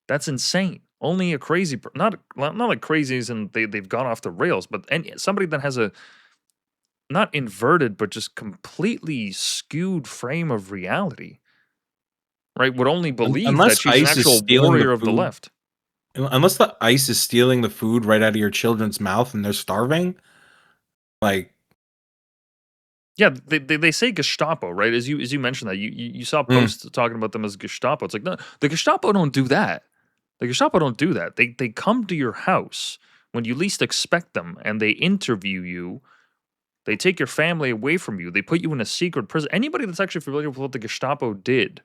A: That's insane. Only a crazy, not like crazies and they've gone off the rails, but somebody that has a not inverted, but just completely skewed frame of reality, right? Would only believe that
B: unless
A: she's an
B: ICE is
A: actual
B: stealing
A: warrior
B: the
A: of the
B: food,
A: left.
B: unless the ICE is stealing the food right out of your children's mouth and they're starving, like,
A: Yeah, they say Gestapo, right? As you mentioned that you saw posts talking about them as Gestapo. It's like, no, the Gestapo don't do that. The Gestapo don't do that. They come to your house when you least expect them and they interview you. They take your family away from you. They put you in a secret prison. Anybody that's actually familiar with what the Gestapo did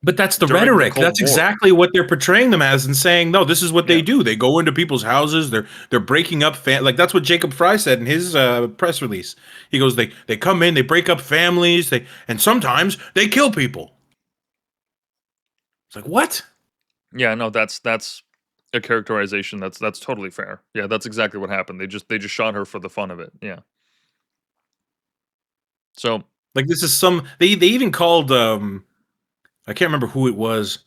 B: but that's the
A: during the
B: rhetoric.
A: Cold
B: That's
A: War.
B: exactly what they're portraying them as and saying, no, this is what they
A: Yeah.
B: do. They go into people's houses. They're breaking up. Like that's what Jacob Fry said in his press release. He goes, they come in, they break up families, and sometimes they kill people. It's like, what?
A: Yeah, no, that's a characterization that's totally fair. Yeah, that's exactly what happened. They just shot her for the fun of it. Yeah. So
B: Like this is some they even called I can't remember who it was.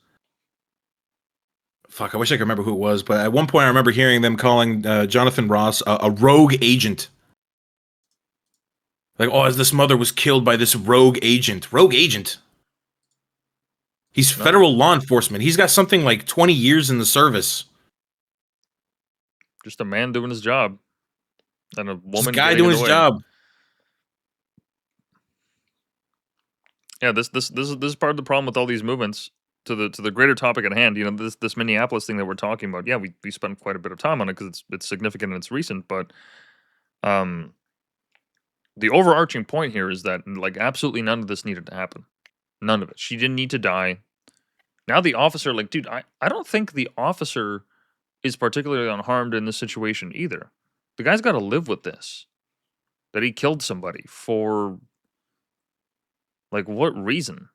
B: Fuck, I wish I could remember who it was, but at one point I remember hearing them calling Jonathan Ross a rogue agent. Like, oh, as this mother was killed by this rogue agent. Rogue agent. He's federal law enforcement. He's got something like 20 years in the service.
A: just a man doing his job, and a woman
B: Just a guy
A: getting
B: doing
A: in
B: his
A: the way.
B: job.
A: Yeah, this is part of the problem with all these movements. To the greater topic at hand, you know, this Minneapolis thing that we're talking about. Yeah, we spent quite a bit of time on it because it's significant and it's recent. But the overarching point here is that like absolutely none of this needed to happen. None of it. She didn't need to die. Now the officer, like, dude, I don't think the officer is particularly unharmed in this situation either. The guy's got to live with this. That he killed somebody for, like, what reason?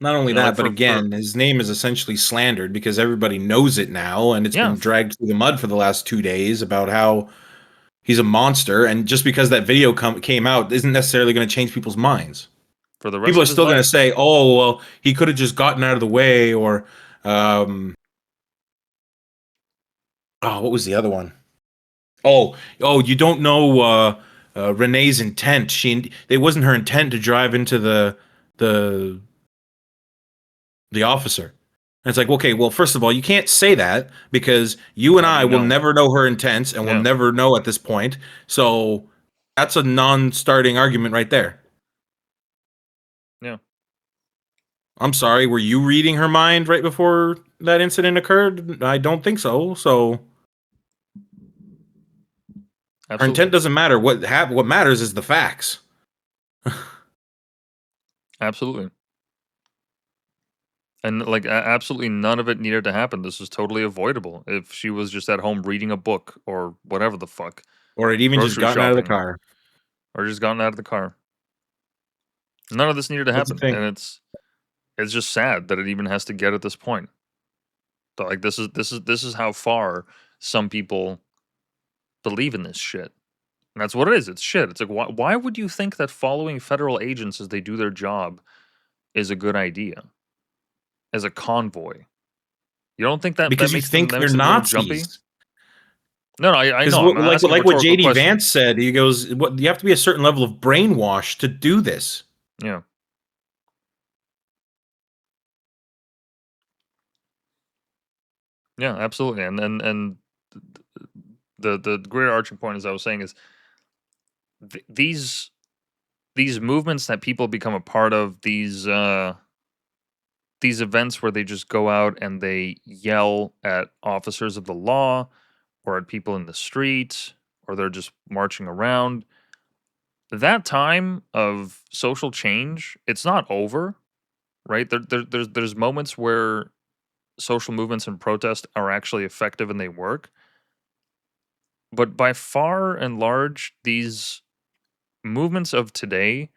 B: Not only
A: You know,
B: that,
A: like
B: but again, his name is essentially slandered because everybody knows it now, and it's been dragged through the mud for the last 2 days about how he's a monster. And just because that video came out isn't necessarily going to change people's minds.
A: For the rest
B: People are
A: of his
B: still going to
A: life.
B: say, "Oh, well, he could have just gotten out of the way," or, "Oh, what was the other one? Oh, you don't know Renee's intent. It wasn't her intent to drive into the officer." And it's like, okay, well, first of all, you can't say that because you and I will never know her intents and we'll never know at this point. So that's a non-starting argument right there.
A: Yeah.
B: I'm sorry, were you reading her mind right before that incident occurred? I don't think so. So her intent doesn't matter. What matters is the facts.
A: Absolutely. And like absolutely none of it needed to happen. This was totally avoidable if she was just at home reading a book or whatever the fuck.
B: Or it even just gotten out of the car.
A: Or just gotten out of the car. None of this needed to happen. And it's just sad that it even has to get at this point. But like this is how far some people believe in this shit. And that's what it is. It's shit. It's like why would you think that following federal agents as they do their job is a good idea? As a convoy. You don't think that
B: because
A: that makes
B: you think
A: them,
B: they're
A: Nazis?
B: Nazis.
A: No, I know. I'm
B: like
A: asking a
B: what
A: rhetorical
B: JD
A: question.
B: Vance said, he goes, "What you have to be a certain level of brainwash to do this."
A: Yeah. Yeah, absolutely. And the greater arching point, as I was saying, is these movements that people become a part of, these events where they just go out and they yell at officers of the law or at people in the street, or they're just marching around. That time of social change, it's not over, right? There's moments where social movements and protest are actually effective and they work. But by far and large, these movements of today,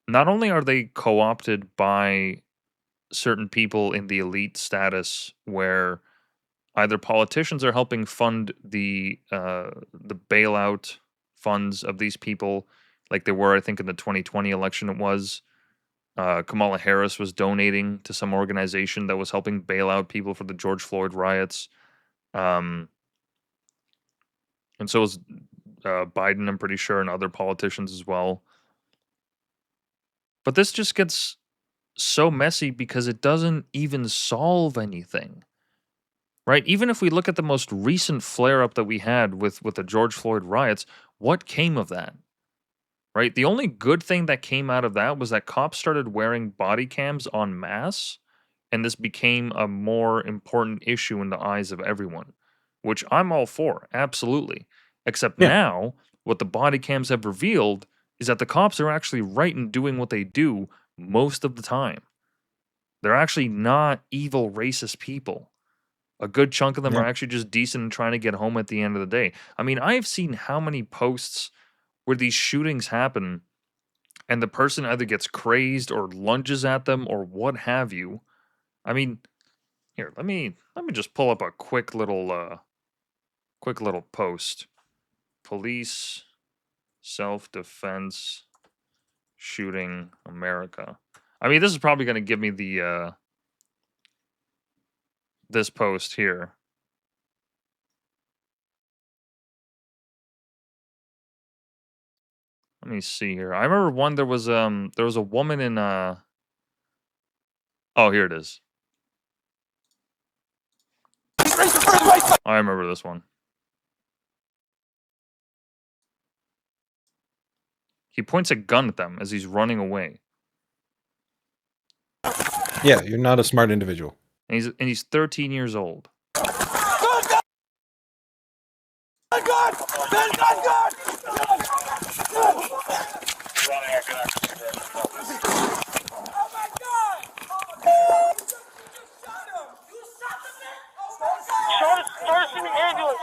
A: not only are they co-opted by certain people in the elite status where either politicians are helping fund the bailout funds of these people, like they were, I think, in the 2020 election. It was Kamala Harris was donating to some organization that was helping bail out people for the George Floyd riots, and so was Biden, I'm pretty sure, and other politicians as well. But this just gets so messy because it doesn't even solve anything. Right? Even if we look at the most recent flare up that we had with the George Floyd riots, what came of that? Right? The only good thing that came out of that was that cops started wearing body cams en masse, and this became a more important issue in the eyes of everyone, which I'm all for, absolutely. Except
B: Yeah.
A: now, what the body cams have revealed is that the cops are actually right in doing what they do most of the time. They're actually not evil, racist people. A good chunk of them are actually just decent and trying to get home at the end of the day. I mean, I have seen how many posts where these shootings happen and the person either gets crazed or lunges at them or what have you. I mean, here, let me just pull up a quick little post. Police self-defense shooting America. I mean, this is probably going to give me the this post here. Let me see here. I remember one, there was a woman in oh, here it is. I remember this one. He points a gun at them as he's running away.
B: Yeah, you're not a smart individual.
A: And he's 13 years old.
H: We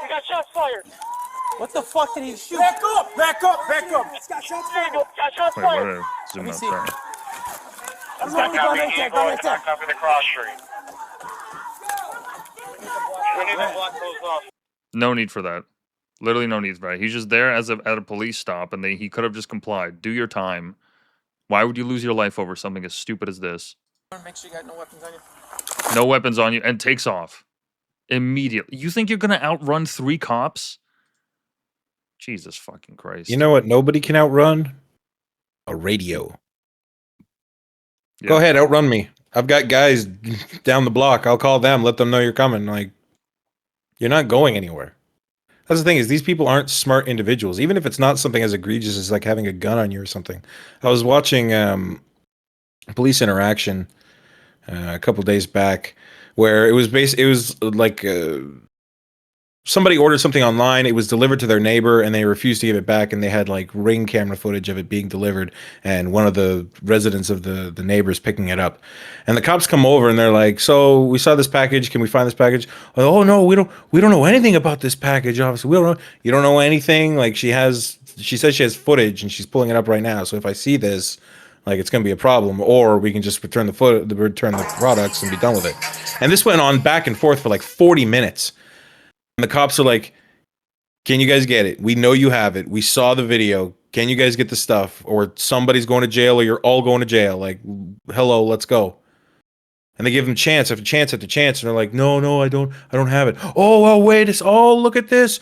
H: got shots fired. What the fuck did he shoot? Back up! Back up! Back up! Got shots fired. Got shots
A: Wait,
H: fired.
A: where zoom out? Sorry.
H: I'm going right there. Go right there.
I: Copy the cross street. We need to block those off.
A: No need for that. Literally no need for that. He's just there as at a police stop, and he could have just complied. Do your time. Why would you lose your life over something as stupid as this?
H: Make sure you got no weapons on you.
A: No weapons on you, and takes off immediately. You think you're gonna outrun 3 cops? Jesus fucking Christ!
B: You know what? Nobody can outrun a radio.
A: Yeah.
B: Go ahead, outrun me. I've got guys down the block. I'll call them, let them know you're coming. Like, you're not going anywhere. That's the thing, is these people aren't smart individuals. Even if it's not something as egregious as like having a gun on you or something. I was watching Police Interaction a couple days back, where it was like somebody ordered something online, it was delivered to their neighbor, and they refused to give it back, and they had like Ring camera footage of it being delivered, and one of the residents of the neighbors picking it up. And the cops come over and they're like, "So we saw this package, can we find this package?" "Oh no, we don't know anything about this package, officer. We don't know." "You don't know anything?" Like, she says she has footage and she's pulling it up right now. "So if I see this, like, it's going to be a problem, or we can just return the products and be done with it." And this went on back and forth for like 40 minutes. And the cops are like, "Can you guys get it? We know you have it. We saw the video. Can you guys get the stuff? Or somebody's going to jail, or you're all going to jail. Like, hello, let's go." And they give them chance after chance after chance, and they're like, no, I don't have it. Oh, wait, look at this.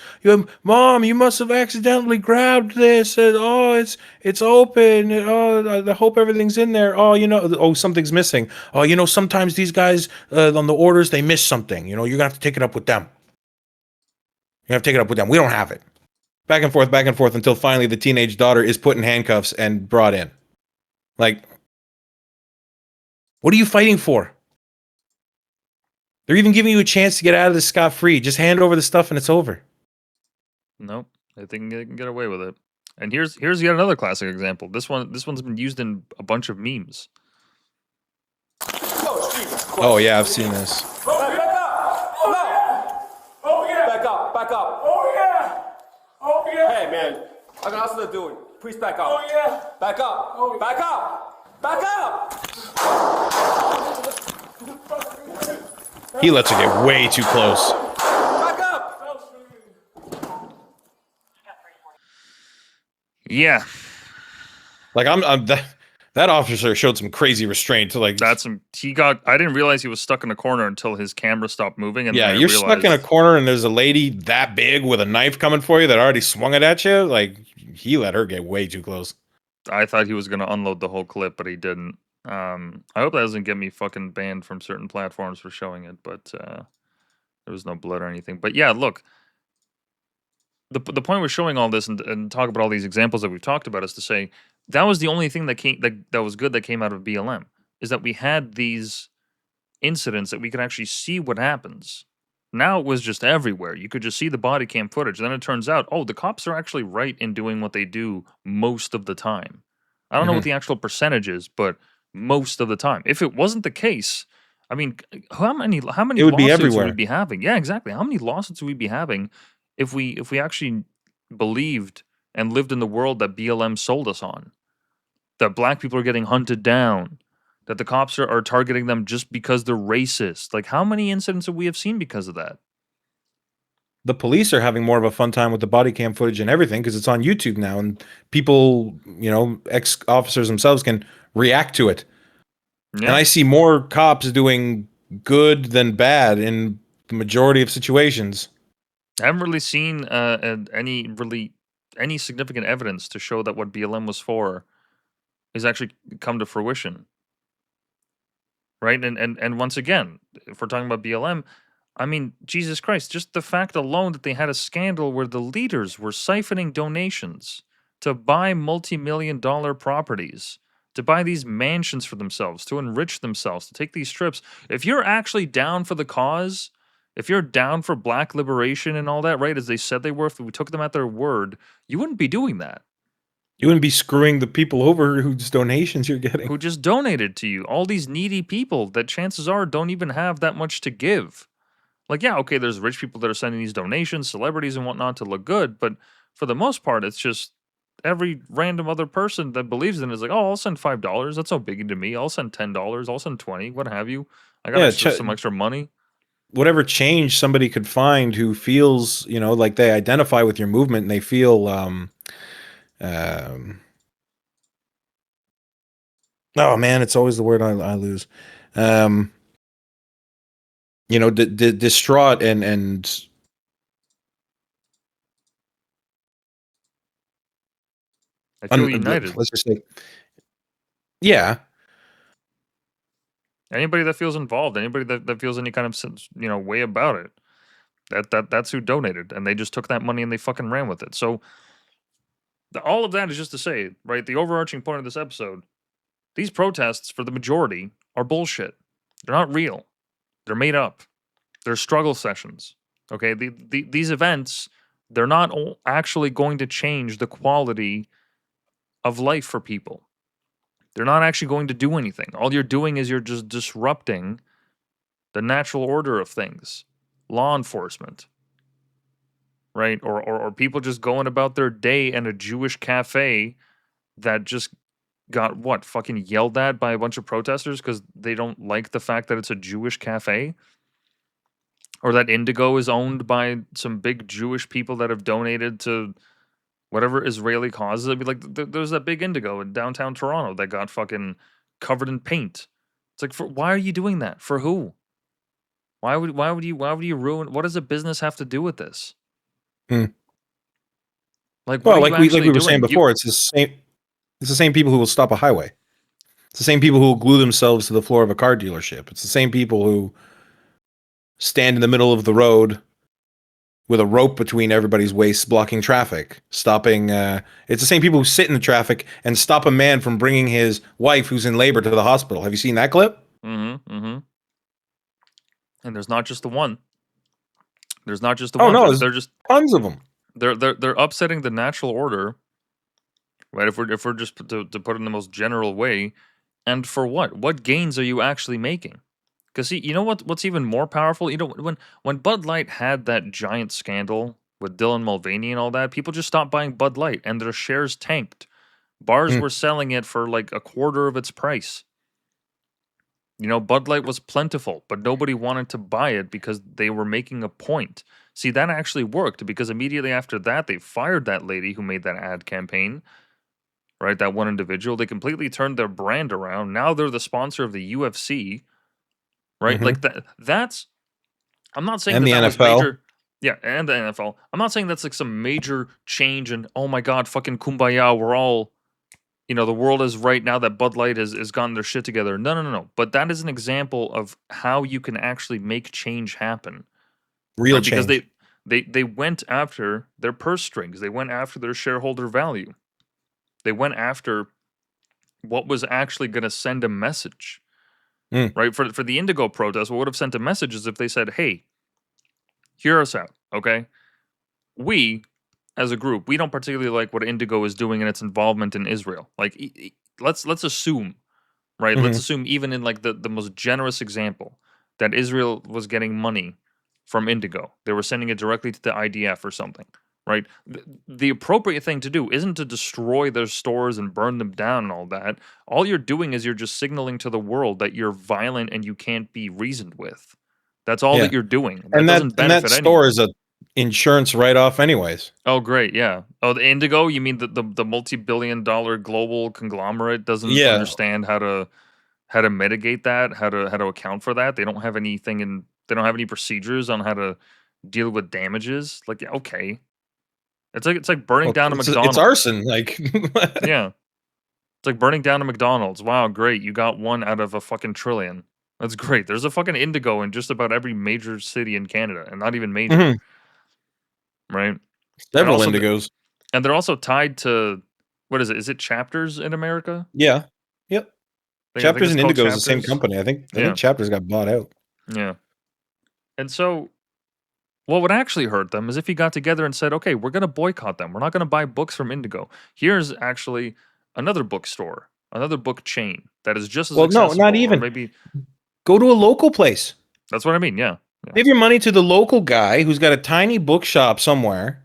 B: Mom, you must have accidentally grabbed this. And, it's open. I hope everything's in there. Something's missing. Sometimes these guys on the orders, they miss something. You're gonna have to take it up with them. You have to take it up with them. We don't have it. Back and forth until finally the teenage daughter is put in handcuffs and brought in. Like, what are you fighting for? They're even giving you a chance to get out of this scot-free. Just hand over the stuff and it's over.
A: Nope. I think they can get away with it. And here's yet another classic example. This one's been used in a bunch of memes.
B: Oh yeah, I've seen this.
J: Back up! No! Oh yeah! Back up! Oh yeah! Oh yeah! Hey man, I got nothing to do with. Please back up. Oh yeah! Back up! Oh, back up! Back up!
B: He lets her get way too close.
J: Back up!
A: Yeah.
B: Like that officer showed some crazy restraint to like.
A: I didn't realize he was stuck in a corner until his camera stopped moving. And
B: yeah, you're stuck in a corner and there's a lady that big with a knife coming for you that already swung it at you. Like, he let her get way too close.
A: I thought he was going to unload the whole clip, but he didn't. I hope that doesn't get me fucking banned from certain platforms for showing it, but there was no blood or anything. But yeah, look, the point we're showing all this and talk about all these examples that we've talked about is to say that was the only thing that was good that came out of BLM, is that we had these incidents that we could actually see what happens. Now it was just everywhere. You could just see the body cam footage. Then it turns out, the cops are actually right in doing what they do most of the time. I don't know what the actual percentage is, but most of the time. If it wasn't the case, I mean, how many
B: it would
A: lawsuits
B: be everywhere.
A: would we be having? Yeah, exactly. How many lawsuits would we be having if we actually believed and lived in the world that BLM sold us on? That black people are getting hunted down, that the cops are targeting them just because they're racist. Like, how many incidents would we have seen because of that?
B: The police are having more of a fun time with the body cam footage and everything because it's on YouTube now, and people, ex-officers themselves can react to it. Yeah. And I see more cops doing good than bad in the majority of situations.
A: I haven't really seen any significant evidence to show that what BLM was for has actually come to fruition. Right? And once again, if we're talking about BLM, I mean, Jesus Christ, just the fact alone that they had a scandal where the leaders were siphoning donations to buy multi-million-dollar properties, to buy these mansions for themselves, to enrich themselves, to take these trips. If you're actually down for the cause, if you're down for black liberation and all that, right, as they said they were, if we took them at their word, you wouldn't be doing that.
B: You wouldn't be screwing the people over whose donations you're getting.
A: Who just donated to you. All these needy people that chances are don't even have that much to give. Like, yeah, okay, there's rich people that are sending these donations, celebrities and whatnot to look good, but for the most part, it's just every random other person that believes in it is like, I'll send $5. That's no biggie to me. I'll send $10. I'll send $20. What have you? I got some extra money.
B: Whatever change somebody could find who feels, like they identify with your movement and they feel, oh man, it's always the word I lose. Distraught and
A: I feel united.
B: Let's just say, yeah.
A: Anybody that feels involved, anybody that feels any kind of way about it, that's who donated, and they just took that money and they fucking ran with it. So all of that is just to say, right, the overarching point of this episode, these protests, for the majority, are bullshit. They're not real. They're made up. They're struggle sessions. Okay, these events, they're not actually going to change the quality of life for people. They're not actually going to do anything. All you're doing is you're just disrupting the natural order of things. Law enforcement. Right? Or people just going about their day in a Jewish cafe that just got, fucking yelled at by a bunch of protesters because they don't like the fact that it's a Jewish cafe? Or that Indigo is owned by some big Jewish people that have donated to whatever Israeli causes. I'd be like, there's that big Indigo in downtown Toronto that got fucking covered in paint It's like, why are you doing that? For who? Why would you ruin? What does a business have to do with this?
B: Hmm.
A: Like,
B: Well,
A: what are you actually
B: we were saying
A: doing?
B: before, it's the same. It's the same people who will stop a highway. It's the same people who will glue themselves to the floor of a car dealership. It's the same people who stand in the middle of the road with a rope between everybody's waists, blocking traffic, stopping. It's the same people who sit in the traffic and stop a man from bringing his wife, who's in labor, to the hospital. Have you seen that clip?
A: Mm-hmm. Mm-hmm. And there's not just the one. There's not just the
B: Oh
A: one.
B: no,
A: They're just
B: tons of them.
A: They're upsetting the natural order, right? If we're just to put it in the most general way, and for what? What gains are you actually making? Because see, you know what's even more powerful? You know, when Bud Light had that giant scandal with Dylan Mulvaney and all that, people just stopped buying Bud Light and their shares tanked. Bars were selling it for like a quarter of its price. You know, Bud Light was plentiful, but nobody wanted to buy it because they were making a point. See, that actually worked because immediately after that, they fired that lady who made that ad campaign, right? That one individual. They completely turned their brand around. Now they're the sponsor of the UFC, right? Like that's, I'm not saying
B: And
A: that
B: the
A: that was
B: NFL.
A: major. Yeah, and the NFL. I'm not saying that's like some major change and, oh my God, fucking kumbaya, we're all, you know, the world is right now that Bud Light has gotten their shit together. No. But that is an example of how you can actually make change happen.
B: Real
A: right? Because
B: change.
A: they went after their purse strings. They went after their shareholder value. They went after what was actually going to send a message. Right? For the Indigo protest, what would have sent a message is if they said, hey, hear us out, okay? We, as a group, we don't particularly like what Indigo is doing in its involvement in Israel. Like, let's assume, right? Let's assume even in like the most generous example that Israel was getting money from Indigo. They were sending it directly to the IDF or something, right? The appropriate thing to do isn't to destroy their stores and burn them down and all that. All you're doing is you're just signaling to the world that you're violent and you can't be reasoned with. That's all that you're doing. That doesn't benefit anyone.
B: store is a insurance write-off anyways.
A: Oh, great, yeah. Oh, the Indigo, you mean the multi-billion-dollar global conglomerate doesn't understand how to mitigate that, how to account for that? They don't have anything they don't have any procedures on how to deal with damages. Like, okay. It's like burning down a McDonald's.
B: It's arson, like
A: yeah. It's like burning down a McDonald's. Wow, great. You got one out of a fucking trillion. That's great. There's a fucking Indigo in just about every major city in Canada, and not even major. Right?
B: Several
A: and
B: Indigos.
A: And they're also tied to, what is it? Is it Chapters in America?
B: Yeah. Yep. Chapters and Indigo is the same
A: Chapters.
B: company. I think Chapters got bought out.
A: Yeah. And so what would actually hurt them is if you got together and said, okay, we're going to boycott them. We're not going to buy books from Indigo. Here's actually another bookstore, another book chain that is just as accessible.
B: No, not even.
A: Maybe
B: go to a local place.
A: That's what I mean, yeah.
B: Give your money to the local guy who's got a tiny bookshop somewhere.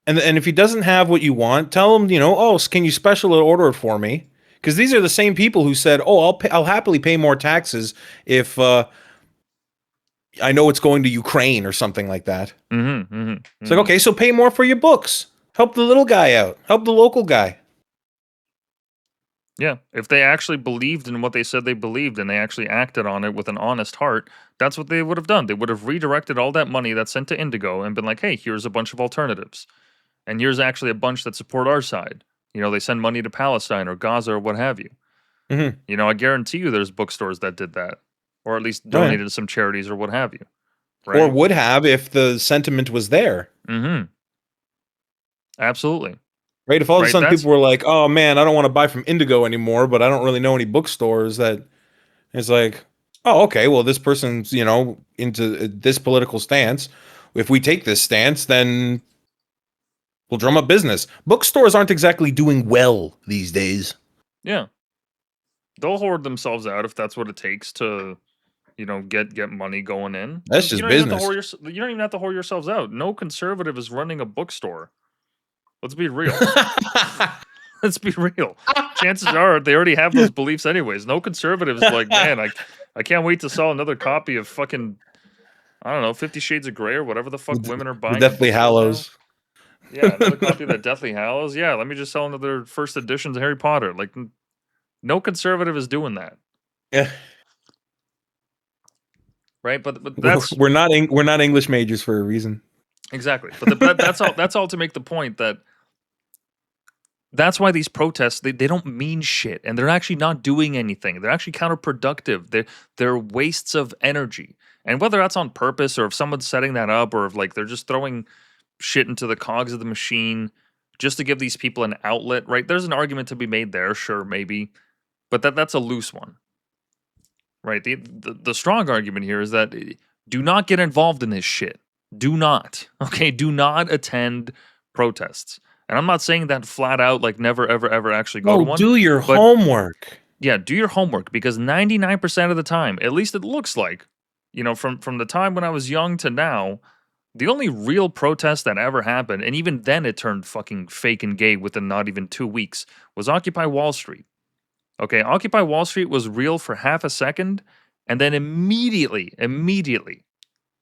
B: And if he doesn't have what you want, tell him, can you special order it for me? Because these are the same people who said, I'll happily pay more taxes if I know it's going to Ukraine or something like that. It's like, okay, so pay more for your books. Help the little guy out. Help the local guy.
A: Yeah, if they actually believed in what they said they believed and they actually acted on it with an honest heart, that's what they would have done. They would have redirected all that money that's sent to Indigo and been like, hey, here's a bunch of alternatives. And here's actually a bunch that support our side. They send money to Palestine or Gaza or what have you. I guarantee you there's bookstores that did that. Or at least donated to some charities or what have you.
B: Right? Or would have if the sentiment was there.
A: Absolutely.
B: Right? If all of a sudden people were like, oh man, I don't want to buy from Indigo anymore, but I don't really know any bookstores that it's like, oh, okay, well, this person's, into this political stance. If we take this stance, then we'll drum up business. Bookstores aren't exactly doing well these days.
A: Yeah. They'll hoard themselves out if that's what it takes to, get money going in.
B: That's just business.
A: You don't even have to hoard yourselves out. No conservative is running a bookstore. Let's be real. Let's be real. Chances are they already have those beliefs anyways. No conservative is like, man, I can't wait to sell another copy of fucking, I don't know, 50 Shades of Grey or whatever the fuck women are buying.
B: The Deathly Hallows.
A: Yeah, another copy of the Deathly Hallows. Yeah, let me just sell another first editions of Harry Potter. Like, no conservative is doing that.
B: Yeah.
A: Right, but that's
B: we're not English majors for a reason.
A: Exactly. But that's all to make the point that that's why these protests they don't mean shit, and they're actually not doing anything. They're actually counterproductive. They're wastes of energy. And whether that's on purpose or if someone's setting that up or if like they're just throwing shit into the cogs of the machine just to give these people an outlet, right? There's an argument to be made there, sure, maybe. But that's a loose one. Right? The strong argument here is that do not get involved in this shit. Do not. Okay? Do not attend protests. And I'm not saying that flat out, like never, ever, ever actually go to one.
B: Do your homework.
A: Yeah, do your homework because 99% of the time, at least it looks like, from the time when I was young to now, the only real protest that ever happened, and even then it turned fucking fake and gay within not even 2 weeks, was Occupy Wall Street. Okay, Occupy Wall Street was real for half a second, and then immediately,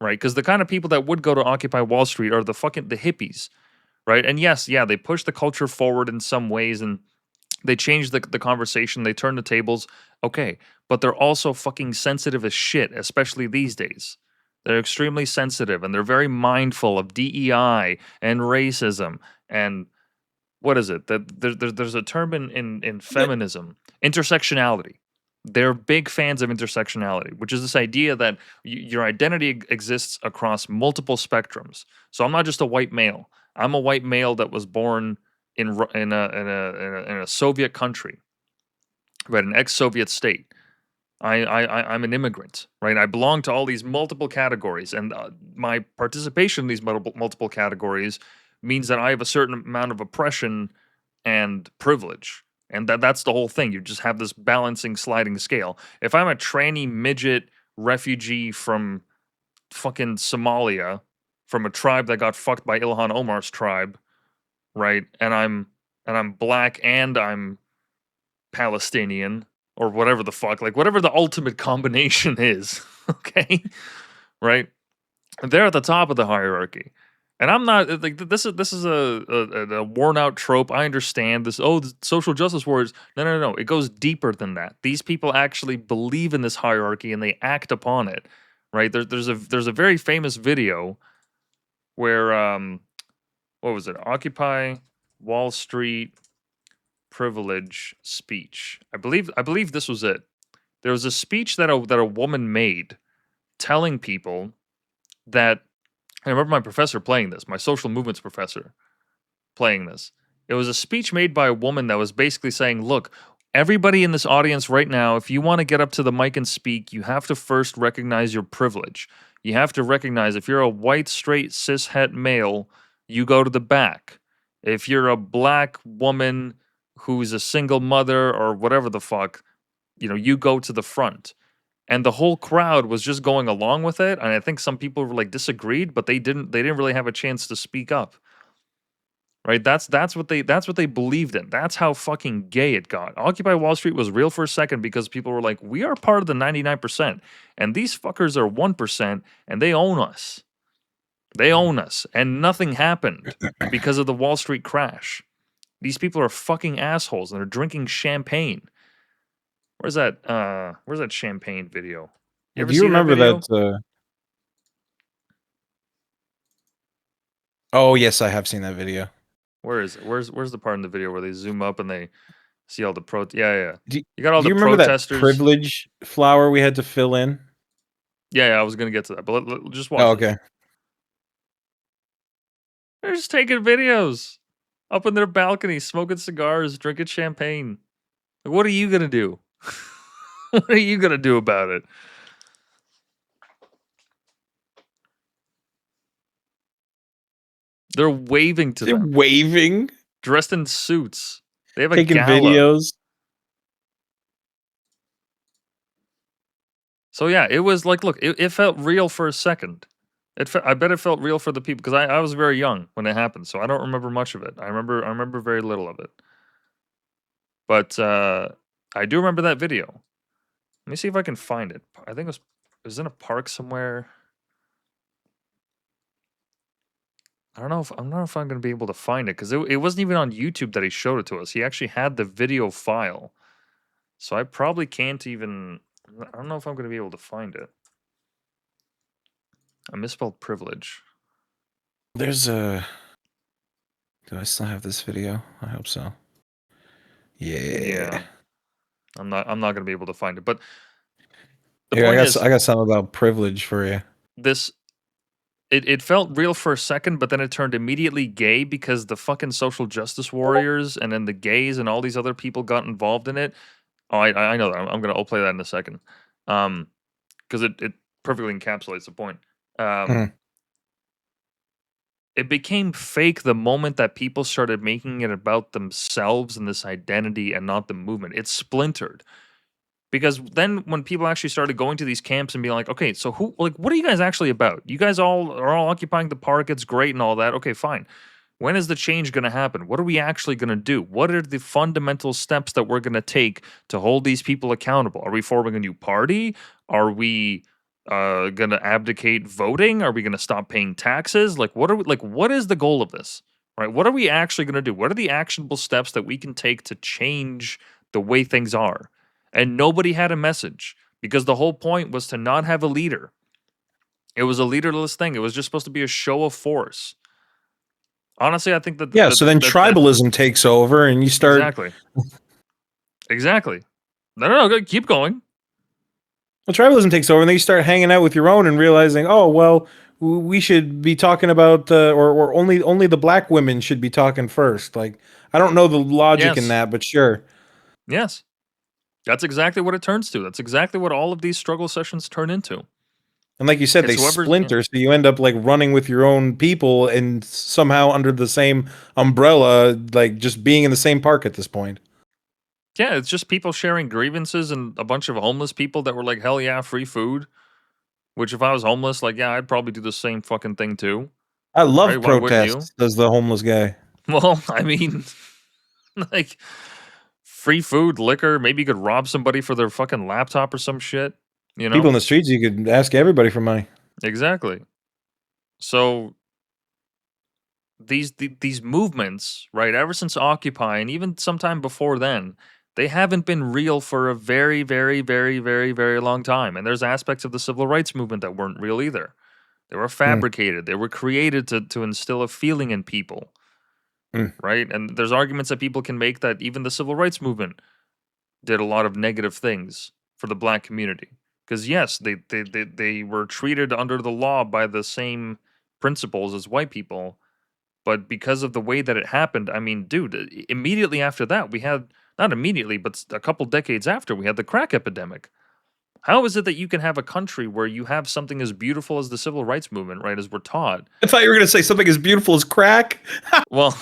A: right? Because the kind of people that would go to Occupy Wall Street are the hippies, right? And yes, yeah, they push the culture forward in some ways, and they change the conversation, they turn the tables, okay, but they're also fucking sensitive as shit, especially these days. They're extremely sensitive, and they're very mindful of DEI and racism and what is it? That there's a term in feminism, intersectionality. They're big fans of intersectionality, which is this idea that your identity exists across multiple spectrums. So I'm not just a white male. I'm a white male that was born in a Soviet country, right? An ex-Soviet state. I'm an immigrant, right? I belong to all these multiple categories, and my participation in these multiple categories means that I have a certain amount of oppression and privilege. And that's the whole thing. You just have this balancing sliding scale. If I'm a tranny midget refugee from fucking Somalia, from a tribe that got fucked by Ilhan Omar's tribe, right? And I'm black and I'm Palestinian or whatever the fuck, like whatever the ultimate combination is, okay? Right? They're at the top of the hierarchy. And I'm not like this is a worn out trope. I understand this. Oh, the social justice warriors. No. It goes deeper than that. These people actually believe in this hierarchy and they act upon it. Right? There's a very famous video where what was it? Occupy Wall Street privilege speech. I believe this was it. There was a speech that a woman made telling people that I remember my professor playing this, my social movements professor playing this. It was a speech made by a woman that was basically saying, look, everybody in this audience right now, if you want to get up to the mic and speak, you have to first recognize your privilege. You have to recognize if you're a white, straight, cishet male, you go to the back. If you're a black woman who's a single mother or whatever the fuck, you go to the front. And the whole crowd was just going along with it, and I think some people were like disagreed, but they didn't really have a chance to speak up. Right? That's what they believed in. That's how fucking gay it got. Occupy Wall Street was real for a second because people were like, we are part of the 99%, and these fuckers are 1%, and they own us. They own us, and nothing happened because of the Wall Street crash. These people are fucking assholes, and they're drinking champagne. Where's that champagne video?
B: Do you remember that? Oh yes, I have seen that video.
A: Where is it? Where's the part in the video where they zoom up and they see all the Yeah.
B: You
A: got all the
B: remember
A: protesters.
B: That privilege flower we had to fill in?
A: Yeah, I was gonna get to that, but just watch.
B: Oh, okay.
A: This. They're just taking videos up in their balcony, smoking cigars, drinking champagne. Like, what are you gonna do? What are you gonna do about it? They're waving to them.
B: They're waving?
A: Dressed in suits. They have
B: taking
A: gala.
B: Videos.
A: So yeah, it was like, look, it felt real for a second. I bet it felt real for the people because I was very young when it happened, so I don't remember much of it. I remember very little of it. But I do remember that video. Let me see if I can find it. I think it was in a park somewhere. I don't know if I'm going to be able to find it because it wasn't even on YouTube that he showed it to us. He actually had the video file, so I probably can't even I don't know if I'm going to be able to find it. I misspelled privilege.
B: There's a. Do I still have this video? I hope so. Yeah.
A: I'm not going to be able to find it, but the
B: Here,
A: point is,
B: I got something about privilege for you.
A: this it felt real for a second, but then it turned immediately gay because the fucking social justice warriors and then the gays and all these other people got involved in it. Oh, I know that. I'll play that in a second. Because it perfectly encapsulates the point. It became fake the moment that people started making it about themselves and this identity and not the movement. It splintered. Because then when people actually started going to these camps and being like, okay, so what are you guys actually about? You guys are all occupying the park, it's great and all that. Okay, fine. When is the change going to happen? What are we actually going to do? What are the fundamental steps that we're going to take to hold these people accountable? Are we forming a new party? Are we going to abdicate voting? Are we going to stop paying taxes? What is the goal of this? Right? What are we actually going to do? What are the actionable steps that we can take to change the way things are? And nobody had a message because the whole point was to not have a leader. It was a leaderless thing. It was just supposed to be a show of force. Honestly, I think that
B: so then tribalism takes over, and you start
A: exactly. No, keep going.
B: Well, tribalism takes over, and then you start hanging out with your own and realizing, oh well, we should be talking about, or only the black women should be talking first. Like, I don't know the logic in that, but sure.
A: Yes. That's exactly what it turns to. That's exactly what all of these struggle sessions turn into.
B: And like you said, they splinter, so you end up like running with your own people and somehow under the same umbrella, like just being in the same park at this point.
A: Yeah, it's just people sharing grievances and a bunch of homeless people that were like, hell yeah, free food. Which if I was homeless, like, yeah, I'd probably do the same fucking thing too.
B: I love protests, says the homeless guy.
A: Well, I mean, like, free food, liquor, maybe you could rob somebody for their fucking laptop or some shit. You know?
B: People in the streets, you could ask everybody for money.
A: Exactly. So these movements, right, ever since Occupy and even sometime before then, they haven't been real for a very, very, very, very, very long time. And there's aspects of the civil rights movement that weren't real either. They were fabricated. They were created to instill a feeling in people. Right? And there's arguments that people can make that even the civil rights movement did a lot of negative things for the black community. Because yes, they were treated under the law by the same principles as white people. But because of the way that it happened, I mean, dude, immediately after that, we had, not immediately, but a couple decades after, we had the crack epidemic. How is it that you can have a country where you have something as beautiful as the civil rights movement, right, as we're taught?
B: I thought you were going to say something as beautiful as crack.
A: Well,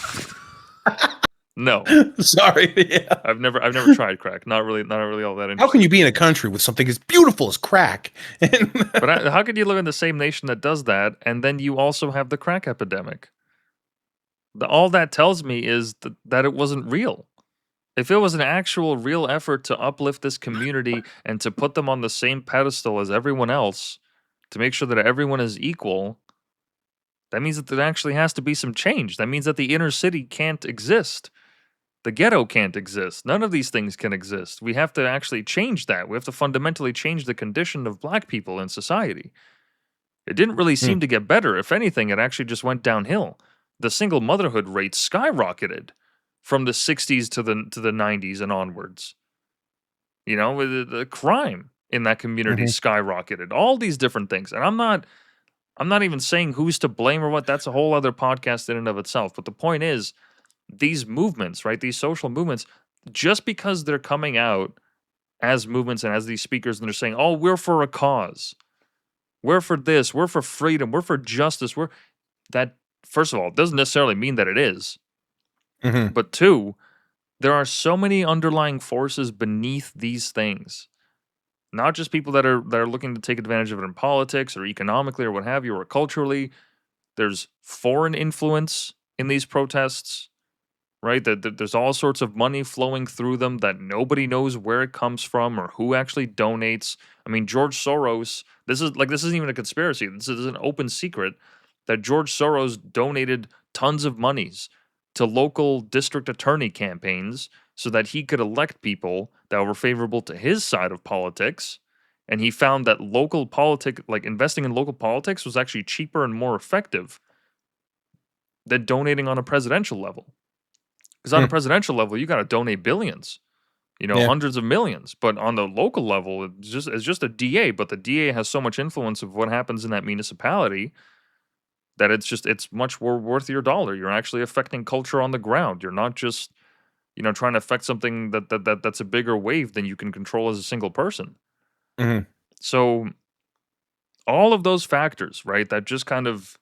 A: no.
B: Sorry. Yeah.
A: I've never tried crack. Not really all that interesting.
B: How can you be in a country with something as beautiful as crack?
A: But how could you live in the same nation that does that, and then you also have the crack epidemic? All that tells me is that it wasn't real. If it was an actual real effort to uplift this community and to put them on the same pedestal as everyone else, to make sure that everyone is equal, that means that there actually has to be some change. That means that the inner city can't exist. The ghetto can't exist. None of these things can exist. We have to actually change that. We have to fundamentally change the condition of black people in society. It didn't really seem to get better. If anything, it actually just went downhill. The single motherhood rate skyrocketed from the 60s to the 90s and onwards. You know, the crime in that community skyrocketed. All these different things. And I'm not even saying who's to blame or what. That's a whole other podcast in and of itself. But the point is, these movements, right, these social movements, just because they're coming out as movements and as these speakers and they're saying, oh, we're for a cause. We're for this. We're for freedom. We're for justice. That, first of all, it doesn't necessarily mean that it is. But two, there are so many underlying forces beneath these things. Not just people that are looking to take advantage of it in politics or economically or what have you, or culturally. There's foreign influence in these protests, right? That there's all sorts of money flowing through them that nobody knows where it comes from or who actually donates. I mean, George Soros, this isn't even a conspiracy. This is an open secret that George Soros donated tons of monies to local district attorney campaigns so that he could elect people that were favorable to his side of politics, and he found that investing in local politics was actually cheaper and more effective than donating on a presidential level. Because on a presidential level, you got to donate billions, hundreds of millions. But on the local level, it's just a DA. But the DA has so much influence of what happens in that municipality that it's much more worth your dollar. You're actually affecting culture on the ground. You're not just trying to affect something that's a bigger wave than you can control as a single person. So all of those factors, right, that just kind of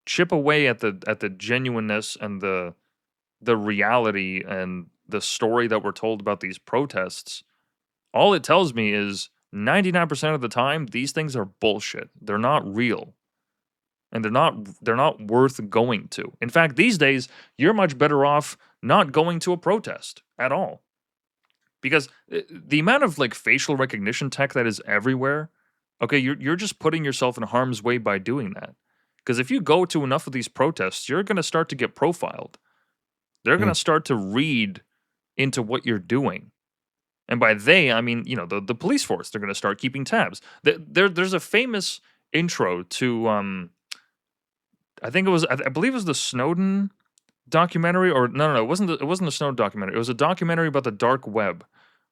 A: chip away at the genuineness and the reality and the story that we're told about these protests, all it tells me is 99% of the time these things are bullshit. They're not real. And they're not worth going to. In fact, these days you're much better off not going to a protest at all. Because the amount of facial recognition tech that is everywhere, okay, you're just putting yourself in harm's way by doing that. Because if you go to enough of these protests, you're going to start to get profiled. They're going to start to read into what you're doing. And by they, I mean, the police force. They're going to start keeping tabs. There's a famous intro to, I believe it was the Snowden documentary, or no, it wasn't the Snowden documentary. It was a documentary about the dark web,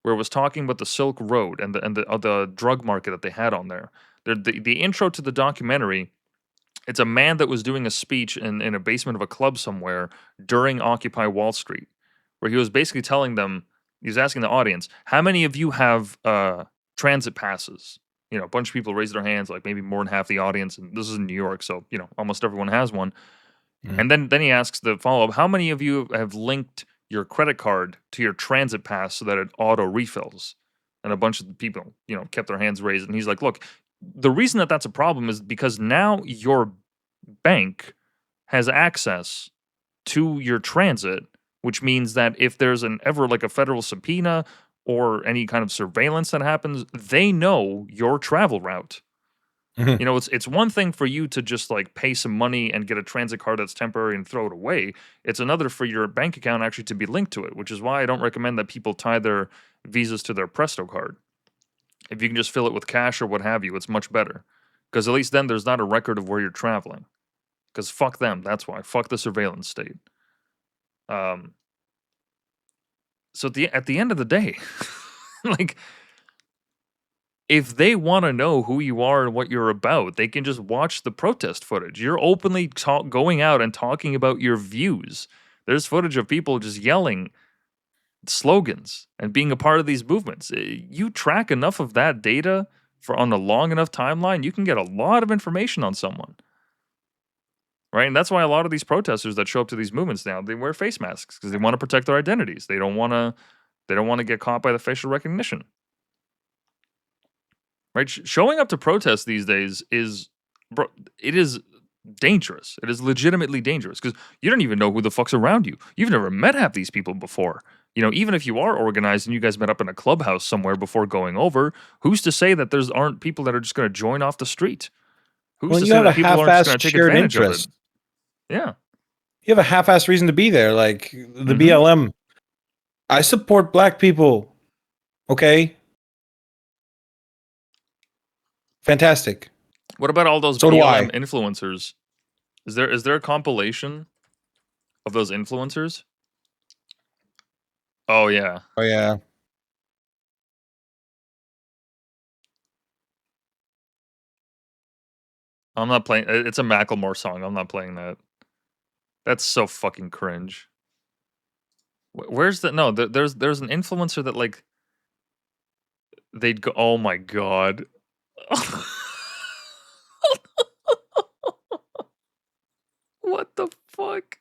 A: where it was talking about the Silk Road and the drug market that they had on there. The intro to the documentary, it's a man that was doing a speech in a basement of a club somewhere during Occupy Wall Street, where he was basically telling them, he was asking the audience, how many of you have transit passes? A bunch of people raised their hands, like maybe more than half the audience, and this is in New York, so almost everyone has one. And then he asks the follow-up, how many of you have linked your credit card to your transit pass so that it auto refills? And a bunch of people, kept their hands raised. And he's like, look, the reason that's a problem is because now your bank has access to your transit, which means that if there's ever a federal subpoena or any kind of surveillance that happens, they know your travel route. It's one thing for you to just pay some money and get a transit card that's temporary and throw it away. It's another for your bank account actually to be linked to it, which is why I don't recommend that people tie their visas to their Presto card. If you can just fill it with cash or what have you, it's much better. Because at least then there's not a record of where you're traveling. Because fuck them, that's why. Fuck the surveillance state. So at the end of the day, if they want to know who you are and what you're about, they can just watch the protest footage. You're openly going out and talking about your views. There's footage of people just yelling slogans and being a part of these movements. You track enough of that data on a long enough timeline, you can get a lot of information on someone. Right? And that's why a lot of these protesters that show up to these movements now, they wear face masks because they want to protect their identities. They don't want to get caught by the facial recognition. Right? Showing up to protests these days is dangerous. It is legitimately dangerous because you don't even know who the fuck's around you. You've never met half these people before. Even if you are organized and you guys met up in a clubhouse somewhere before going over, who's to say that aren't people that are just going to join off the street? Who's to say that people aren't just going to take advantage of it? Yeah.
B: You have a half-assed reason to be there, like the BLM. I support black people. Okay. Fantastic.
A: What about all those BLM influencers? Is there a compilation of those influencers? Oh yeah.
B: Oh yeah.
A: I'm not playing. It's a Macklemore song. I'm not playing that. That's so fucking cringe. Where's the no? There's an influencer that they'd go. Oh my god. What the fuck?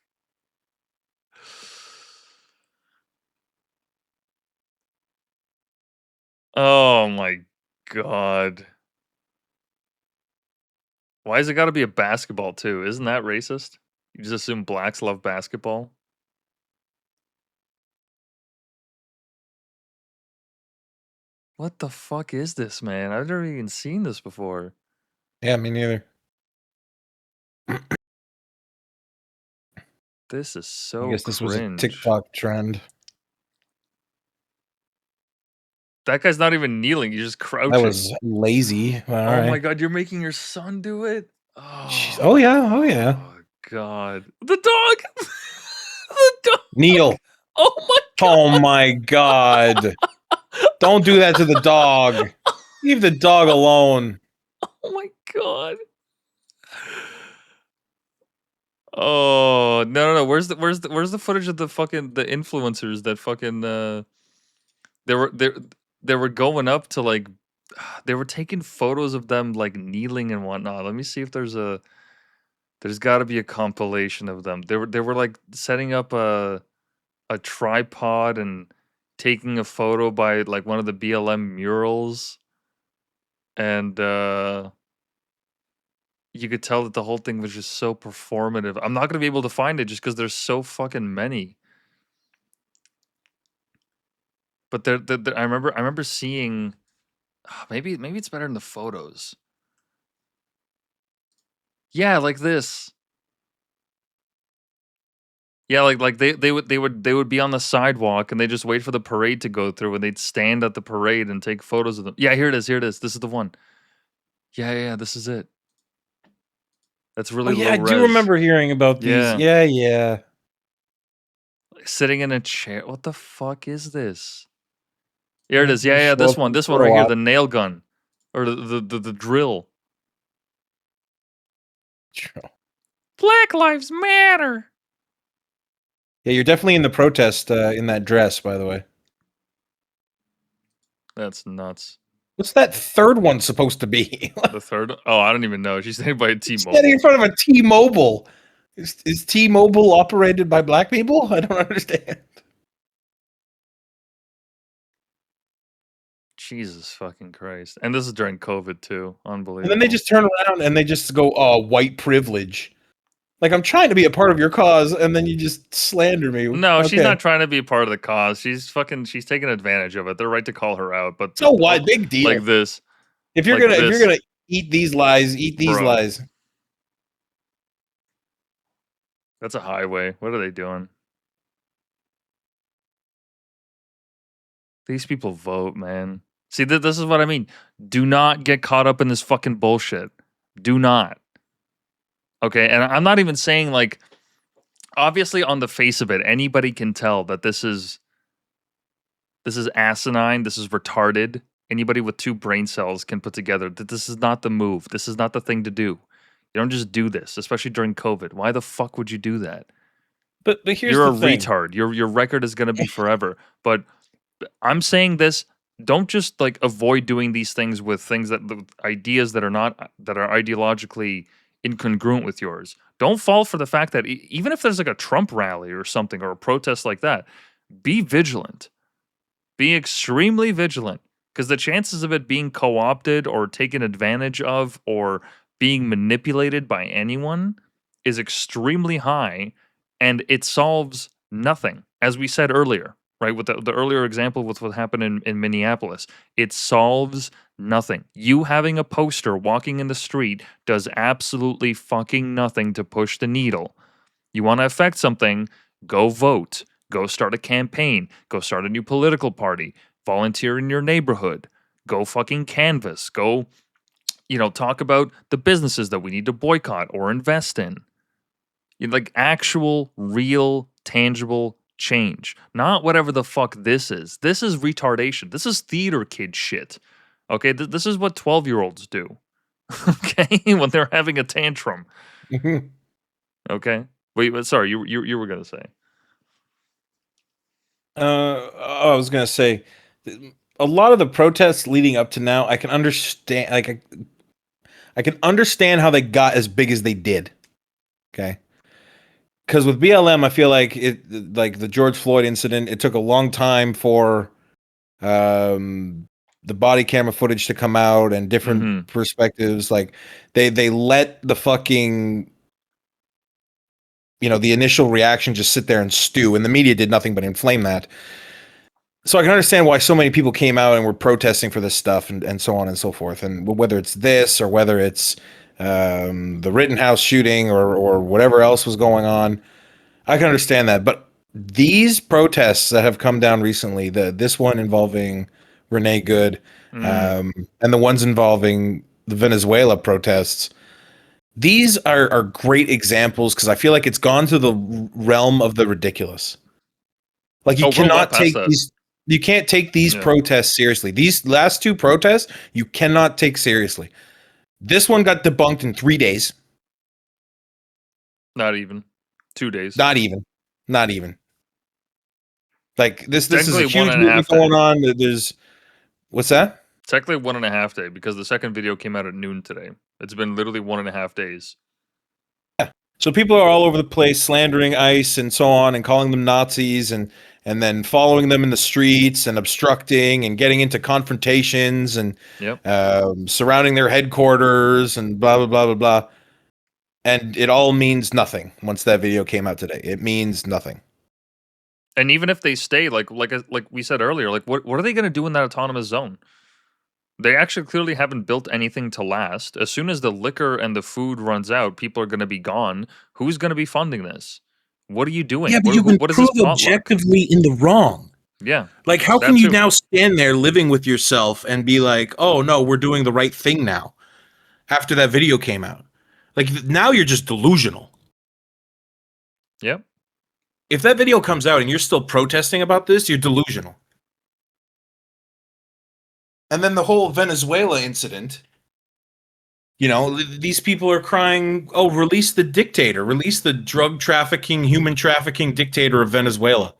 A: Oh my god. Why has it got to be a basketball too? Isn't that racist? You just assume blacks love basketball? What the fuck is this, man? I've never even seen this before.
B: Yeah, me neither.
A: This is so
B: I guess this
A: cringe.
B: was a TikTok trend.
A: That guy's not even kneeling. He's just crouching.
B: That was lazy. All
A: oh my
B: right.
A: god, you're making your son do it?
B: Jeez. Oh yeah. Oh yeah.
A: Oh god. The dog. The dog.
B: Kneel.
A: Oh my god.
B: Oh my god. Don't do that to the dog. Leave the dog alone.
A: Oh my god. Oh no. Where's the footage of the influencers that fucking they were going up to like they were taking photos of them like kneeling and whatnot. Let me see if there's got to be a compilation of them. They were like setting up a tripod and taking a photo by like one of the BLM murals, and you could tell that the whole thing was just so performative. I'm not gonna be able to find it just because there's so fucking many. But I remember seeing. Maybe it's better in the photos. Yeah, like this. Yeah, like they would be on the sidewalk and they just wait for the parade to go through and they'd stand at the parade and take photos of them. Yeah, here it is. This is the one. Yeah, this is it. That's really low
B: I
A: res.
B: do remember hearing about these. Yeah.
A: Sitting in a chair. What the fuck is this? Here it is. Yeah, this one right here, the nail gun. Or the drill. Black Lives Matter.
B: Yeah, you're definitely in the protest in that dress, by the way.
A: That's nuts.
B: What's that third one supposed to be?
A: The third? Oh, I don't even know. She's standing by a T-Mobile.
B: Standing in front of a T-Mobile. Is T-Mobile operated by black people? I don't understand.
A: Jesus fucking Christ. And this is during COVID too. Unbelievable.
B: And then they just turn around and they just go, oh, white privilege. Like, I'm trying to be a part of your cause, and then you just slander me.
A: No, she's not trying to be a part of the cause. She's taking advantage of it. They're right to call her out. But
B: so what? Big deal.
A: Like this.
B: If you're gonna eat these lies, eat these lies.
A: That's a highway. What are they doing? These people vote, man. See, this is what I mean. Do not get caught up in this fucking bullshit. Do not. Okay, and I'm not even saying like, obviously on the face of it, anybody can tell that this is asinine, this is retarded. Anybody with 2 brain cells can put together that this is not the move. This is not the thing to do. You don't just do this, especially during COVID. Why the fuck would you do that?
B: But here's
A: You're
B: the
A: a
B: thing.
A: retard. Your record is going to be forever. But I'm saying this. Don't just like avoid doing these things with ideas that are ideologically incongruent with yours. Don't fall for the fact that even if there's like a Trump rally or something or a protest like that, be vigilant. Be extremely vigilant, because the chances of it being co-opted or taken advantage of or being manipulated by anyone is extremely high, and it solves nothing. As we said earlier, right, with the earlier example with what happened in Minneapolis, it solves nothing. You having a poster walking in the street does absolutely fucking nothing to push the needle. You want to affect something, go vote. Go start a campaign. Go start a new political party. Volunteer in your neighborhood. Go fucking canvass. Go, talk about the businesses that we need to boycott or invest in. Like actual, real, tangible change. Not whatever the fuck this is. This is retardation. This is theater kid shit. Okay, this is what 12-year-olds do. Okay, when they're having a tantrum. Okay, wait. Sorry, you were gonna say.
B: I was gonna say, a lot of the protests leading up to now, I can understand. Like, I can understand how they got as big as they did. Okay, because with BLM, I feel like like the George Floyd incident, it took a long time for the body camera footage to come out and different perspectives. Like they let the fucking the initial reaction just sit there and stew, and the media did nothing but inflame that. So I can understand why so many people came out and were protesting for this stuff and so on and so forth. And whether it's this or whether it's the Rittenhouse shooting or whatever else was going on, I can understand that. But these protests that have come down recently, this one involving Renee Good,
A: Mm.
B: and the ones involving the Venezuela protests. These are great examples because I feel like it's gone to the realm of the ridiculous. Like
A: Oh, we're well past that.
B: you can't take these
A: Yeah.
B: protests seriously. These last two protests, you cannot take seriously. This one got debunked in 3 days.
A: Not even 2 days.
B: Not even. Like this is a
A: Technically
B: huge
A: 1.5
B: movement
A: day.
B: going on. There's what's that?
A: Technically 1.5 day because the second video came out at noon today. It's been literally 1.5 days.
B: So people are all over the place slandering ICE and so on and calling them Nazis and then following them in the streets and obstructing and getting into confrontations and
A: Yep.
B: surrounding their headquarters and blah, blah, blah, blah, blah. And it all means nothing once that video came out today. It means nothing.
A: And even if they stay, like we said earlier, like what are they going to do in that autonomous zone? They actually clearly haven't built anything to last. As soon as the liquor and the food runs out, people are going to be gone. Who's going to be funding this? What are you doing?
B: Yeah, but you've been
A: what is this
B: proved objectively in the wrong.
A: Yeah.
B: Like, how can you now stand there living with yourself and be like, oh, no, we're doing the right thing now after that video came out? Like, now you're just delusional.
A: Yep.
B: If that video comes out and you're still protesting about this, you're delusional. And then the whole Venezuela incident, you know, these people are crying, oh, release the dictator, release the drug trafficking, human trafficking dictator of Venezuela.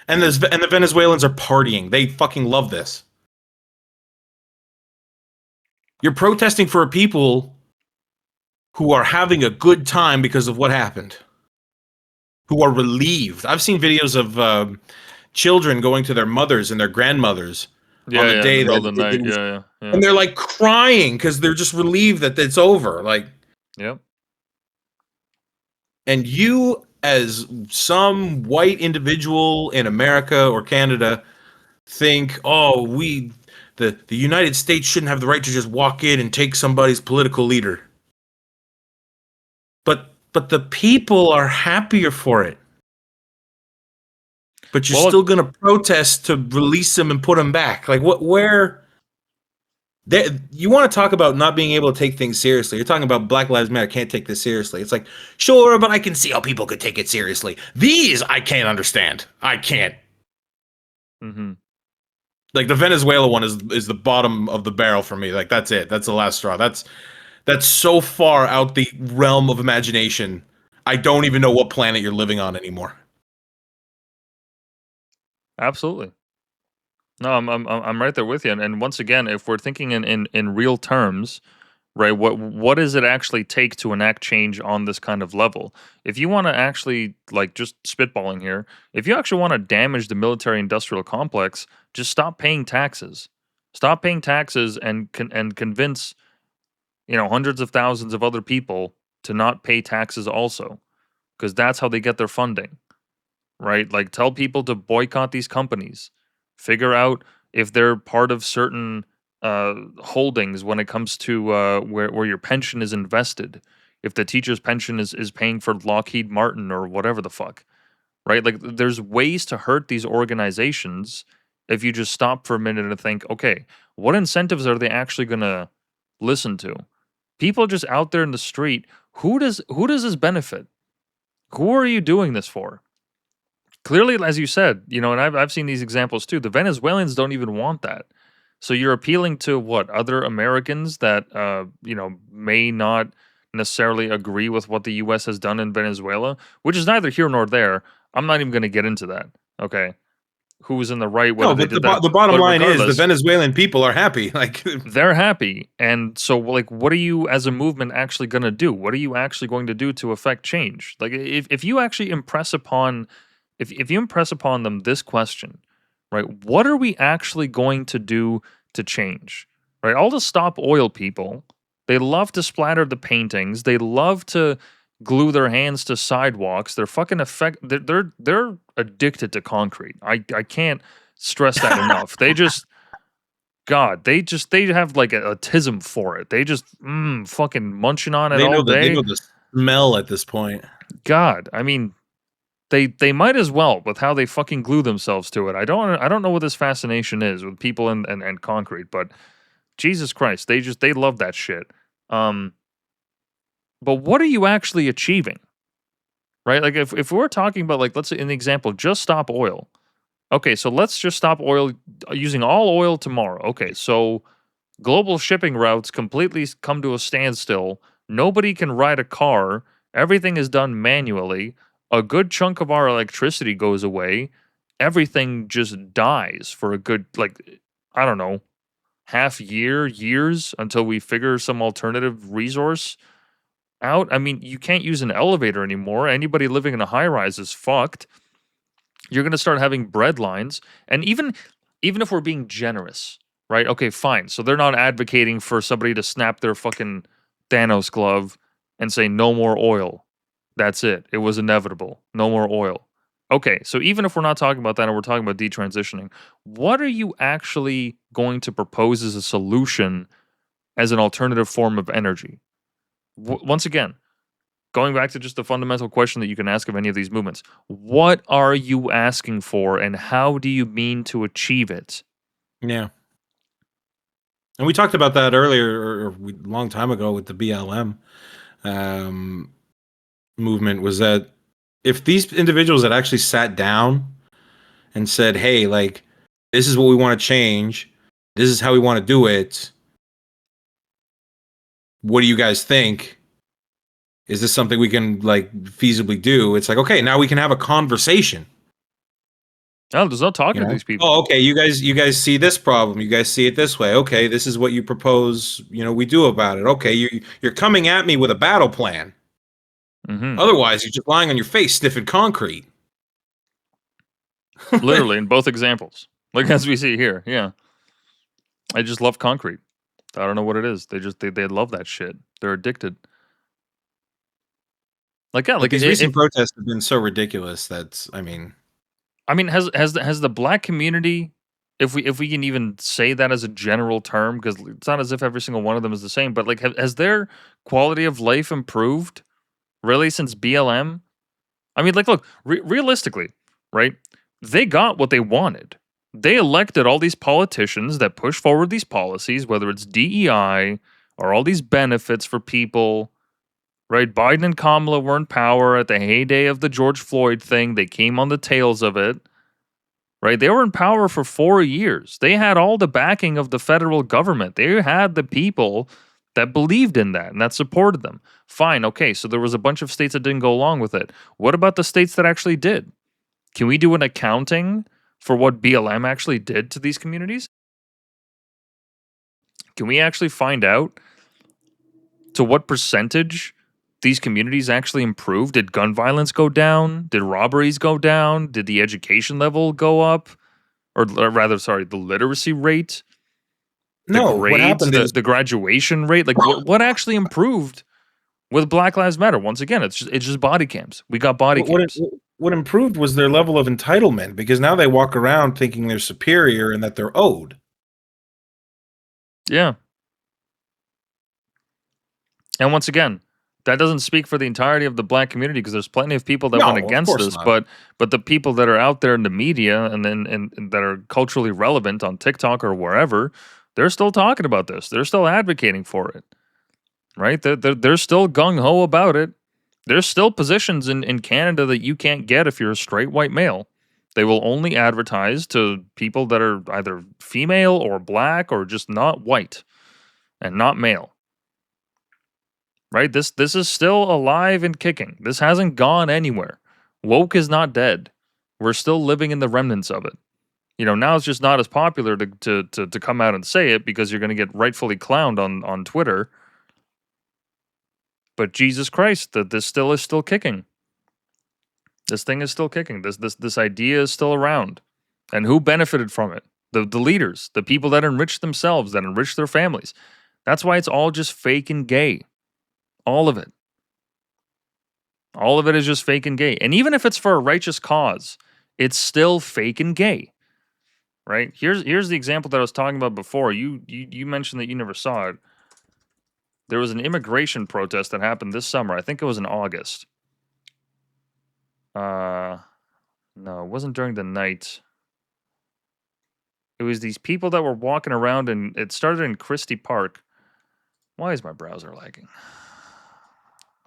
B: And the Venezuelans are partying. They fucking love this. You're protesting for people who are having a good time because of what happened, who are relieved. I've seen videos of children going to their mothers and their grandmothers on the day that
A: night. Yeah.
B: And they're like crying because they're just relieved that it's over. Like,
A: yep.
B: And you, as some white individual in America or Canada, think, oh, the United States shouldn't have the right to just walk in and take somebody's political leader. But the people are happier for it. But you're still going to protest to release them and put them back. Like, where? You want to talk about not being able to take things seriously. You're talking about Black Lives Matter can't take this seriously. It's like, sure, but I can see how people could take it seriously. These I can't understand. I can't.
A: Mm-hmm.
B: Like the Venezuela one is the bottom of the barrel for me. Like that's it. That's the last straw. That's so far out the realm of imagination. I don't even know what planet you're living on anymore.
A: Absolutely. No, I'm right there with you. And once again, if we're thinking in real terms, right, what does it actually take to enact change on this kind of level? If you want to actually, like, just spitballing here, if you actually want to damage the military-industrial complex, just stop paying taxes. Stop paying taxes and convince, hundreds of thousands of other people to not pay taxes also, because that's how they get their funding, right? Like, tell people to boycott these companies. Figure out if they're part of certain holdings when it comes to where your pension is invested. If the teacher's pension is paying for Lockheed Martin or whatever the fuck, right? Like, there's ways to hurt these organizations if you just stop for a minute and think, okay, what incentives are they actually going to listen to? People just out there in the street, who does this benefit? Who are you doing this for? Clearly, as you said, and I've seen these examples too. The Venezuelans don't even want that. So you're appealing to what, other Americans that may not necessarily agree with what the U.S. has done in Venezuela, which is neither here nor there. I'm not even going to get into that. Okay, who was in the right?
B: No, but the bottom line is the Venezuelan people are happy. Like
A: they're happy, and so like, what are you as a movement actually going to do? What are you actually going to do to affect change? Like if you actually impress upon. If you impress upon them this question, right, what are we actually going to do to change? Right, all the Stop Oil people, they love to splatter the paintings. They love to glue their hands to sidewalks. They're fucking they're addicted to concrete. I can't stress that enough. They just, God, they have like a tism for it. They just fucking munching on it all day.
B: They know the smell at this point.
A: God, I mean, They might as well with how they fucking glue themselves to it. I don't know what this fascination is with people and concrete, but Jesus Christ, they love that shit. But what are you actually achieving? Right? Like if we're talking about, like, let's say an example, just stop oil. Okay, so let's just stop oil, using all oil tomorrow. Okay, so global shipping routes completely come to a standstill. Nobody can ride a car. Everything is done manually. A good chunk of our electricity goes away. Everything just dies for a good, like, I don't know, years until we figure some alternative resource out. I mean, you can't use an elevator anymore. Anybody living in a high rise is fucked. You're going to start having bread lines. And even if we're being generous, right? Okay, fine. So they're not advocating for somebody to snap their fucking Thanos glove and say no more oil. That's it. It was inevitable. No more oil. Okay, so even if we're not talking about that and we're talking about detransitioning, what are you actually going to propose as a solution, as an alternative form of energy? Once again, going back to just the fundamental question that you can ask of any of these movements, what are you asking for and how do you mean to achieve it?
B: Yeah. And we talked about that earlier, or a long time ago, with the BLM movement, was that if these individuals had actually sat down and said, hey, like, this is what we want to change, this is how we want to do it, what do you guys think? Is this something we can, like, feasibly do? It's like, okay, now we can have a conversation.
A: No, there's no talking to these people.
B: Oh, okay, you guys see this problem, you guys see it this way. Okay, this is what you propose, we do about it. Okay, you're coming at me with a battle plan. Otherwise, you're just lying on your face sniffing concrete.
A: Literally, in both examples. Like, as we see here, yeah. I just love concrete. I don't know what it is. They love that shit. They're addicted. Like, yeah, like
B: these recent protests have been so ridiculous that, I mean,
A: has the black community, if we can even say that as a general term, because it's not as if every single one of them is the same, but like, has their quality of life improved really since BLM? I mean, like, look, realistically, right? They got what they wanted. They elected all these politicians that push forward these policies, whether it's DEI or all these benefits for people, right? Biden and Kamala were in power at the heyday of the George Floyd thing. They came on the tails of it, right? They were in power for 4 years. They had all the backing of the federal government. They had the people that believed in that and that supported them. Fine, okay, so there was a bunch of states that didn't go along with it. What about the states that actually did? Can we do an accounting for what BLM actually did to these communities? Can we actually find out to what percentage these communities actually improved? Did gun violence go down? Did robberies go down? Did the education level go up? Or rather, sorry, the literacy rate?
B: No, what happened is
A: the graduation rate? Like, what actually improved with Black Lives Matter? Once again, it's just body cams. We got body cams.
B: What improved was their level of entitlement, because now they walk around thinking they're superior and that they're owed.
A: Yeah. And once again, that doesn't speak for the entirety of the black community, because there's plenty of people that went against this, but the people that are out there in the media and that are culturally relevant on TikTok or wherever, they're still talking about this. They're still advocating for it. Right? They're still gung-ho about it. There's still positions in Canada that you can't get if you're a straight white male. They will only advertise to people that are either female or black or just not white and not male. Right? This is still alive and kicking. This hasn't gone anywhere. Woke is not dead. We're still living in the remnants of it. Now it's just not as popular to come out and say it, because you're going to get rightfully clowned on Twitter. But Jesus Christ, this is still kicking. This thing is still kicking. This idea is still around. And who benefited from it? The leaders, the people that enriched themselves, that enriched their families. That's why it's all just fake and gay. All of it. All of it is just fake and gay. And even if it's for a righteous cause, it's still fake and gay. Right? Here's the example that I was talking about before. You mentioned that you never saw it. There was an immigration protest that happened this summer. I think it was in August. No, it wasn't during the night. It was these people that were walking around, and it started in Christie Park. Why is my browser lagging?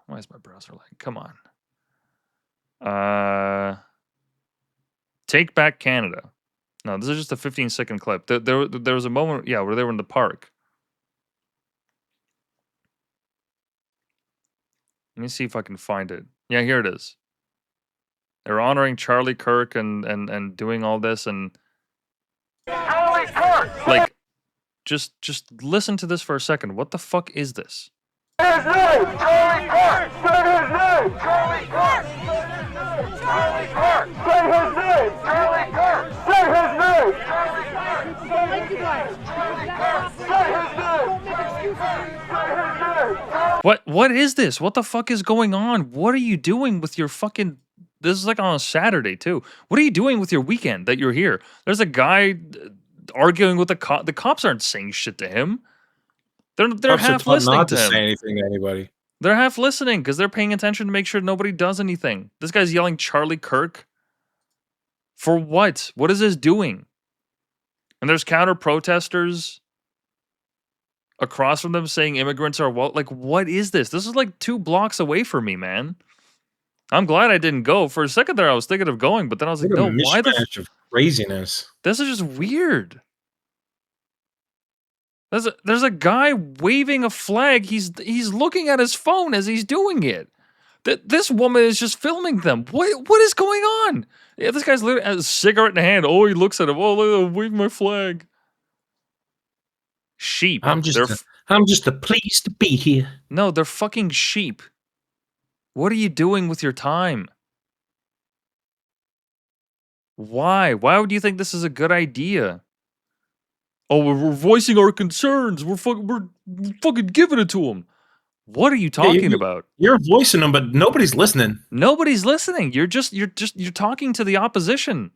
A: Why is my browser lagging? Come on. Take Back Canada. No, this is just a 15-second clip. There was a moment, yeah, where they were in the park. Let me see if I can find it. Yeah, here it is. They're honoring Charlie Kirk and doing all this, and
I: Charlie Kirk!
A: like, just listen to this for a second. What the fuck is this?
I: Say his name! Charlie Kirk! Say his name! Charlie Kirk! Charlie Kirk! Say his name! Charlie Kirk! Say his name! Charlie Kirk!
H: Thank you guys.
I: Say his name! Say his name!
A: What is this? What the fuck is going on? What are you doing with your fucking... This is like on a Saturday, too. What are you doing with your weekend that you're here? There's a guy arguing with the cop. The cops aren't saying shit to him. They're
B: Cops are
A: half
B: taught
A: listening
B: not
A: to
B: to
A: him.
B: say anything to anybody.
A: They're half listening because they're paying attention to make sure nobody does anything. This guy's yelling Charlie Kirk. For what? What is this doing? And there's counter protesters across from them saying immigrants are like, what is this? This is like 2 blocks away from me, man. I'm glad I didn't go. For a second there, I was thinking of going, but then I was like,
B: What a
A: no, why the
B: mishmash of craziness.
A: This is just weird. There's a guy waving a flag. He's looking at his phone as he's doing it. This woman is just filming them. What is going on? Yeah, this guy's literally has a cigarette in hand. Oh, he looks at him. Oh, look, I'm waving my flag. Sheep.
B: I'm just pleased to be here.
A: No, they're fucking sheep. What are you doing with your time? Why? Why would you think this is a good idea? Oh, we're voicing our concerns. We're fucking giving it to them. What are you talking about?
B: You're voicing them, but nobody's listening.
A: Nobody's listening. You're talking to the opposition.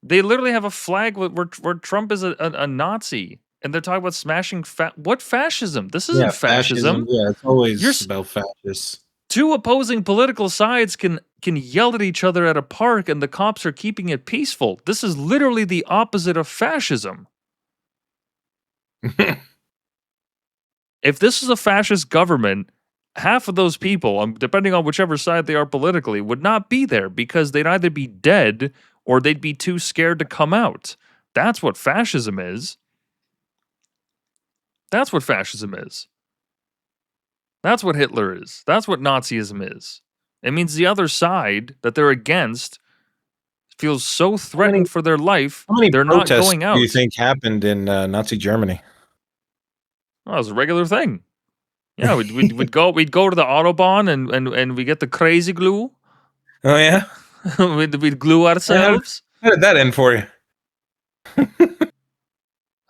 A: They literally have a flag where Trump is a Nazi, and they're talking about smashing what fascism? This isn't fascism.
B: Yeah, it's always about fascists.
A: 2 opposing political sides can yell at each other at a park, and the cops are keeping it peaceful. This is literally the opposite of fascism. If this is a fascist government, half of those people, depending on whichever side they are politically, would not be there because they'd either be dead or they'd be too scared to come out. That's what fascism is. That's what fascism is. That's what Hitler is. That's what Nazism is. It means the other side that they're against feels so threatened for their life, they're not going out.
B: Do you think happened in Nazi Germany?
A: Oh, it was a regular thing. Yeah, we'd go to the Autobahn and we get the crazy glue.
B: Oh yeah,
A: we'd glue ourselves.
B: How did that end for you?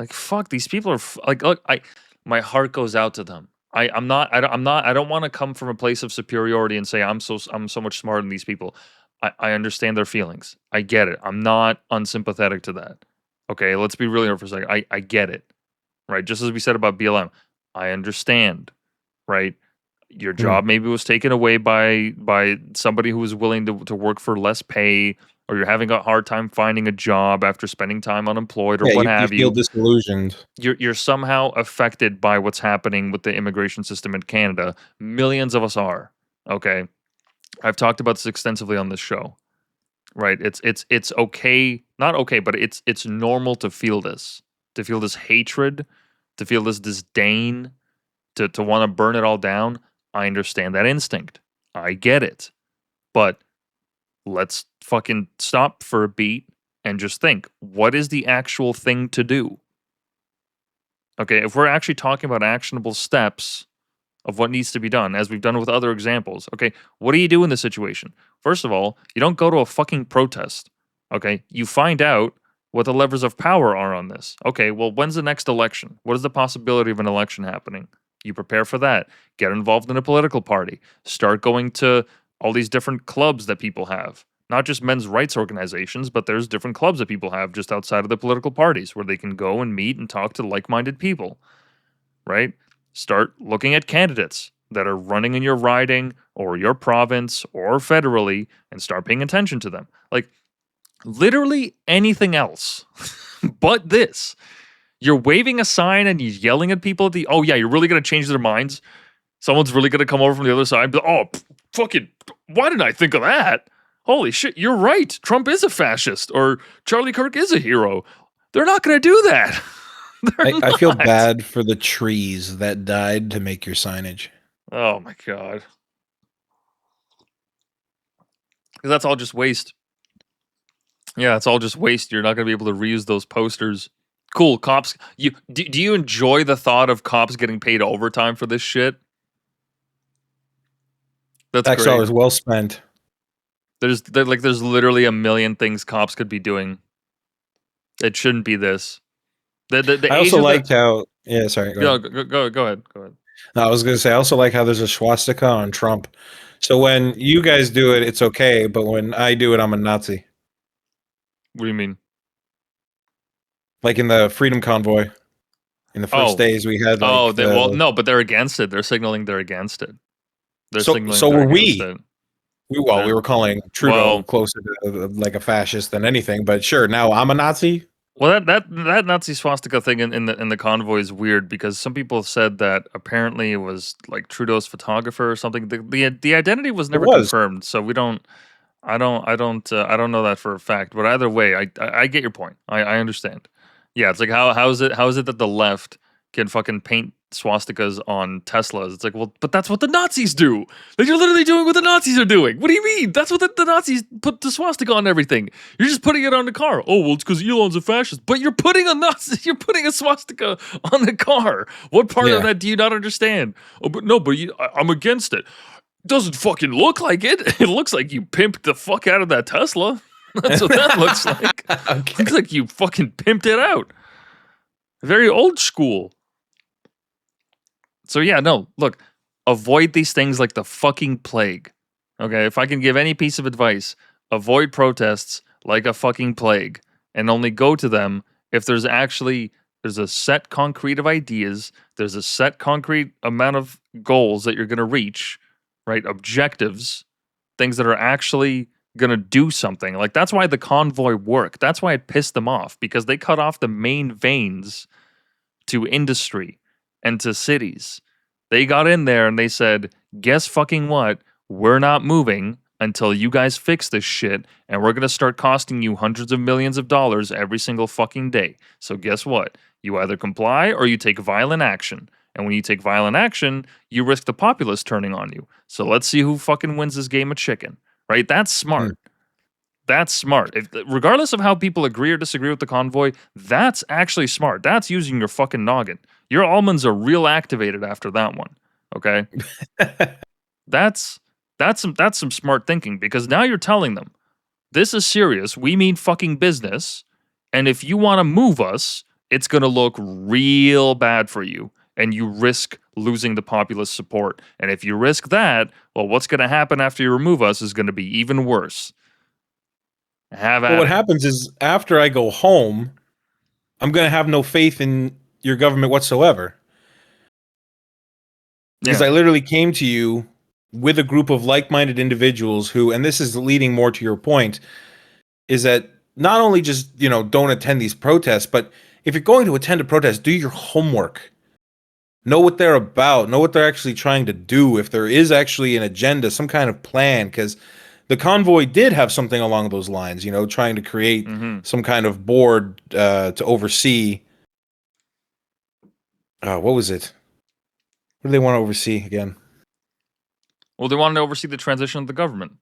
A: Like fuck, these people are like, look, my heart goes out to them. I don't want to come from a place of superiority and say I'm so much smarter than these people. I understand their feelings. I get it. I'm not unsympathetic to that. Okay, let's be really here for a second. I get it. Right, just as we said about BLM, I understand, right? Your job maybe was taken away by somebody who was willing to work for less pay, or you're having a hard time finding a job after spending time unemployed, or what have you.
B: You feel disillusioned.
A: You're somehow affected by what's happening with the immigration system in Canada. Millions of us are, okay? I've talked about this extensively on this show, right? It's okay, not okay, but it's normal to feel this. To feel this hatred, to feel this disdain, to want to burn it all down. I understand that instinct. I get it. But let's fucking stop for a beat and just think, what is the actual thing to do? Okay, if we're actually talking about actionable steps of what needs to be done, as we've done with other examples, okay, what do you do in this situation? First of all, you don't go to a fucking protest, okay? You find out what the levers of power are on this. Okay, well, when's the next election? What is the possibility of an election happening? You prepare for that. Get involved in a political party. Start going to all these different clubs that people have. Not just men's rights organizations, but there's different clubs that people have just outside of the political parties where they can go and meet and talk to like-minded people, right? Start looking at candidates that are running in your riding or your province or federally and start paying attention to them. Like, literally anything else but this. You're waving a sign and you're yelling at people oh yeah, you're really going to change their minds? Someone's really going to come over from the other side and be, oh, fucking, why didn't I think of that? Holy shit, you're right. Trump is a fascist, or Charlie Kirk is a hero. They're not going to do that.
B: I feel bad for the trees that died to make your signage.
A: Oh my God. Because that's all just waste. Yeah, it's all just waste. You're not going to be able to reuse those posters. Cool, cops. Do you enjoy the thought of cops getting paid overtime for this shit? That's
B: Tax
A: great.
B: dollars well spent.
A: There's literally a million things cops could be doing. It shouldn't be this.
B: I also liked how. Yeah, sorry.
A: Go ahead.
B: No, I was going to say I also like how there's a swastika on Trump. So when you guys do it, it's okay, but when I do it, I'm a Nazi.
A: What do you mean?
B: Like in the Freedom Convoy, in the first days we had. Like,
A: no, but they're against it. They're signaling they're against it.
B: So were we. We were calling Trudeau closer to like a fascist than anything, but sure, now I'm a Nazi.
A: Well, that Nazi swastika thing in the convoy is weird because some people said that apparently it was like Trudeau's photographer or something. The identity was never confirmed, so we don't. I don't know that for a fact. But either way, I get your point. I understand. Yeah, it's like how is it that the left can fucking paint swastikas on Teslas? It's like, well, but that's what the Nazis do. Like, you're literally doing what the Nazis are doing. What do you mean? That's what the Nazis put the swastika on everything. You're just putting it on the car. Oh, well, it's because Elon's a fascist. But you're putting a swastika on the car. What part of that do you not understand? Oh, but no, but I'm against it. Doesn't fucking look like it. It looks like you pimped the fuck out of that Tesla. That's what that looks like. Okay. Looks like you fucking pimped it out. Very old school. So yeah, no, look, avoid these things like the fucking plague. Okay, if I can give any piece of advice, avoid protests like a fucking plague and only go to them if there's a set concrete of ideas, there's a set concrete amount of goals that you're going to reach, right? Objectives, things that are actually going to do something. Like, that's why the convoy worked. That's why it pissed them off, because they cut off the main veins to industry and to cities. They got in there and they said, guess fucking what? We're not moving until you guys fix this shit, and we're going to start costing you hundreds of millions of dollars every single fucking day. So guess what? You either comply or you take violent action. And when you take violent action, you risk the populace turning on you. So let's see who fucking wins this game of chicken. Right? That's smart. That's smart. Regardless of how people agree or disagree with the convoy, that's actually smart. That's using your fucking noggin. Your almonds are real activated after that one. Okay? That's some smart thinking, because now you're telling them, this is serious. We mean fucking business. And if you want to move us, it's going to look real bad for you. And you risk losing the populace support. And if you risk that, well, what's going to happen after you remove us is going to be even worse.
B: What happens is, after I go home, I'm going to have no faith in your government whatsoever. Because I literally came to you with a group of like-minded individuals who, and this is leading more to your point, is that not only just, don't attend these protests, but if you're going to attend a protest, do your homework. Know what they're about. Know what they're actually trying to do. If there is actually an agenda, some kind of plan, because the convoy did have something along those lines, trying to create some kind of board to oversee. What was it? What do they want to oversee again?
A: Well, they wanted to oversee the transition of the government.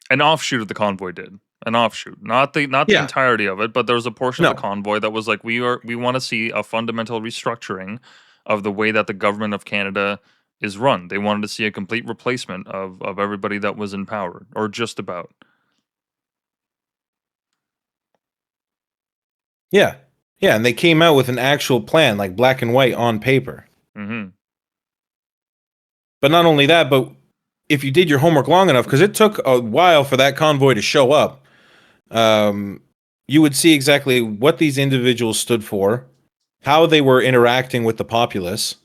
A: An offshoot of the convoy did. An offshoot, not the entirety of it, but there was a portion of the convoy that was like, we want to see a fundamental restructuring of the way that the government of Canada is run. They wanted to see a complete replacement of everybody that was in power, or just about.
B: Yeah, and they came out with an actual plan, like black and white on paper.
A: Mm-hmm.
B: But not only that, but if you did your homework long enough, because it took a while for that convoy to show up, you would see exactly what these individuals stood for, how they were interacting with the populace,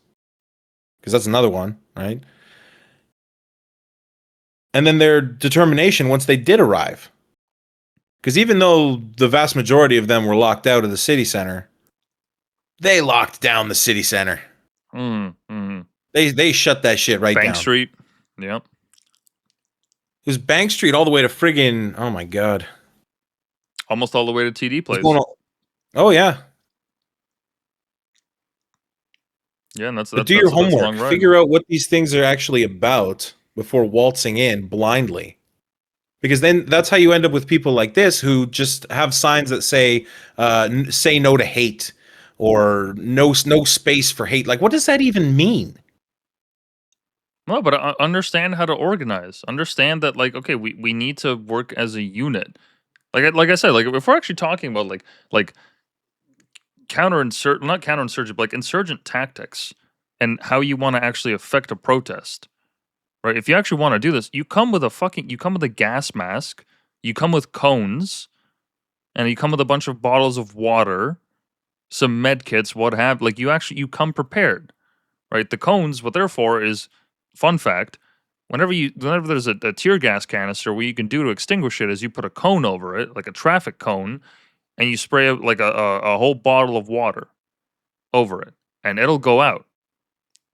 B: because that's another one, right? and then their determination once they did arrive. Because even though the vast majority of them were locked out of the city center, they locked down the city center. They shut that shit right down.
A: Bank Street. Yep.
B: It was Bank Street all the way to friggin', oh my God.
A: Almost all the way to TD Place.
B: Oh, yeah.
A: Yeah, and that's
B: do your homework. Figure out what these things are actually about before waltzing in blindly. Because then that's how you end up with people like this who just have signs that say no to hate or no space for hate. Like, what does that even mean?
A: No, but understand how to organize. Understand that, like, okay, we need to work as a unit. Like I said, like if we're actually talking about like not counterinsurgent, but like insurgent tactics and how you want to actually affect a protest, right? If you actually want to do this, you come with a gas mask, you come with cones, and you come with a bunch of bottles of water, some med kits, what have like you come prepared, right? The cones, what they're for is, fun fact, whenever there's a tear gas canister, what you can do to extinguish it is you put a cone over it, like a traffic cone, and you spray like a whole bottle of water over it, and it'll go out.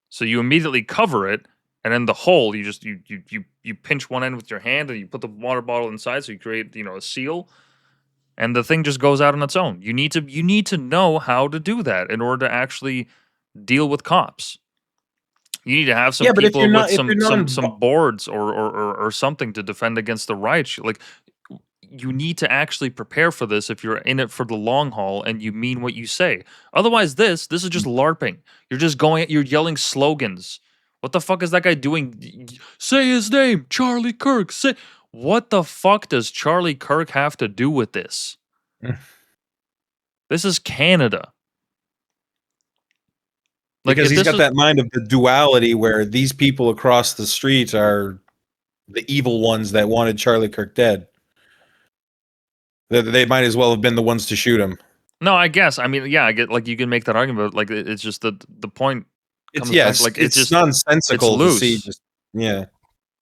A: So you immediately cover it, and then the hole, you just you pinch one end with your hand, and you put the water bottle inside, so you create a seal, and the thing just goes out on its own. You need to know how to do that in order to actually deal with cops. You need to have some people with some boards or something to defend against the riots. Like, you need to actually prepare for this if you're in it for the long haul and you mean what you say. Otherwise, this is just LARPing. You're yelling slogans. What the fuck is that guy doing? Say his name, Charlie Kirk. What the fuck does Charlie Kirk have to do with this? This is Canada.
B: Because he's got that mind of the duality where these people across the street are the evil ones that wanted Charlie Kirk dead. They might as well have been the ones to shoot him.
A: No, I guess. I mean, yeah, I get, like, you can make that argument, but like it's just the point.
B: It's it's just nonsensical
A: to
B: see.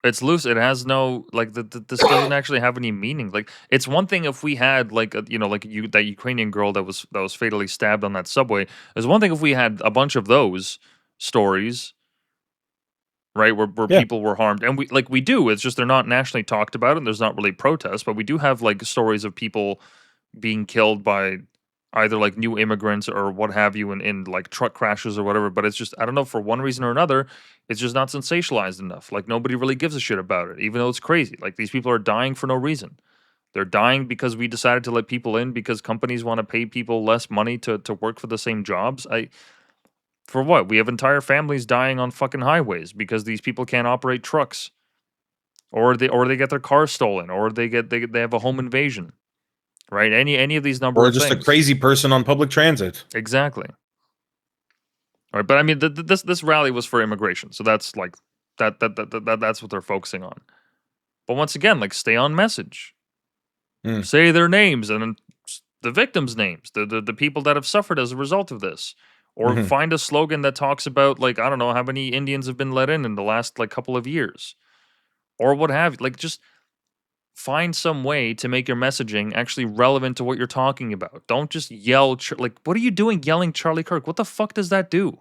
A: It's loose. It has no, like, this doesn't actually have any meaning. Like, it's one thing if we had like that Ukrainian girl that was fatally stabbed on that subway. There's one thing if we had a bunch of those stories, right, where people were harmed, and we do. It's just they're not nationally talked about, and there's not really protests. But we do have like stories of people being killed by either like new immigrants or what have you in like truck crashes or whatever. But it's just, I don't know, for one reason or another, it's just not sensationalized enough. Like, nobody really gives a shit about it, even though it's crazy. Like, these people are dying for no reason. They're dying because we decided to let people in because companies want to pay people less money to work for the same jobs. For what? We have entire families dying on fucking highways because these people can't operate trucks, or they get their cars stolen, or they have a home invasion. Right? Any of these number of things.
B: Or just a crazy person on public transit.
A: Exactly. All right, but I mean, this rally was for immigration, so that's like that's what they're focusing on. But once again, like, stay on message. Say their names and the victims' names, the people that have suffered as a result of this, or find a slogan that talks about, like, I don't know how many Indians have been let in the last like couple of years, or what have you. Like, just find some way to make your messaging actually relevant to what you're talking about. Don't just yell, like, what are you doing yelling Charlie Kirk? What the fuck does that do?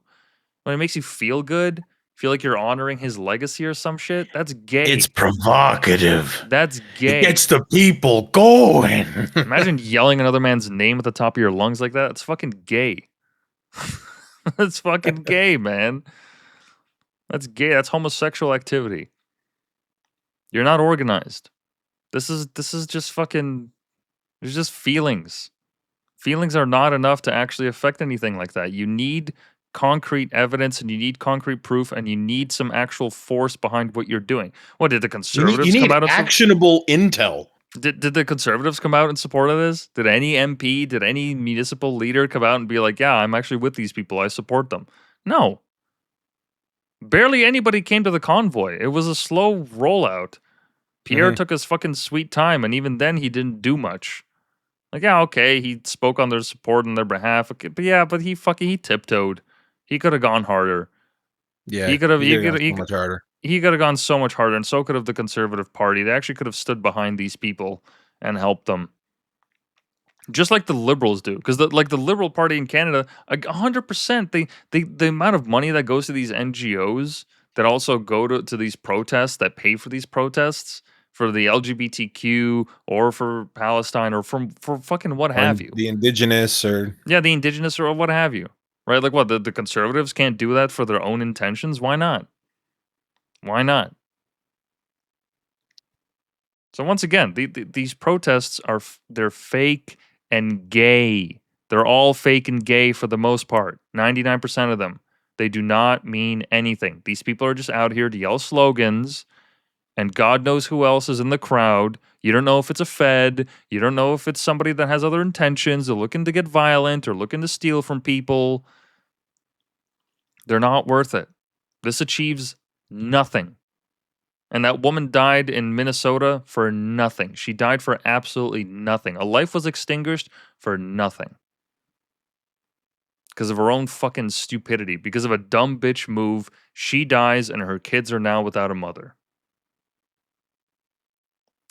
A: When it makes you feel good, feel like you're honoring his legacy or some shit? That's gay.
B: It's provocative.
A: That's gay.
B: It gets the people going.
A: Imagine yelling another man's name at the top of your lungs like that. It's fucking gay. That's fucking gay, man. That's gay. That's homosexual activity. You're not organized. This is just fucking, there's just feelings. Feelings are not enough to actually affect anything like that. You need concrete evidence, and you need concrete proof, and you need some actual force behind what you're doing. What did the conservatives come out and
B: actionable intel?
A: Did the conservatives come out in support of this? Did any MP, did any municipal leader come out and be like, yeah, I'm actually with these people, I support them? No. Barely anybody came to the convoy. It was a slow rollout. Pierre took his fucking sweet time, and even then he didn't do much. Like, yeah, okay, he spoke on their support on their behalf, okay, but he tiptoed. He could have gone harder.
B: Yeah,
A: he could have
B: much harder.
A: he could have gone so much harder, and so could have the Conservative Party. They actually could have stood behind these people and helped them, just like the Liberals do. Because the Liberal Party in Canada, 100%, the amount of money that goes to these NGOs that also go to these protests, that pay for these protests for the LGBTQ or for Palestine or for fucking what have you.
B: The indigenous or
A: Yeah, the indigenous or what have you. Right? Like what, the Conservatives can't do that for their own intentions? Why not? Why not? So once again, these protests are they're fake and gay. They're all fake and gay for the most part. 99% of them. They do not mean anything. These people are just out here to yell slogans, and God knows who else is in the crowd. You don't know if it's a Fed. You don't know if it's somebody that has other intentions. They're looking to get violent or looking to steal from people. They're not worth it. This achieves nothing. And that woman died in Minnesota for nothing. She died for absolutely nothing. A life was extinguished for nothing. Because of her own fucking stupidity. Because of a dumb bitch move, she dies and her kids are now without a mother.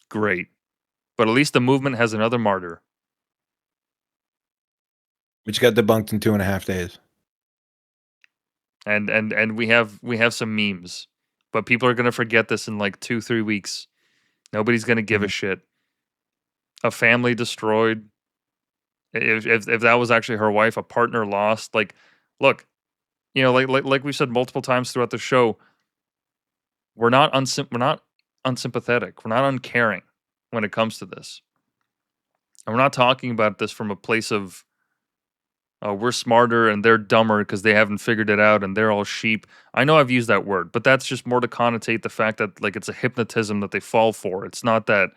A: Great. But at least the movement has another martyr.
B: Which got debunked in 2.5 days.
A: And we have some memes. But people are going to forget this in like 2-3 weeks. Nobody's going to give a shit. A family destroyed. If that was actually her wife, a partner lost. Like, look, you know, like we've said multiple times throughout the show, we're not unsympathetic. We're not uncaring when it comes to this. And we're not talking about this from a place of we're smarter and they're dumber because they haven't figured it out and they're all sheep. I know I've used that word, but that's just more to connotate the fact that like it's a hypnotism that they fall for. It's not that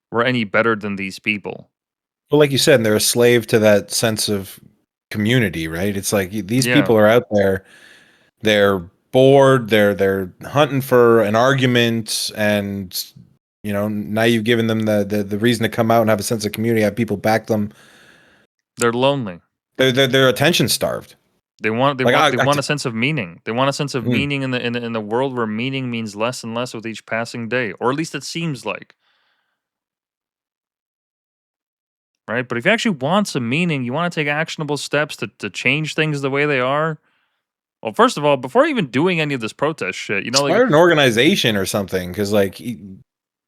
A: we're any better than these people.
B: Well, like you said, they're a slave to that sense of community, right? It's like these people are out there, they're bored, they're hunting for an argument, and you know, now you've given them the reason to come out and have a sense of community, have people back them.
A: They're lonely.
B: They're attention starved.
A: They want a sense of meaning. They want a sense of meaning in the world where meaning means less and less with each passing day, or at least it seems like. Right? But if you actually want some meaning, you want to take actionable steps to change things the way they are. Well, first of all, before even doing any of this protest shit, you know,
B: start an organization or something, because like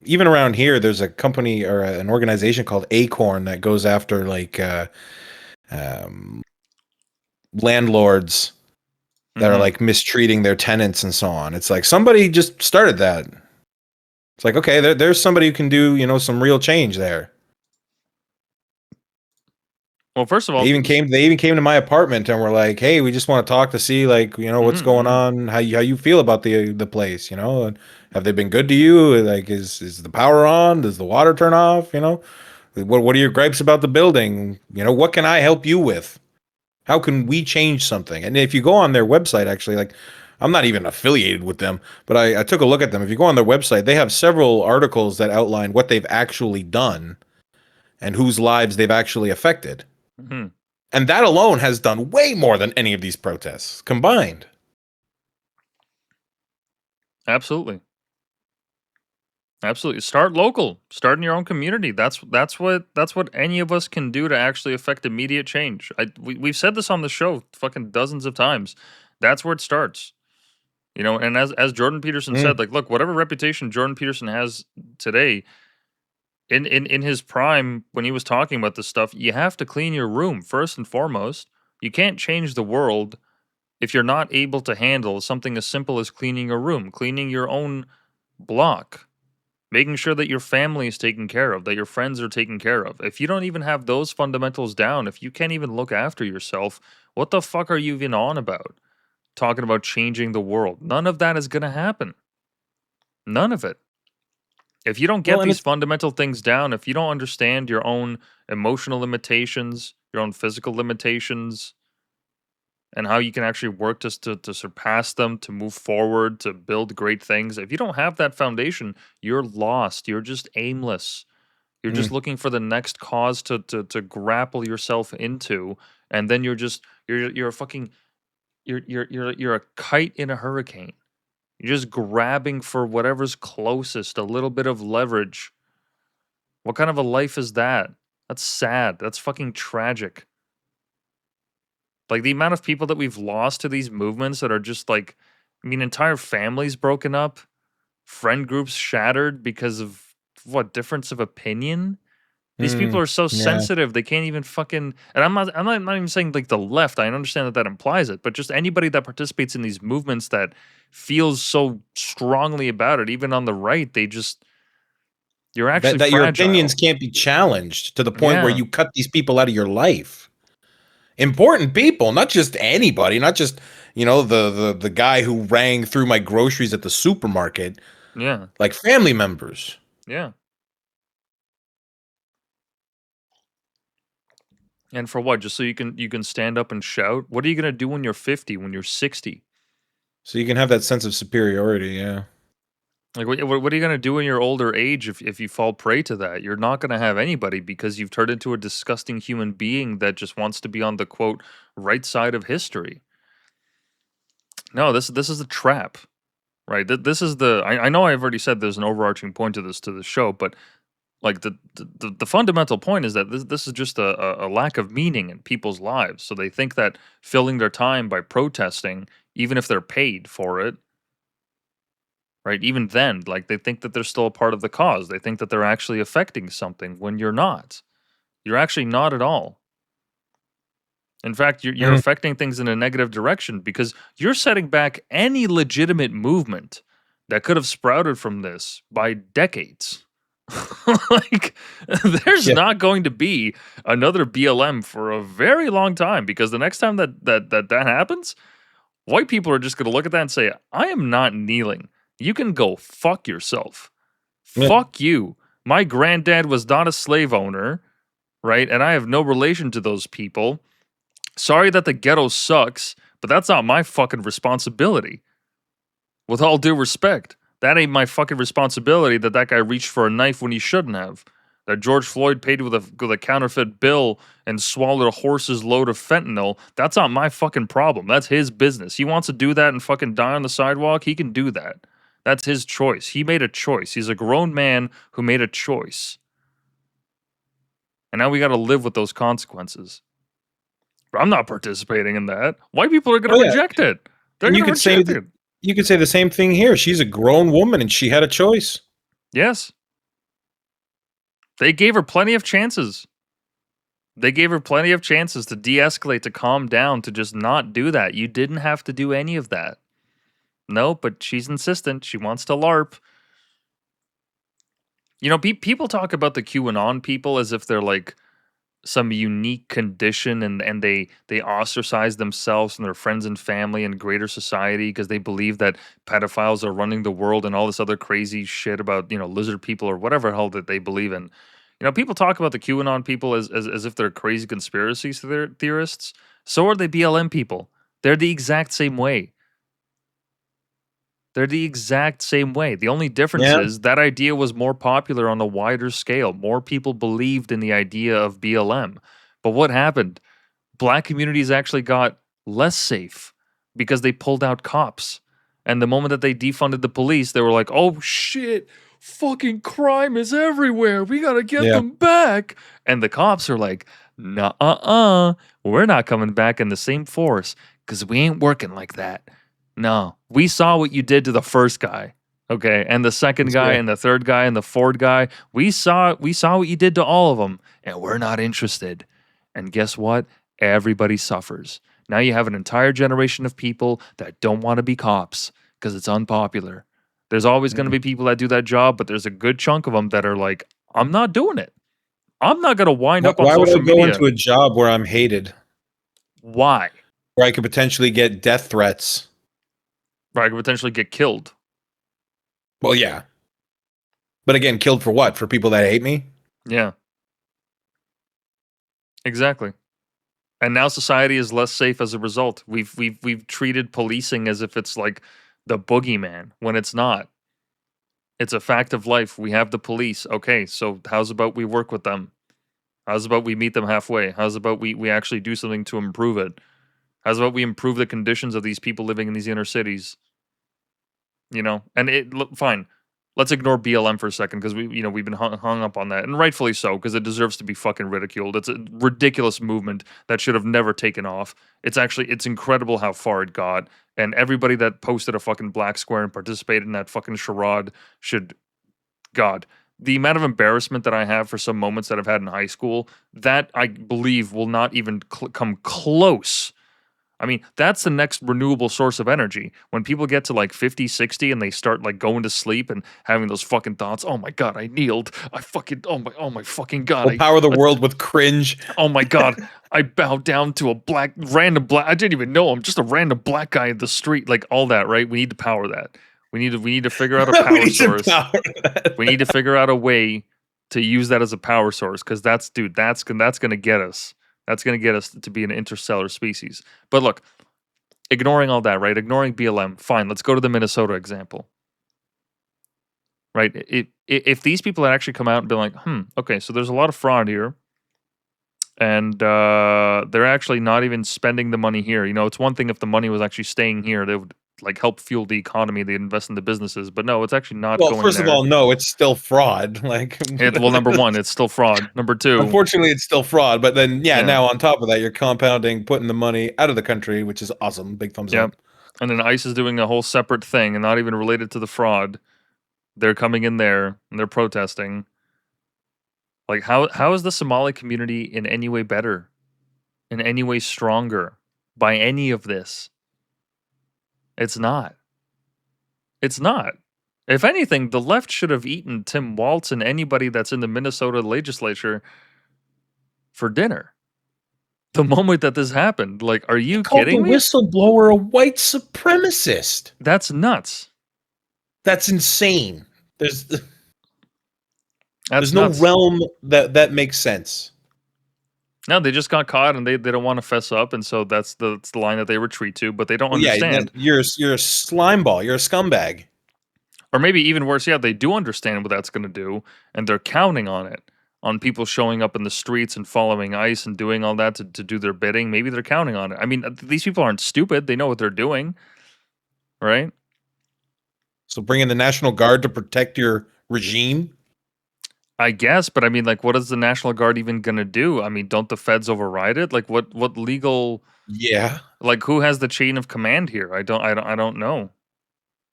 B: even around here, there's a company or an organization called Acorn that goes after like landlords that are like mistreating their tenants and so on. It's like somebody just started that. It's like, okay, there's somebody who can do, you know, some real change there.
A: Well, first of all,
B: they even came to my apartment and were like, "Hey, we just want to talk to see, like, you know, what's going on, how you feel about the place, you know, and have they been good to you? Like, is the power on? Does the water turn off? You know, what are your gripes about the building? You know, what can I help you with? How can we change something?" And if you go on their website, actually, like, I'm not even affiliated with them, but I took a look at them. If you go on their website, they have several articles that outline what they've actually done and whose lives they've actually affected. And that alone has done way more than any of these protests combined.
A: Absolutely. Absolutely. Start local. Start in your own community. That's what any of us can do to actually affect immediate change. We've said this on the show fucking dozens of times. That's where it starts. You know, and as Jordan Peterson said, like, look, whatever reputation Jordan Peterson has today, in his prime, when he was talking about this stuff, you have to clean your room first and foremost. You can't change the world if you're not able to handle something as simple as cleaning a room, cleaning your own block, making sure that your family is taken care of, that your friends are taken care of. If you don't even have those fundamentals down, if you can't even look after yourself, what the fuck are you even on about? Talking about changing the world. None of that is going to happen. None of it. If you don't get these fundamental things down, if you don't understand your own emotional limitations, your own physical limitations, and how you can actually work to surpass them, to move forward, to build great things, if you don't have that foundation, you're lost. You're just aimless. You're just looking for the next cause to grapple yourself into, and then you're a fucking you're a kite in a hurricane. You're just grabbing for whatever's closest, a little bit of leverage. What kind of a life is that? That's sad. That's fucking tragic. Like, the amount of people that we've lost to these movements that are just like, I mean, entire families broken up, friend groups shattered because of what, difference of opinion? These people are so
B: yeah.
A: sensitive, they can't even fucking, and I'm not even saying like the left. I understand that implies it, but just anybody that participates in these movements that feels so strongly about it, even on the right, they just, you're actually
B: That your
A: fragile.
B: opinions can't be challenged to the point where
A: Yeah.
B: you cut these people out of your life. Important people, not just anybody, not just, you know, the guy who rang through my groceries at the supermarket.
A: Yeah.
B: Like family members.
A: Yeah. And for what? Just so you can stand up and shout? What are you gonna do when you're 50, when you're 60?
B: So you can have that sense of superiority, yeah.
A: Like, what are you gonna do in your older age if you fall prey to that? You're not gonna have anybody because you've turned into a disgusting human being that just wants to be on the quote right side of history. No, this is a trap, right? This is the. I know I've already said there's an overarching point to the show, but like the fundamental point is that this is just a lack of meaning in people's lives. So they think that filling their time by protesting, even if they're paid for it, right? Even then, like, they think that they're still a part of the cause. They think that they're actually affecting something when you're not. You're actually not at all. In fact, you're affecting things in a negative direction because you're setting back any legitimate movement that could have sprouted from this by decades. Like, there's not going to be another BLM for a very long time because the next time that happens, white people are just going to look at that and say, I am not kneeling. You can go fuck yourself. Fuck you. My granddad was not a slave owner, right? And I have no relation to those people. Sorry that the ghetto sucks, but that's not my fucking responsibility. With all due respect, that ain't my fucking responsibility that guy reached for a knife when he shouldn't have. That George Floyd paid with a counterfeit bill and swallowed a horse's load of fentanyl. That's not my fucking problem. That's his business. He wants to do that and fucking die on the sidewalk. He can do that. That's his choice. He made a choice. He's a grown man who made a choice. And now we got to live with those consequences. But I'm not participating in that. White people are going to reject it. They're going to reject it.
B: You could say the same thing here. She's a grown woman and she had a choice.
A: Yes. They gave her plenty of chances. They gave her plenty of chances to de-escalate, to calm down, to just not do that. You didn't have to do any of that. No, but she's insistent. She wants to LARP. You know, people talk about the QAnon people as if they're like some unique condition and they ostracize themselves from their friends and family and greater society because they believe that pedophiles are running the world and all this other crazy shit about, you know, lizard people or whatever hell that they believe in. You know, people talk about the QAnon people as if they're crazy conspiracy theorists. So are the BLM people. They're the exact same way. They're the exact same way. The only difference is that idea was more popular on a wider scale. More people believed in the idea of BLM. But what happened? Black communities actually got less safe because they pulled out cops. And the moment that they defunded the police, they were like, oh shit, fucking crime is everywhere. We gotta get them back. And the cops are like, nah, we're not coming back in the same force because we ain't working like that. No, we saw what you did to the first guy, okay, and the second guy, and the third guy, and the fourth guy. We saw what you did to all of them, and we're not interested. And guess what? Everybody suffers. Now you have an entire generation of people that don't want to be cops because it's unpopular. There's always going to be people that do that job, but there's a good chunk of them that are like, I'm not doing it. I'm not going to wind up on social media.
B: Why would I go into a job where I'm hated?
A: Why?
B: Where I could potentially get death threats.
A: Where I could potentially get killed.
B: Well, yeah. But again, killed for what? For people that hate me?
A: Yeah. Exactly. And now society is less safe as a result. We've treated policing as if it's like the boogeyman when it's not. It's a fact of life. We have the police. Okay, so how's about we work with them? How's about we meet them halfway? How's about we actually do something to improve it? How's about we improve the conditions of these people living in these inner cities? You know, and fine. Let's ignore BLM for a second because we've been hung up on that, and rightfully so, because it deserves to be fucking ridiculed. It's a ridiculous movement that should have never taken off. It's incredible how far it got, and everybody that posted a fucking black square and participated in that fucking charade should, God, the amount of embarrassment that I have for some moments that I've had in high school, that I believe will not even come close. I mean, that's the next renewable source of energy. When people get to like 50, 60 and they start like going to sleep and having those fucking thoughts, oh my God, I kneeled. I fucking, oh my fucking God.
B: We'll power the world with cringe.
A: Oh my God, I bowed down to a random black, I didn't even know him, just a random black guy in the street, like all that, right? We need to power that. We need to figure out a power source. We need to figure out a way to use that as a power source, because that's going to get us. That's going to get us to be an interstellar species. But look, ignoring all that, right? Ignoring BLM, fine. Let's go to the Minnesota example. Right? If these people had actually come out and been like, okay, so there's a lot of fraud here, and they're actually not even spending the money here. You know, it's one thing if the money was actually staying here, they would like help fuel the economy, they invest in the businesses, but no, it's actually not going there.
B: Well, first of all, no, it's still fraud. Like,
A: well, number one, it's still fraud. Number two,
B: unfortunately, it's still fraud. But then, now on top of that, you're compounding, putting the money out of the country, which is awesome. Big thumbs up.
A: And then ICE is doing a whole separate thing and not even related to the fraud. They're coming in there and they're protesting. Like, how is the Somali community in any way better, in any way stronger by any of this? It's not. It's not. If anything, the left should have eaten Tim Walz and anybody that's in the Minnesota legislature for dinner. The moment that this happened, like, are you kidding me?
B: The whistleblower a white supremacist.
A: That's nuts.
B: That's insane. There's
A: nuts.
B: No realm that makes sense.
A: No, they just got caught and they don't want to fess up, and so that's the line that they retreat to, but they don't understand.
B: You're a slime ball, you're a scumbag.
A: Or maybe even worse, they do understand what that's going to do, and they're counting on it, on people showing up in the streets and following ICE and doing all that to do their bidding. Maybe they're counting on it. I mean, these people aren't stupid. They know what they're doing, right?
B: So bring in the National Guard to protect your regime?
A: I guess, but I mean, like, what is the National Guard even gonna do? I mean, don't the feds override it? Like, what legal?
B: Yeah.
A: Like, who has the chain of command here? I don't know.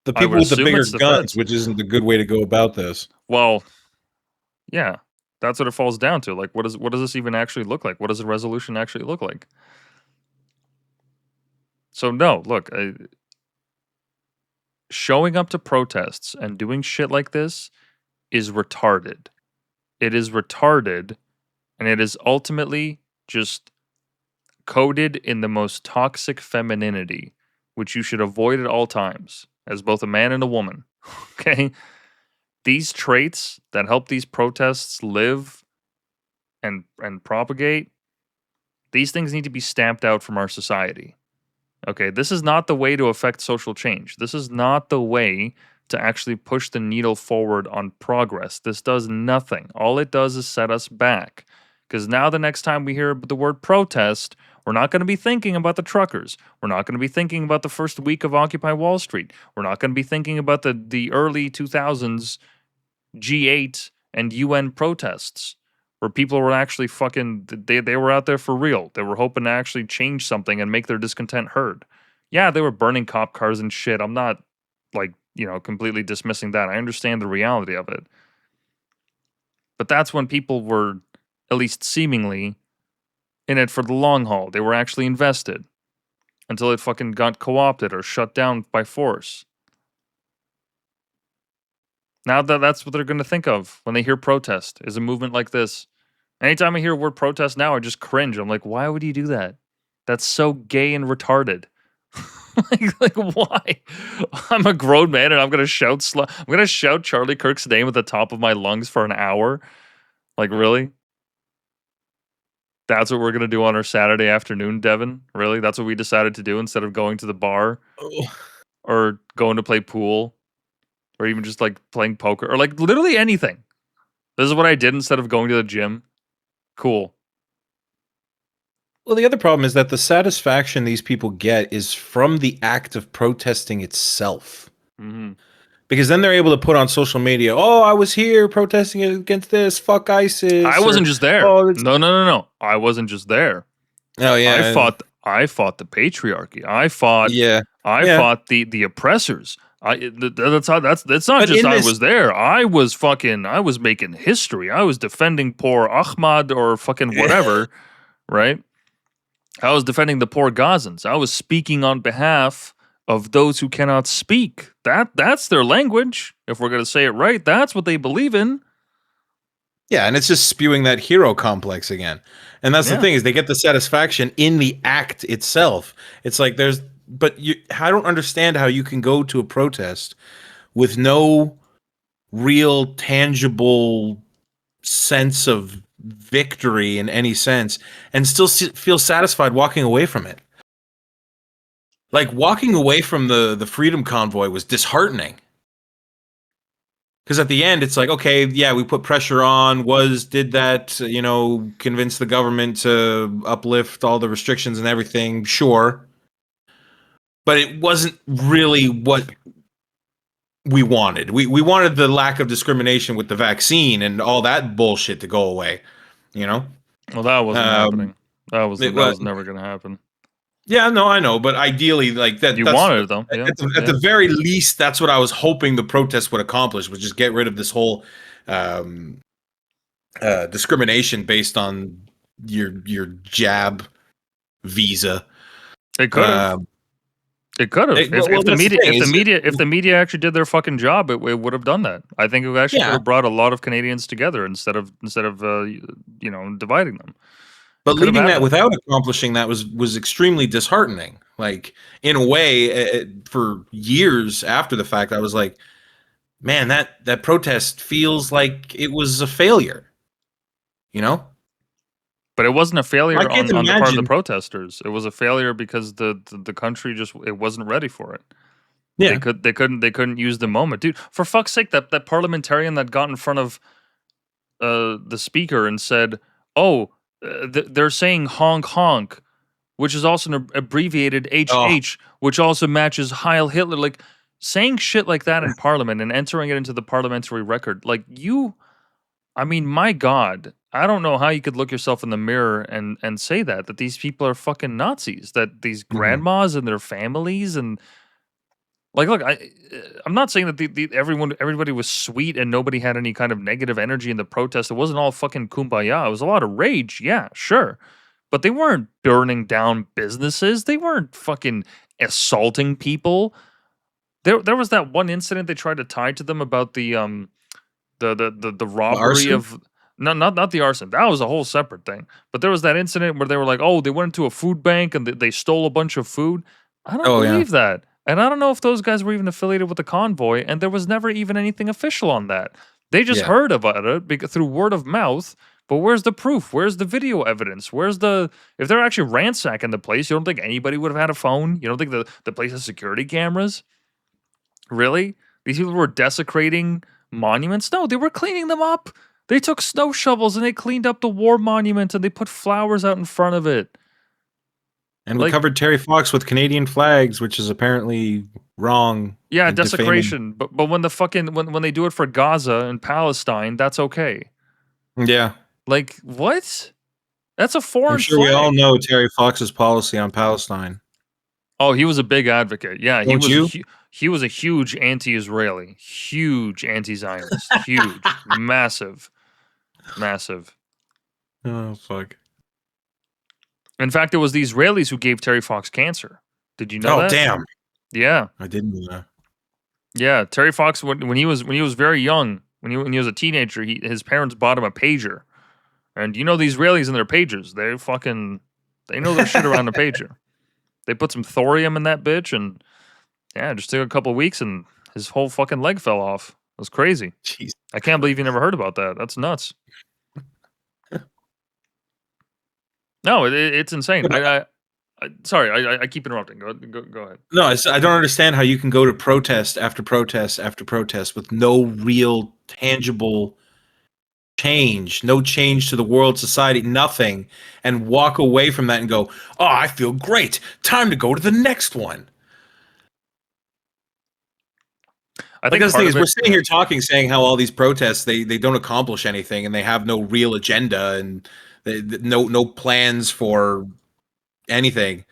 B: The people with the bigger guns, which isn't the good way to go about this.
A: Well, yeah, that's what it falls down to. Like, what does this even actually look like? What does a resolution actually look like? So no, look, showing up to protests and doing shit like this is retarded. It is retarded, and it is ultimately just coded in the most toxic femininity, which you should avoid at all times, as both a man and a woman. Okay? These traits that help these protests live and propagate, these things need to be stamped out from our society. Okay? This is not the way to affect social change. This is not the way to actually push the needle forward on progress. This does nothing. All it does is set us back. Because now the next time we hear the word protest, we're not going to be thinking about the truckers. We're not going to be thinking about the first week of Occupy Wall Street. We're not going to be thinking about the early 2000s G8 and UN protests, where people were actually they were out there for real. They were hoping to actually change something and make their discontent heard. Yeah, they were burning cop cars and shit. I'm not, like, completely dismissing that. I understand the reality of it. But that's when people were, at least seemingly, in it for the long haul. They were actually invested until it fucking got co-opted or shut down by force. Now that's what they're going to think of when they hear protest, is a movement like this. Anytime I hear the word protest now, I just cringe. I'm like, why would you do that? That's so gay and retarded. like why? I'm a grown man and I'm gonna shout Charlie Kirk's name at the top of my lungs for an hour. Like, really? That's what we're gonna do on our Saturday afternoon, Devin? Really? That's what we decided to do instead of going to the bar or going to play pool or even just like playing poker or like literally anything. This is what I did instead of going to the gym. Cool.
B: Well, the other problem is that the satisfaction these people get is from the act of protesting itself. Because then they're able to put on social media, oh, I was here protesting against this, fuck ISIS.
A: I wasn't just there.
B: Oh,
A: no. I wasn't just there.
B: Oh yeah.
A: I fought the patriarchy. I fought the oppressors. That's not
B: But
A: just I was there. I was making history. I was defending poor Ahmad or fucking whatever, right? I was defending the poor Gazans. I was speaking on behalf of those who cannot speak. That's their language. If we're going to say it right, that's what they believe in.
B: Yeah, and it's just spewing that hero complex again. And that's the thing, is they get the satisfaction in the act itself. It's like I don't understand how you can go to a protest with no real tangible sense of victory in any sense and still feel satisfied walking away from it. Like, walking away from the Freedom Convoy was disheartening. Because at the end, it's like, okay, yeah, we put pressure on, did that, convince the government to uplift all the restrictions and everything, sure. But it wasn't really what we wanted. We wanted the lack of discrimination with the vaccine and all that bullshit to go away,
A: Well, that wasn't happening. That was never going to happen.
B: Yeah, no, I know, but ideally, like that,
A: you wanted it though. Yeah,
B: at the very least, that's what I was hoping the protest would accomplish, was just get rid of this whole discrimination based on your jab visa.
A: It could have. It could have. If the media actually did their fucking job, it would have done that. I think it actually would have brought a lot of Canadians together instead of dividing them.
B: But leaving that without accomplishing that was extremely disheartening. Like, in a way, for years after the fact, I was like, man, that protest feels like it was a failure.
A: But it wasn't a failure on the part of the protesters. It was a failure because the country it wasn't ready for it. Yeah, they couldn't use the moment, dude. For fuck's sake, that parliamentarian that got in front of the speaker and said, "Oh, they're saying honk honk," which is also an abbreviated HH, which also matches Heil Hitler. Like, saying shit like that in Parliament and entering it into the parliamentary record, like, my God, I don't know how you could look yourself in the mirror and say that these people are fucking Nazis, that these grandmas and their families and like, look, I'm not saying that everybody was sweet and nobody had any kind of negative energy in the protest. It wasn't all fucking kumbaya. It was a lot of rage, yeah, sure, but they weren't burning down businesses. They weren't fucking assaulting people. There was that one incident they tried to tie to them about the robbery of. No, not the arson. That was a whole separate thing. But there was that incident where they were like, oh, they went into a food bank and they stole a bunch of food. I don't believe that. And I don't know if those guys were even affiliated with the convoy, and there was never even anything official on that. They just heard about it through word of mouth, but where's the proof? Where's the video evidence? If they're actually ransacking the place, you don't think anybody would have had a phone? You don't think the place has security cameras? Really? These people were desecrating monuments? No, they were cleaning them up. They took snow shovels and they cleaned up the war monument and they put flowers out in front of it.
B: And we covered Terry Fox with Canadian flags, which is apparently wrong.
A: Yeah, desecration. But when the fucking when they do it for Gaza and Palestine, that's okay.
B: Yeah.
A: Like, what? That's a foreign
B: I'm sure
A: flag.
B: we all know Terry Fox's policy on Palestine.
A: Oh, he was a big advocate. Yeah, he was a huge anti-Israeli, huge anti-Zionist, huge, massive.
B: Oh, fuck.
A: In fact, it was the Israelis who gave Terry Fox cancer. Did you know that?
B: Oh, damn.
A: Yeah.
B: I didn't know that.
A: Yeah, Terry Fox, when he was very young, when he was a teenager, his parents bought him a pager. And the Israelis and their pagers, they know their shit around a pager. They put some thorium in that bitch, and yeah, it just took a couple of weeks, and his whole fucking leg fell off. It was crazy.
B: Jeez.
A: I can't believe you never heard about that. That's nuts. No, it's insane. Sorry, I keep interrupting. Go ahead.
B: No, I don't understand how you can go to protest after protest after protest with no real tangible change, no change to the world, society, nothing, and walk away from that and go, oh, I feel great. Time to go to the next one.
A: I
B: Like
A: think
B: that's the
A: part
B: thing
A: of
B: is,
A: it,
B: we're sitting here talking, saying how all these protests they don't accomplish anything, and they have no real agenda, and no plans for anything.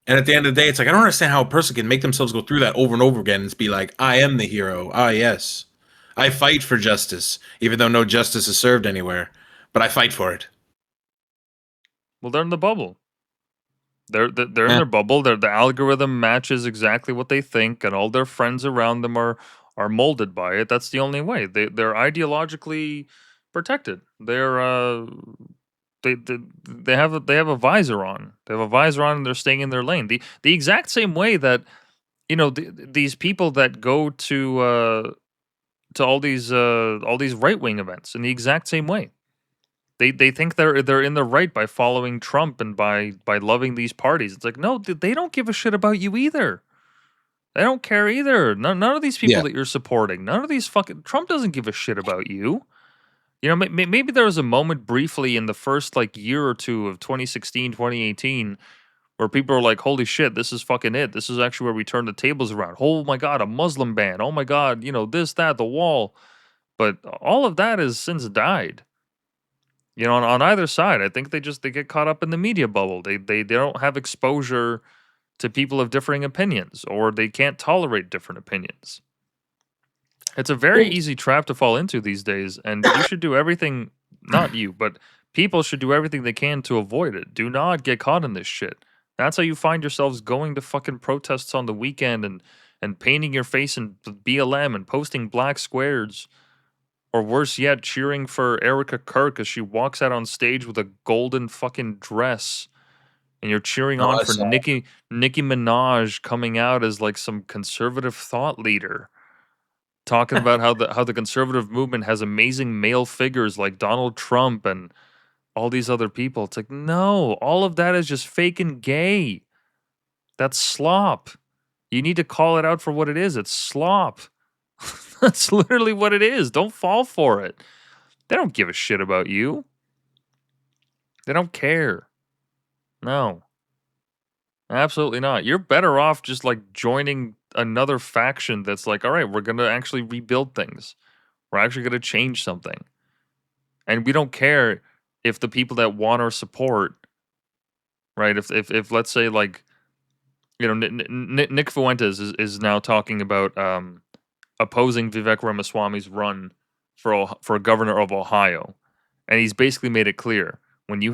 B: And at the end of the day, it's like I don't understand how a person can make themselves go through that over and over again and be like, "I am the hero. Ah, yes, I fight for justice, even though no justice is served anywhere, but I fight for it."
A: well, they're in the bubble. They're in
B: Yeah.
A: their bubble. The algorithm matches exactly what they think, and all their friends around them are molded by it. That's the only way. They're ideologically protected. They have a visor on. They have a visor on, and they're staying in their lane. The exact same way that these people that go to all these right wing events in the exact same way. They think they're in the right by following Trump and by loving these parties. It's like, no, they don't give a shit about you either. They don't care either. None of these people
B: Yeah.
A: that you're supporting. None of these fucking Trump doesn't give a shit about you. Maybe there was a moment briefly in the first like year or two of 2016, 2018 where people are like, holy shit, this is fucking it. This is actually where we turn the tables around. Oh my God, a Muslim ban. Oh my God, this, that, the wall. But all of that has since died. On either side, I think they get caught up in the media bubble. They don't have exposure to people of differing opinions, or they can't tolerate different opinions. It's a very easy trap to fall into these days, and you should do everything, not you, but people should do everything they can to avoid it. Do not get caught in this shit. That's how you find yourselves going to fucking protests on the weekend and painting your face in BLM and posting black squares. Or worse yet, cheering for Erica Kirk as she walks out on stage with a golden fucking dress. And you're cheering on for Nicki Minaj coming out as like some conservative thought leader. Talking about how the conservative movement has amazing male figures like Donald Trump and all these other people. It's like, no, all of that is just fake and gay. That's slop. You need to call it out for what it is. It's slop. That's literally what it is. Don't fall for it. They don't give a shit about you. They don't care. No. Absolutely not. You're better off just like joining another faction that's like, all right, we're going to actually rebuild things. We're actually going to change something. And we don't care if the people that want our support, right? If let's say like, Nick Fuentes is now talking about opposing Vivek Ramaswamy's run for governor of Ohio, and he's basically made it clear when you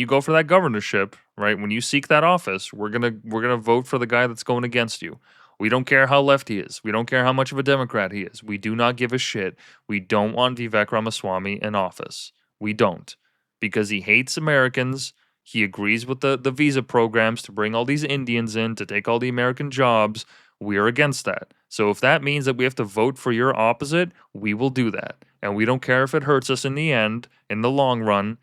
A: go for that governorship, right? When you seek that office, we're gonna vote for the guy that's going against you. We don't care how left he is. We don't care how much of a Democrat he is. We do not give a shit. We don't want Vivek Ramaswamy in office. We don't, because he hates Americans. He agrees with the visa programs to bring all these Indians in to take all the American jobs. We're against that. So if that means that we have to vote for your opposite, we will do that. And we don't care if it hurts us in the end, in the long run.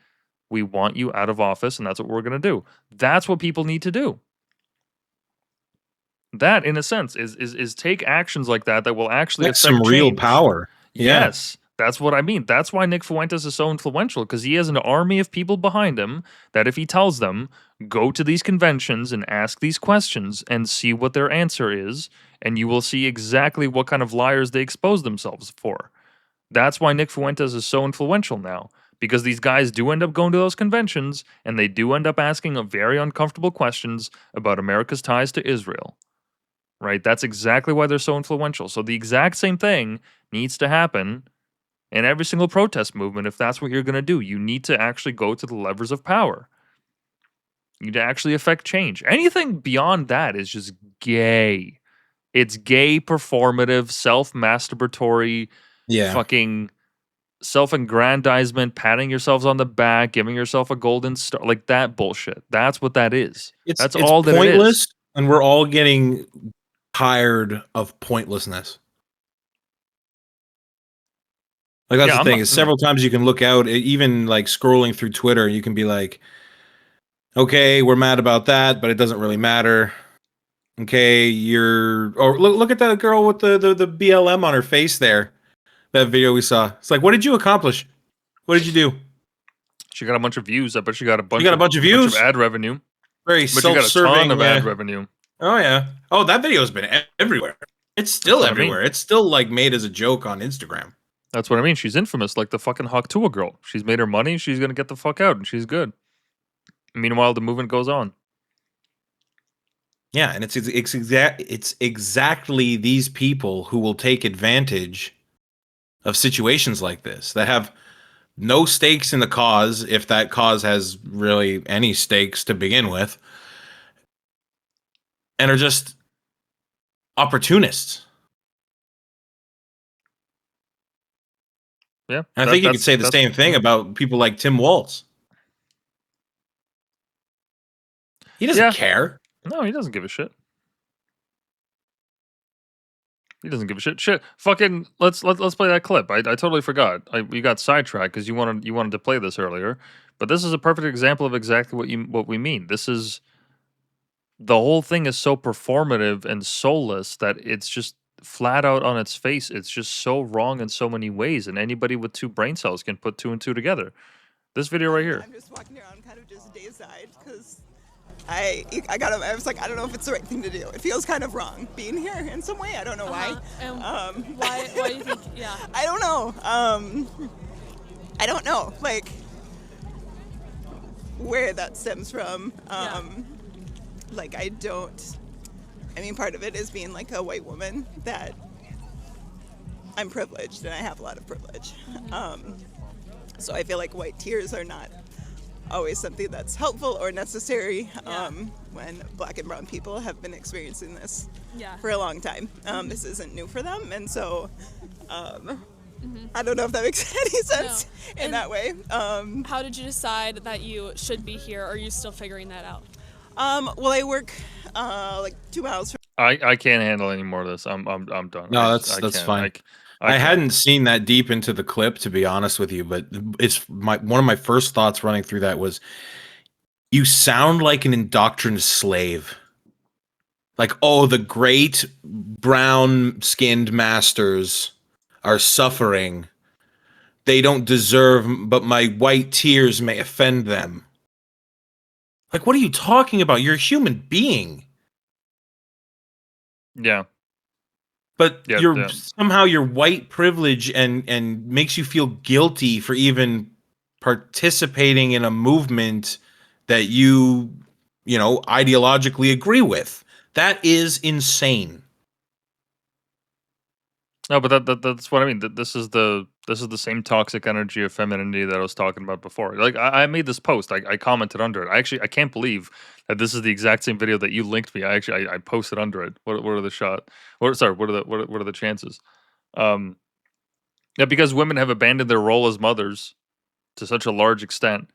A: We want you out of office, and that's what we're going to do. That's what people need to do. That, in a sense, is take actions like that will actually affect
B: some real power. Yeah.
A: Yes. That's what I mean. That's why Nick Fuentes is so influential, because he has an army of people behind him that if he tells them, go to these conventions and ask these questions and see what their answer is, and you will see exactly what kind of liars they expose themselves for. That's why Nick Fuentes is so influential now, because these guys do end up going to those conventions, and they do end up asking very uncomfortable questions about America's ties to Israel. Right? That's exactly why they're so influential. So the exact same thing needs to happen in every single protest movement. If that's what you're going to do, you need to actually go to the levers of power. You need to actually affect change. Anything beyond that is just gay. It's gay, performative, self-masturbatory, fucking self-aggrandizement, patting yourselves on the back, giving yourself a golden star, like that bullshit. That's what that is. That's all that
B: pointless,
A: it is.
B: And we're all getting tired of pointlessness. Like that's the thing is several times you can look out, even like scrolling through Twitter, you can be like, okay, we're mad about that, but it doesn't really matter. Okay, or look at that girl with the BLM on her face there. That video we saw. It's like, what did you accomplish? What did you do?
A: She got a bunch of views. I bet she got a bunch.
B: Of views,
A: bunch of ad revenue.
B: Very
A: but self-serving. She got a ton of ad revenue.
B: Oh yeah. Oh, that video has been everywhere. It's still
A: what I mean.
B: everywhere. It's still like made as a joke on Instagram.
A: That's what I mean. She's infamous, like the fucking Haktua girl. She's made her money. She's gonna get the fuck out, and she's good. Meanwhile, the movement goes on.
B: Yeah, and it's exactly these people who will take advantage of situations like this that have no stakes in the cause, if that cause has really any stakes to begin with, and are just opportunists.
A: Yeah,
B: and I think you could say the same thing about people like Tim Walz. He doesn't care.
A: No, he doesn't give a shit. He doesn't give a shit. Shit, fucking let's play that clip. I totally forgot. We got sidetracked because you wanted to play this earlier, but this is a perfect example of exactly what we mean. This is the whole thing is so performative and soulless that it's just flat out on its face. It's just so wrong in so many ways, and anybody with 2 brain cells can put 2 and 2 together. This video right here.
K: I'm just walking around kind of just dazed-eyed because I was like, I don't know if it's the right thing to do. It feels kind of wrong being here in some way. I don't know why.
L: Why do you think, yeah.
K: I don't know. I don't know, like, where that stems from. Like, I mean, part of it is being like a white woman that I'm privileged and I have a lot of privilege. So I feel like white tears are not always something that's helpful or necessary when Black and brown people have been experiencing this for a long time. This isn't new for them, and so I don't know if that makes any sense in that way.
L: How did you decide that you should be here? Or are you still figuring that out?
K: Well, I work like 2 miles from.
A: I can't handle any more of this. I'm done.
B: No, that's fine. I hadn't seen that deep into the clip, to be honest with you, but it's one of my first thoughts running through that was, you sound like an indoctrinated slave. Like, oh, the great brown-skinned masters are suffering. They don't deserve, but my white tears may offend them. Like, what are you talking about? You're a human being.
A: Yeah.
B: But somehow your white privilege and makes you feel guilty for even participating in a movement that you ideologically agree with. That is insane.
A: No, but that's what I mean. This is the same toxic energy of femininity that I was talking about before. Like, I made this post. I commented under it. I can't believe that this is the exact same video that you linked me. I posted under it. What are the chances? Yeah, because women have abandoned their role as mothers to such a large extent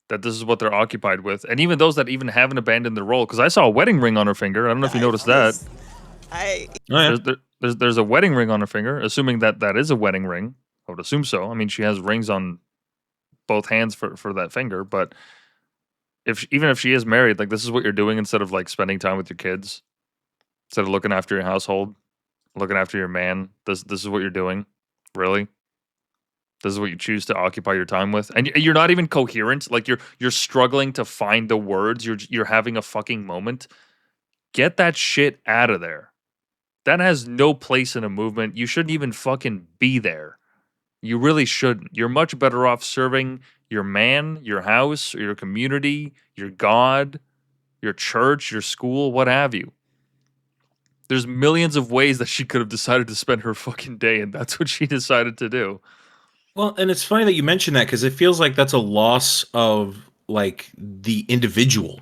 A: that this is what they're occupied with. And even those that even haven't abandoned their role, because I saw a wedding ring on her finger. I don't know if you noticed that. There's a wedding ring on her finger, assuming that is a wedding ring. I would assume so. I mean, she has rings on both hands for that finger, but even if she is married, like, this is what you're doing instead of like spending time with your kids, instead of looking after your household, looking after your man. This is what you're doing, really. This is what you choose to occupy your time with, and you're not even coherent. Like, you're struggling to find the words. You're having a fucking moment. Get that shit out of there. That has no place in a movement. You shouldn't even fucking be there. You really shouldn't. You're much better off serving your man, your house, or your community, your God, your church, your school, what have you. There's millions of ways that she could have decided to spend her fucking day, and that's what she decided to do.
B: Well, and it's funny that you mention that, because it feels like that's a loss of, like, the individual.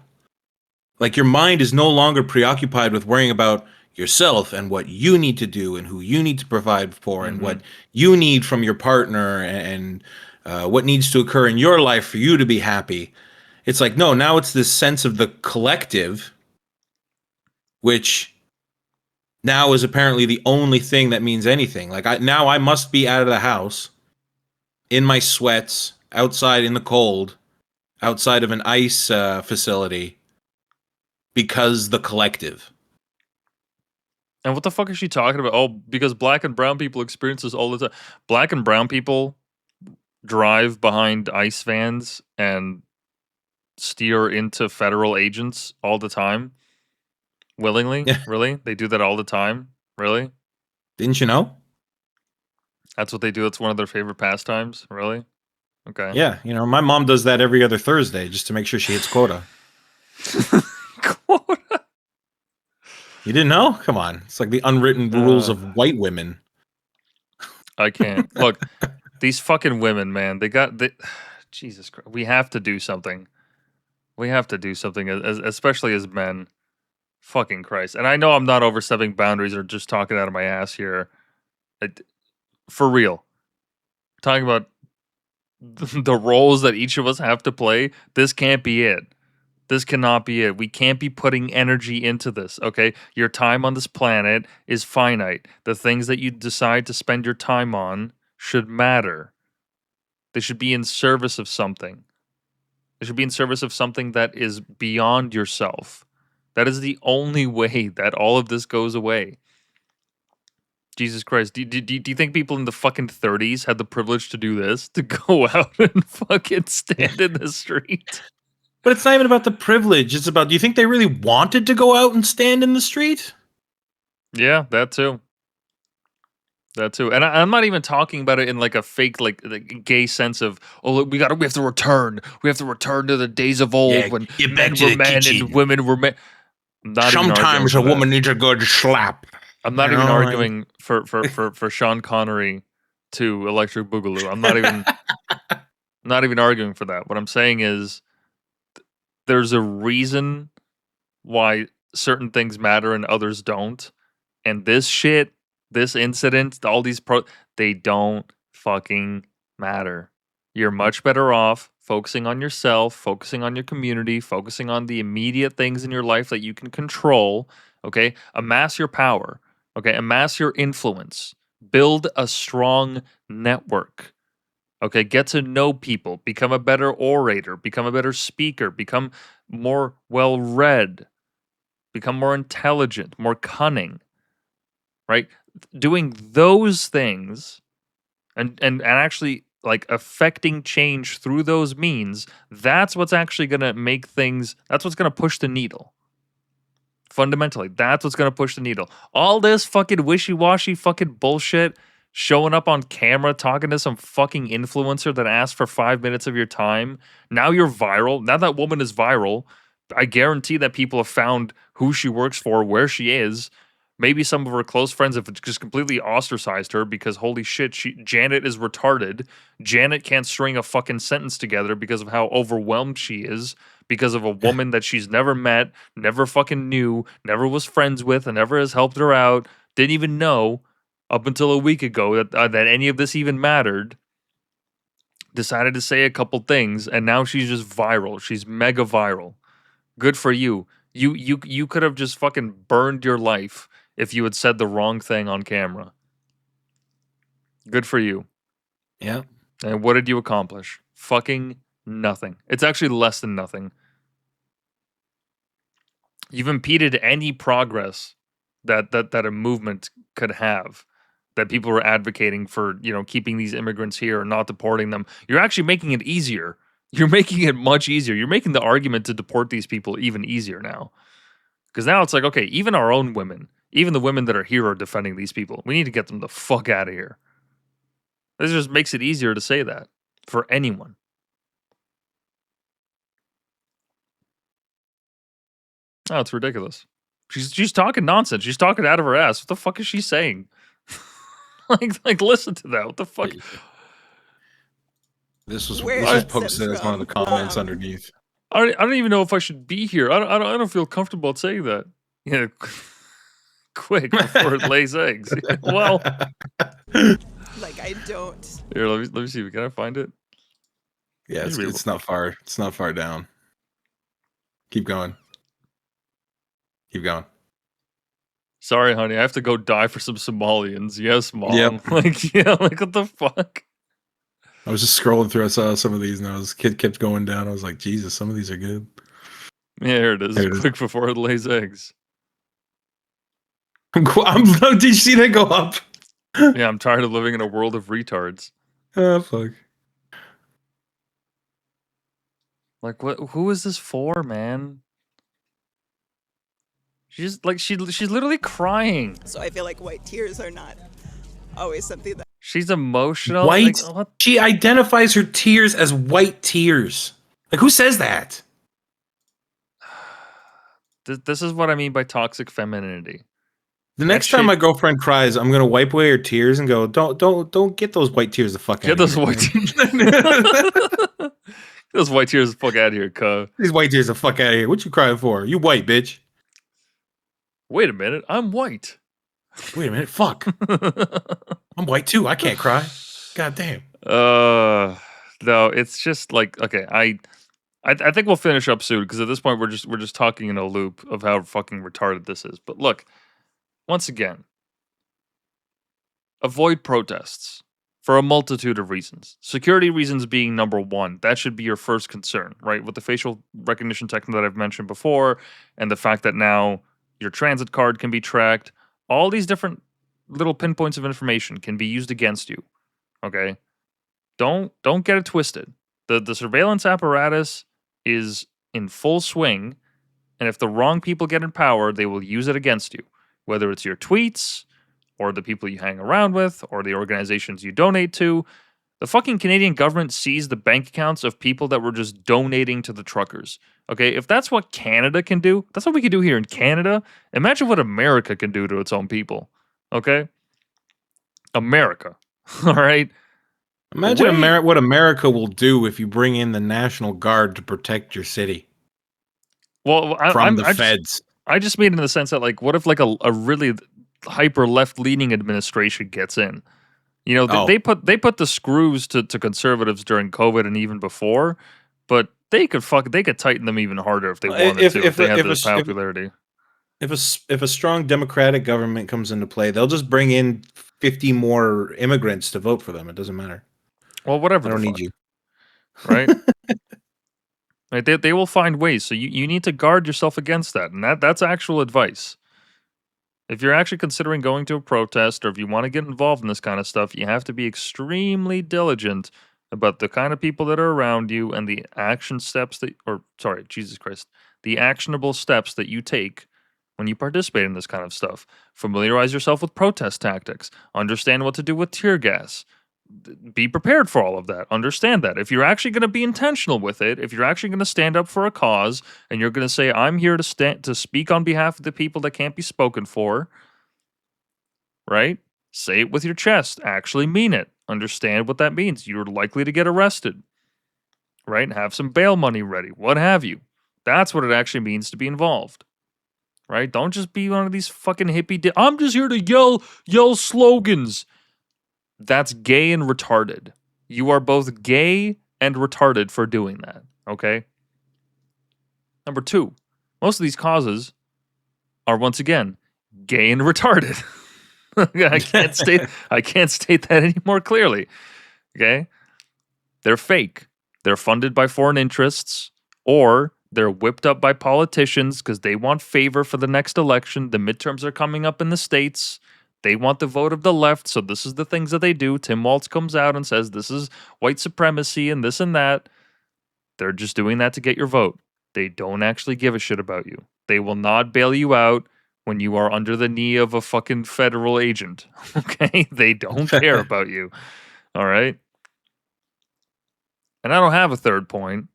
B: Like, your mind is no longer preoccupied with worrying about yourself and what you need to do and who you need to provide for and what you need from your partner and what needs to occur in your life for you to be happy. It's like, no, now it's this sense of the collective, which now is apparently the only thing that means anything. Like, I must be out of the house in my sweats, outside in the cold, outside of an ice facility, because the collective.
A: And what the fuck is she talking about? Oh, because Black and brown people experience this all the time. Black and brown people drive behind ICE vans and steer into federal agents all the time. Willingly?
B: Yeah.
A: Really? They do that all the time? Really?
B: Didn't you know?
A: That's what they do. It's one of their favorite pastimes. Really? Okay.
B: Yeah, my mom does that every other Thursday just to make sure she hits quota.
A: Quota?
B: You didn't know? Come on. It's like the unwritten rules of white women.
A: I can't. Look, these fucking women, man, Jesus Christ. We have to do something. We have to do something, especially as men. Fucking Christ. And I know I'm not overstepping boundaries or just talking out of my ass here. For real. Talking about the roles that each of us have to play. This can't be it. This cannot be it. We can't be putting energy into this, okay? Your time on this planet is finite. The things that you decide to spend your time on should matter. They should be in service of something. They should be in service of something that is beyond yourself. That is the only way that all of this goes away. Jesus Christ. Do you think people in the fucking 30s had the privilege to do this? To go out and fucking stand in the street?
B: But it's not even about the privilege. It's about, do you think they really wanted to go out and stand in the street?
A: Yeah, that too. That too. And I'm not even talking about it in like a fake, like gay sense of, oh, look, we have to return. We have to return to the days of old when men were men and women were men.
B: Sometimes a woman needs a good slap.
A: I'm not even arguing for Sean Connery to Electric Boogaloo. I'm not even arguing for that. What I'm saying is there's a reason why certain things matter and others don't. And this shit, this incident, all these they don't fucking matter. You're much better off focusing on yourself, focusing on your community, focusing on the immediate things in your life that you can control, okay? Amass your power, okay? Amass your influence. Build a strong network. Okay, get to know people, become a better orator, become a better speaker, become more well-read, become more intelligent, more cunning, right? Doing those things and actually like affecting change through those means, that's what's actually going to make things, that's what's going to push the needle. Fundamentally, that's what's going to push the needle. All this fucking wishy-washy fucking bullshit, showing up on camera, talking to some fucking influencer that asked for 5 minutes of your time. Now you're viral. Now that woman is viral. I guarantee that people have found who she works for, where she is. Maybe some of her close friends have just completely ostracized her because holy shit, Janet is retarded. Janet can't string a fucking sentence together because of how overwhelmed she is, because of a woman that she's never met, never fucking knew, never was friends with, and never has helped her out, didn't even know up until a week ago that any of this even mattered. Decided to say a couple things, and now she's just viral. She's mega viral. Good for you. You could have just fucking burned your life if you had said the wrong thing on camera. Good for you.
B: Yeah.
A: And what did you accomplish? Fucking nothing. It's actually less than nothing. You've impeded any progress that a movement could have, that people were advocating for, keeping these immigrants here and not deporting them. You're actually making it easier. You're making it much easier. You're making the argument to deport these people even easier now. Because now it's like, okay, even our own women, even the women that are here are defending these people. We need to get them the fuck out of here. This just makes it easier to say that for anyone. Oh, it's ridiculous. She's talking nonsense. She's talking out of her ass. What the fuck is she saying? like listen to that. What the fuck?
B: This was posted as one of the comments underneath.
A: I don't even know if I should be here. I don't feel comfortable at saying that. Yeah, quick before it lays eggs. Well,
K: like I don't.
A: Here, let me see. Can I find it?
B: Yeah, it's not far. It's not far down. Keep going. Keep going.
A: Sorry, honey. I have to go die for some Somalians. Yes, mom.
B: Yep.
A: Like what the fuck?
B: I was just scrolling through. I saw some of these, and this kid kept going down. I was like, Jesus, some of these are good.
A: Yeah, here it is. Quick before it lays eggs.
B: Did you see that go up?
A: Yeah, I'm tired of living in a world of retards.
B: Oh, fuck.
A: Like, what? Who is this for, man? She's like she's literally crying.
K: So I feel like white tears are not always something that
A: She's emotional.
B: White.
A: Like, what?
B: She identifies her tears as white tears. Like, who says that?
A: This is what I mean by toxic femininity.
B: The next time my girlfriend cries, I'm gonna wipe away her tears and go, don't get those white tears the fuck out of here.
A: Get those white tears. Those white tears the fuck out of here, cuz.
B: These white tears the fuck out of here. What you crying for? You white, bitch.
A: Wait a minute, I'm white.
B: Wait a minute, fuck. I'm white too. I can't cry. God damn.
A: No, it's just like, okay, I think we'll finish up soon because at this point we're just talking in a loop of how fucking retarded this is. But look, once again, avoid protests for a multitude of reasons. Security reasons being number one. That should be your first concern, right? With the facial recognition technology that I've mentioned before, and the fact that now your transit card can be tracked, all these different little pinpoints of information can be used against you. Okay? Don't get it twisted. The surveillance apparatus is in full swing, and if the wrong people get in power, they will use it against you. Whether it's your tweets, or the people you hang around with, or the organizations you donate to. The fucking Canadian government seized the bank accounts of people that were just donating to the truckers. Okay, if that's what Canada can do, that's what we can do here in Canada. Imagine what America can do to its own people. Okay? America. All right?
B: Imagine what America will do if you bring in the National Guard to protect your city.
A: Well,
B: from the feds.
A: I just mean in the sense that, like, what if like a really hyper left leaning administration gets in? You know, they put the screws to conservatives during COVID and even before, but they could tighten them even harder if they wanted to. If they had this popularity.
B: If a strong Democratic government comes into play, they'll just bring in 50 more immigrants to vote for them. It doesn't matter.
A: Well, whatever.
B: I don't need you.
A: Right? Right? They will find ways. So you need to guard yourself against that. And that's actual advice. If you're actually considering going to a protest, or if you want to get involved in this kind of stuff, you have to be extremely diligent about the kind of people that are around you and the the actionable steps that you take when you participate in this kind of stuff. Familiarize yourself with protest tactics. Understand what to do with tear gas. Be prepared for all of that. Understand that. If you're actually going to be intentional with it, if you're actually going to stand up for a cause, and you're going to say, I'm here to speak on behalf of the people that can't be spoken for, right? Say it with your chest. Actually mean it. Understand what that means. You're likely to get arrested, right? Have some bail money ready. What have you. That's what it actually means to be involved, right? Don't just be one of these fucking hippie... I'm just here to yell slogans. That's gay and retarded. You are both gay and retarded for doing that, okay? Number two, most of these causes are, once again, gay and retarded. I can't state that any more clearly, okay? They're fake. They're funded by foreign interests, or they're whipped up by politicians because they want favor for the next election. The midterms are coming up in the States. They want the vote of the left, so this is the things that they do. Tim Walz comes out and says this is white supremacy and this and that. They're just doing that to get your vote. They don't actually give a shit about you. They will not bail you out when you are under the knee of a fucking federal agent. Okay? They don't care about you. All right? And I don't have a third point.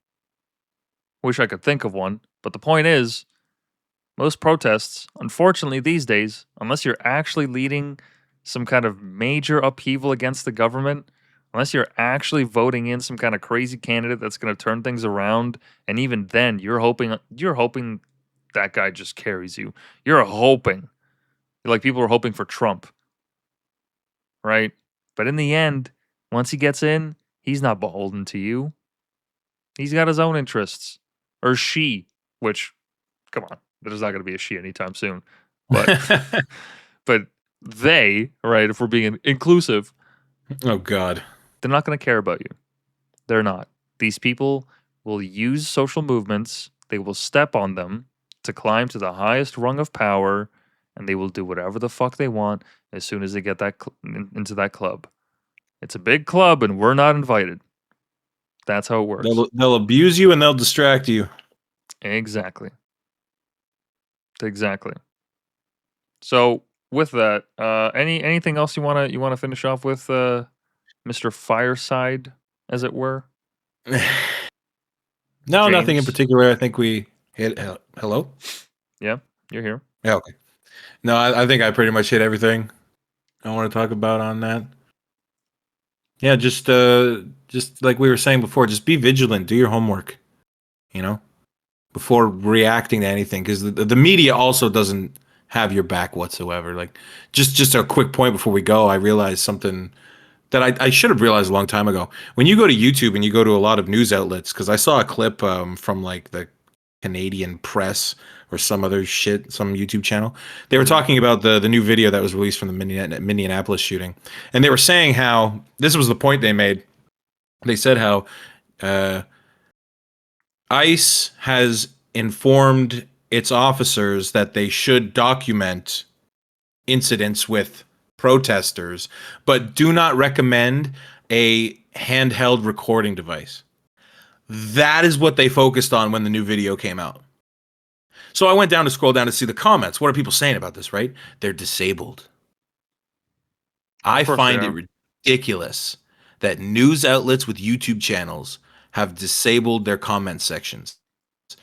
A: Wish I could think of one. But the point is, most protests, unfortunately these days, unless you're actually leading some kind of major upheaval against the government, unless you're actually voting in some kind of crazy candidate that's going to turn things around, and even then, you're hoping that guy just carries you. You're hoping. Like people are hoping for Trump. Right? But in the end, once he gets in, he's not beholden to you. He's got his own interests. Or she, which, come on. There's not going to be a she anytime soon. But but they, right, if we're being inclusive.
B: Oh, God.
A: They're not going to care about you. They're not. These people will use social movements. They will step on them to climb to the highest rung of power. And they will do whatever the fuck they want as soon as they get into that club. It's a big club and we're not invited. That's how it works.
B: They'll abuse you and they'll distract you.
A: Exactly. Exactly. So with that, anything else you wanna finish off with, Mr. Fireside, as it were?
B: No, nothing in
A: James?
B: particular. I think we hit. Hello.
A: Yeah, you're here.
B: Yeah. Okay. No, I think I pretty much hit everything I want to talk about on that. Yeah, just like we were saying before, just be vigilant. Do your homework. You know, before reacting to anything, because the media also doesn't have your back whatsoever. Like, just a quick point before we go, I realized something that I should have realized a long time ago. When you go to YouTube and you go to a lot of news outlets, because I saw a clip from like the Canadian Press or some other shit, some YouTube channel. They were talking about the new video that was released from the Minneapolis shooting, and they were saying how this was the point they made. They said how ICE has informed its officers that they should document incidents with protesters, but do not recommend a handheld recording device. That is what they focused on when the new video came out. So I went down to scroll down to see the comments. What are people saying about this, right? They're disabled. I find it ridiculous that news outlets with YouTube channels have disabled their comment sections.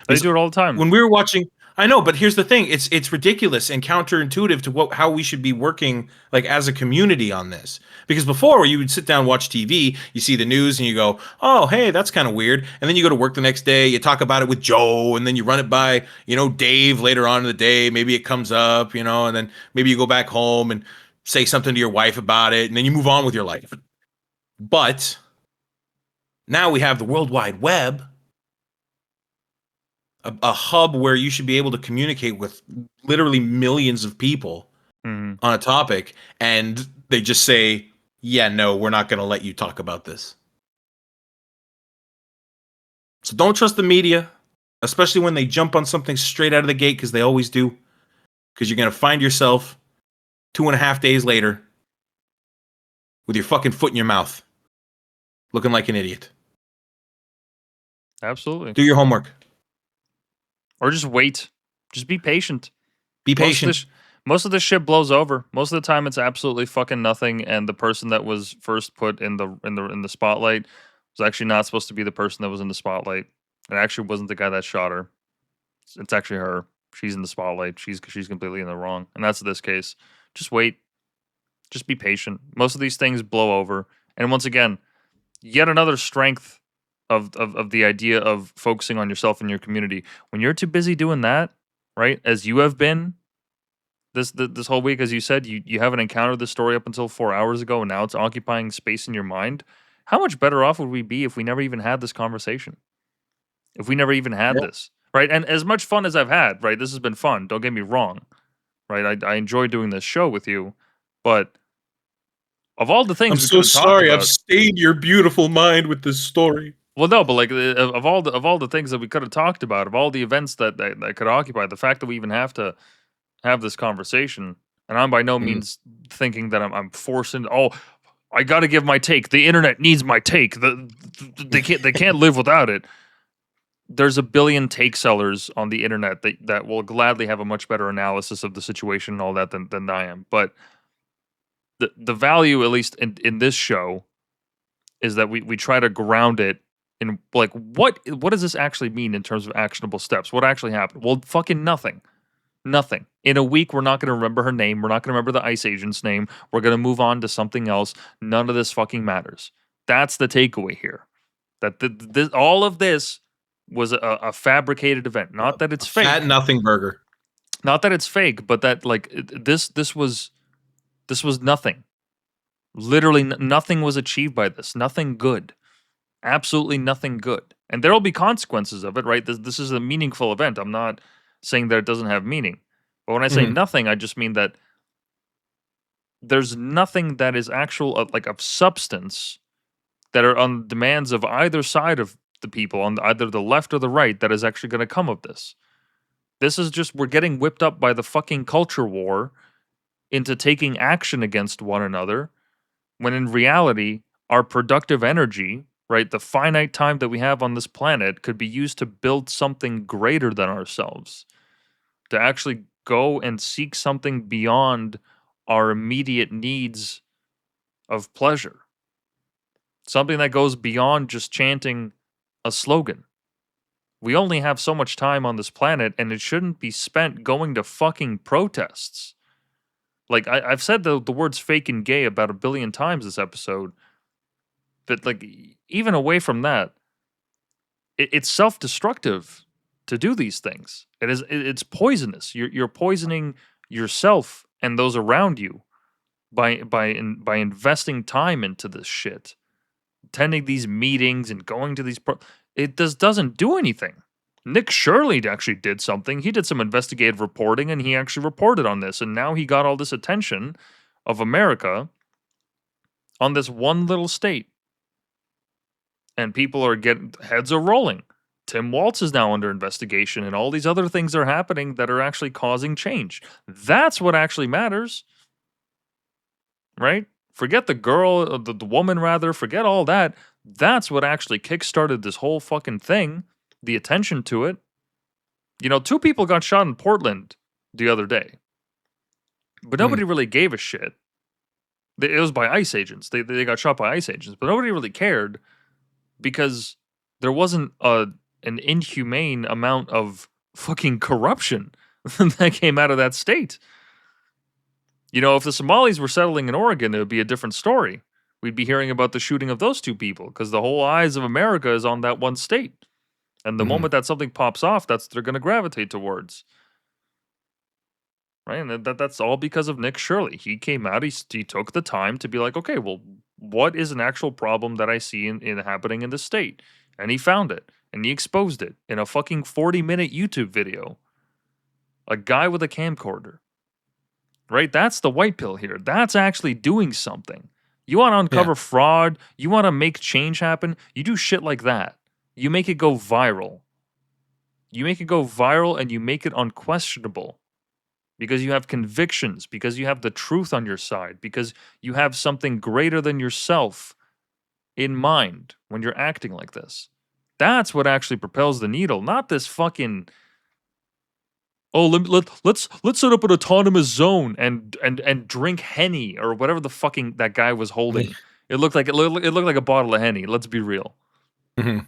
A: They do it all the time.
B: When we were watching, I know, but here's the thing: it's ridiculous and counterintuitive to how we should be working like as a community on this. Because before, you would sit down, watch TV, you see the news, and you go, "Oh, hey, that's kind of weird." And then you go to work the next day, you talk about it with Joe, and then you run it by Dave later on in the day. Maybe it comes up, and then maybe you go back home and say something to your wife about it, and then you move on with your life. But now we have the World Wide Web. A hub where you should be able to communicate with literally millions of people on a topic, and they just say, yeah, no, we're not going to let you talk about this. So don't trust the media, especially when they jump on something straight out of the gate, because they always do. Because you're going to find yourself 2.5 days later with your fucking foot in your mouth, looking like an idiot.
A: Absolutely.
B: Do your homework.
A: Or just wait. Just be patient.
B: Be patient.
A: Most of this shit blows over. Most of the time, it's absolutely fucking nothing. And the person that was first put in the spotlight was actually not supposed to be the person that was in the spotlight. It actually wasn't the guy that shot her. It's actually her. She's in the spotlight. She's completely in the wrong. And that's this case. Just wait. Just be patient. Most of these things blow over. And once again, yet another strength of the idea of focusing on yourself and your community. When you're too busy doing that, right, as you have been this whole week, as you said, you haven't encountered this story up until 4 hours ago, and now it's occupying space in your mind. How much better off would we be if we never even had this conversation? If we never even had this, right? And as much fun as I've had, right, this has been fun. Don't get me wrong, right? I enjoy doing this show with you, but of all the things
B: I'm so sorry I've stained your beautiful mind with this story.
A: Well, no, but like of all the things that we could have talked about, of all the events that could occupy, the fact that we even have to have this conversation, and I'm by no means thinking that I'm forcing. Oh, I got to give my take. The internet needs my take. They can't live without it. There's a billion take sellers on the internet that will gladly have a much better analysis of the situation and all that than I am. But the value, at least in this show, is that we try to ground it in like what does this actually mean in terms of actionable steps? What actually happened? Well, fucking nothing. Nothing. In a week, we're not going to remember her name. We're not going to remember the ICE agent's name. We're going to move on to something else. None of this fucking matters. That's the takeaway here. That all of this was a fabricated event. Not that it's fake.
B: Fat nothing burger.
A: Not that it's fake, but that like this was nothing. Literally nothing was achieved by this. Nothing good. Absolutely nothing good. And there will be consequences of it, right? This is a meaningful event. I'm not saying that it doesn't have meaning. But when I say nothing, I just mean that there's nothing that is actual, like of substance, that are on demands of either side of the people, on either the left or the right, that is actually going to come of this. This is just, we're getting whipped up by the fucking culture war into taking action against one another, when in reality, our productive energy, right, the finite time that we have on this planet, could be used to build something greater than ourselves, to actually go and seek something beyond our immediate needs of pleasure. Something that goes beyond just chanting a slogan. We only have so much time on this planet, and it shouldn't be spent going to fucking protests. Like, I've said the words fake and gay about 1 billion times this episode. But, like, even away from that, it's self-destructive to do these things. It's poisonous. You're poisoning yourself and those around you by investing time into this shit. Attending these meetings and going to these it doesn't do anything. Nick Shirley actually did something. He did some investigative reporting, and he actually reported on this, and now he got all this attention of America on this one little state. And people are heads are rolling. Tim Walz is now under investigation, and all these other things are happening that are actually causing change. That's what actually matters. Right? Forget the girl, the woman rather, forget all that. That's what actually kickstarted this whole fucking thing. The attention to it. You know, 2 people got shot in Portland the other day. But nobody really gave a shit. It was by ICE agents. They got shot by ICE agents. But nobody really cared because there wasn't an inhumane amount of fucking corruption that came out of that state. You know, if the Somalis were settling in Oregon, it would be a different story. We'd be hearing about the shooting of those 2 people because the whole eyes of America is on that one state. And the moment that something pops off, that's what they're going to gravitate towards. Right? And that's all because of Nick Shirley. He came out, he took the time to be like, okay, well, what is an actual problem that I see in happening in the state? And he found it. And he exposed it in a fucking 40-minute YouTube video. A guy with a camcorder. Right? That's the Whitepill here. That's actually doing something. You want to uncover fraud? You want to make change happen? You do shit like that. You make it go viral. You make it go viral and you make it unquestionable. Because you have convictions. Because you have the truth on your side. Because you have something greater than yourself in mind when you're acting like this. That's what actually propels the needle. Not this fucking... Oh, let's set up an autonomous zone and drink Henny or whatever the fucking that guy was holding. It looked like a bottle of Henny. Let's be real.
B: Mm-hmm.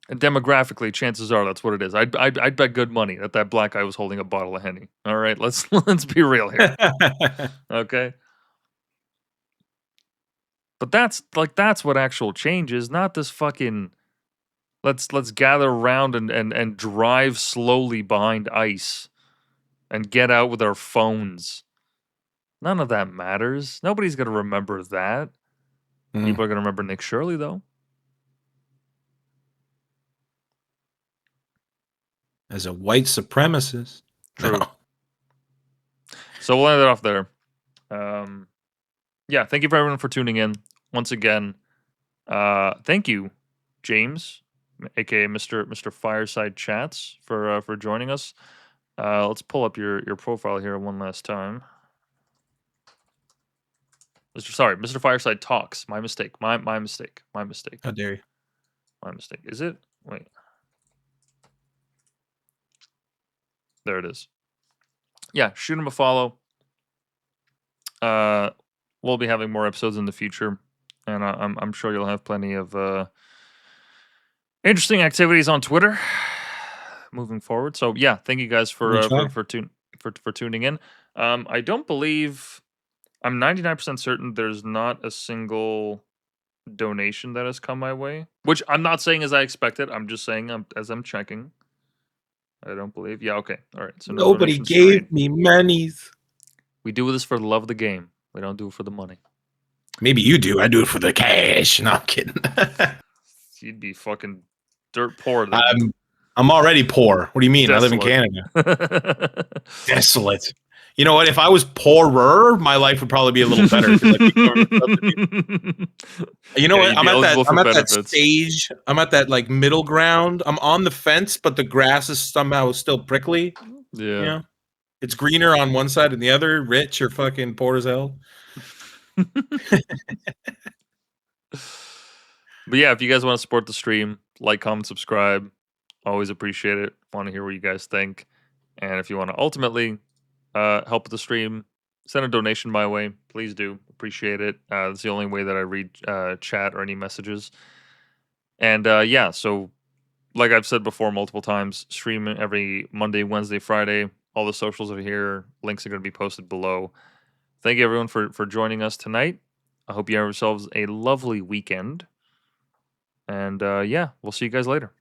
A: And demographically, chances are that's what it is. I'd bet good money that black guy was holding a bottle of Henny. All right, let's be real here. Okay. But that's what actual change is, not this fucking. Let's gather around and drive slowly behind ICE and get out with our phones. None of that matters. Nobody's going to remember that. People are going to remember Nick Shirley, though.
B: As a white supremacist.
A: True. So we'll end it off there. Yeah, thank you for everyone for tuning in. Once again, thank you, James, aka Mr. Fireside Chats, for joining us. Let's pull up your profile here one last time. Mr. Fireside Talks. My mistake. My mistake.
B: How dare you?
A: My mistake. Is it? Wait. There it is. Yeah, shoot him a follow. We'll be having more episodes in the future, and I'm sure you'll have plenty of interesting activities on Twitter moving forward. So yeah, thank you guys for tuning in. I don't believe, I'm 99% certain there's not a single donation that has come my way, which I'm not saying as I expected. I'm just saying as I'm checking. I don't believe. Yeah, okay. All right. So
B: nobody gave me monies.
A: We do this for the love of the game. We don't do it for the money.
B: Maybe you do. I do it for the cash. No, I'm kidding.
A: You'd be fucking dirt poor.
B: I'm already poor. What do you mean?
A: Desolate.
B: I live in Canada. Desolate. You know what? If I was poorer, my life would probably be a little better. You know what? I'm at that stage. I'm at that like middle ground. I'm on the fence, but the grass is somehow still prickly.
A: Yeah.
B: You know? It's greener on one side and the other. Rich or fucking poor as hell.
A: But yeah, if you guys want to support the stream, like, comment, subscribe. Always appreciate it. Want to hear what you guys think. And if you want to ultimately help with the stream, send a donation my way. Please do. Appreciate it. It's the only way that I read chat or any messages. And yeah, so like I've said before multiple times, stream every Monday, Wednesday, Friday. All the socials are here. Links are going to be posted below. Thank you, everyone, for joining us tonight. I hope you have yourselves a lovely weekend. And yeah, we'll see you guys later.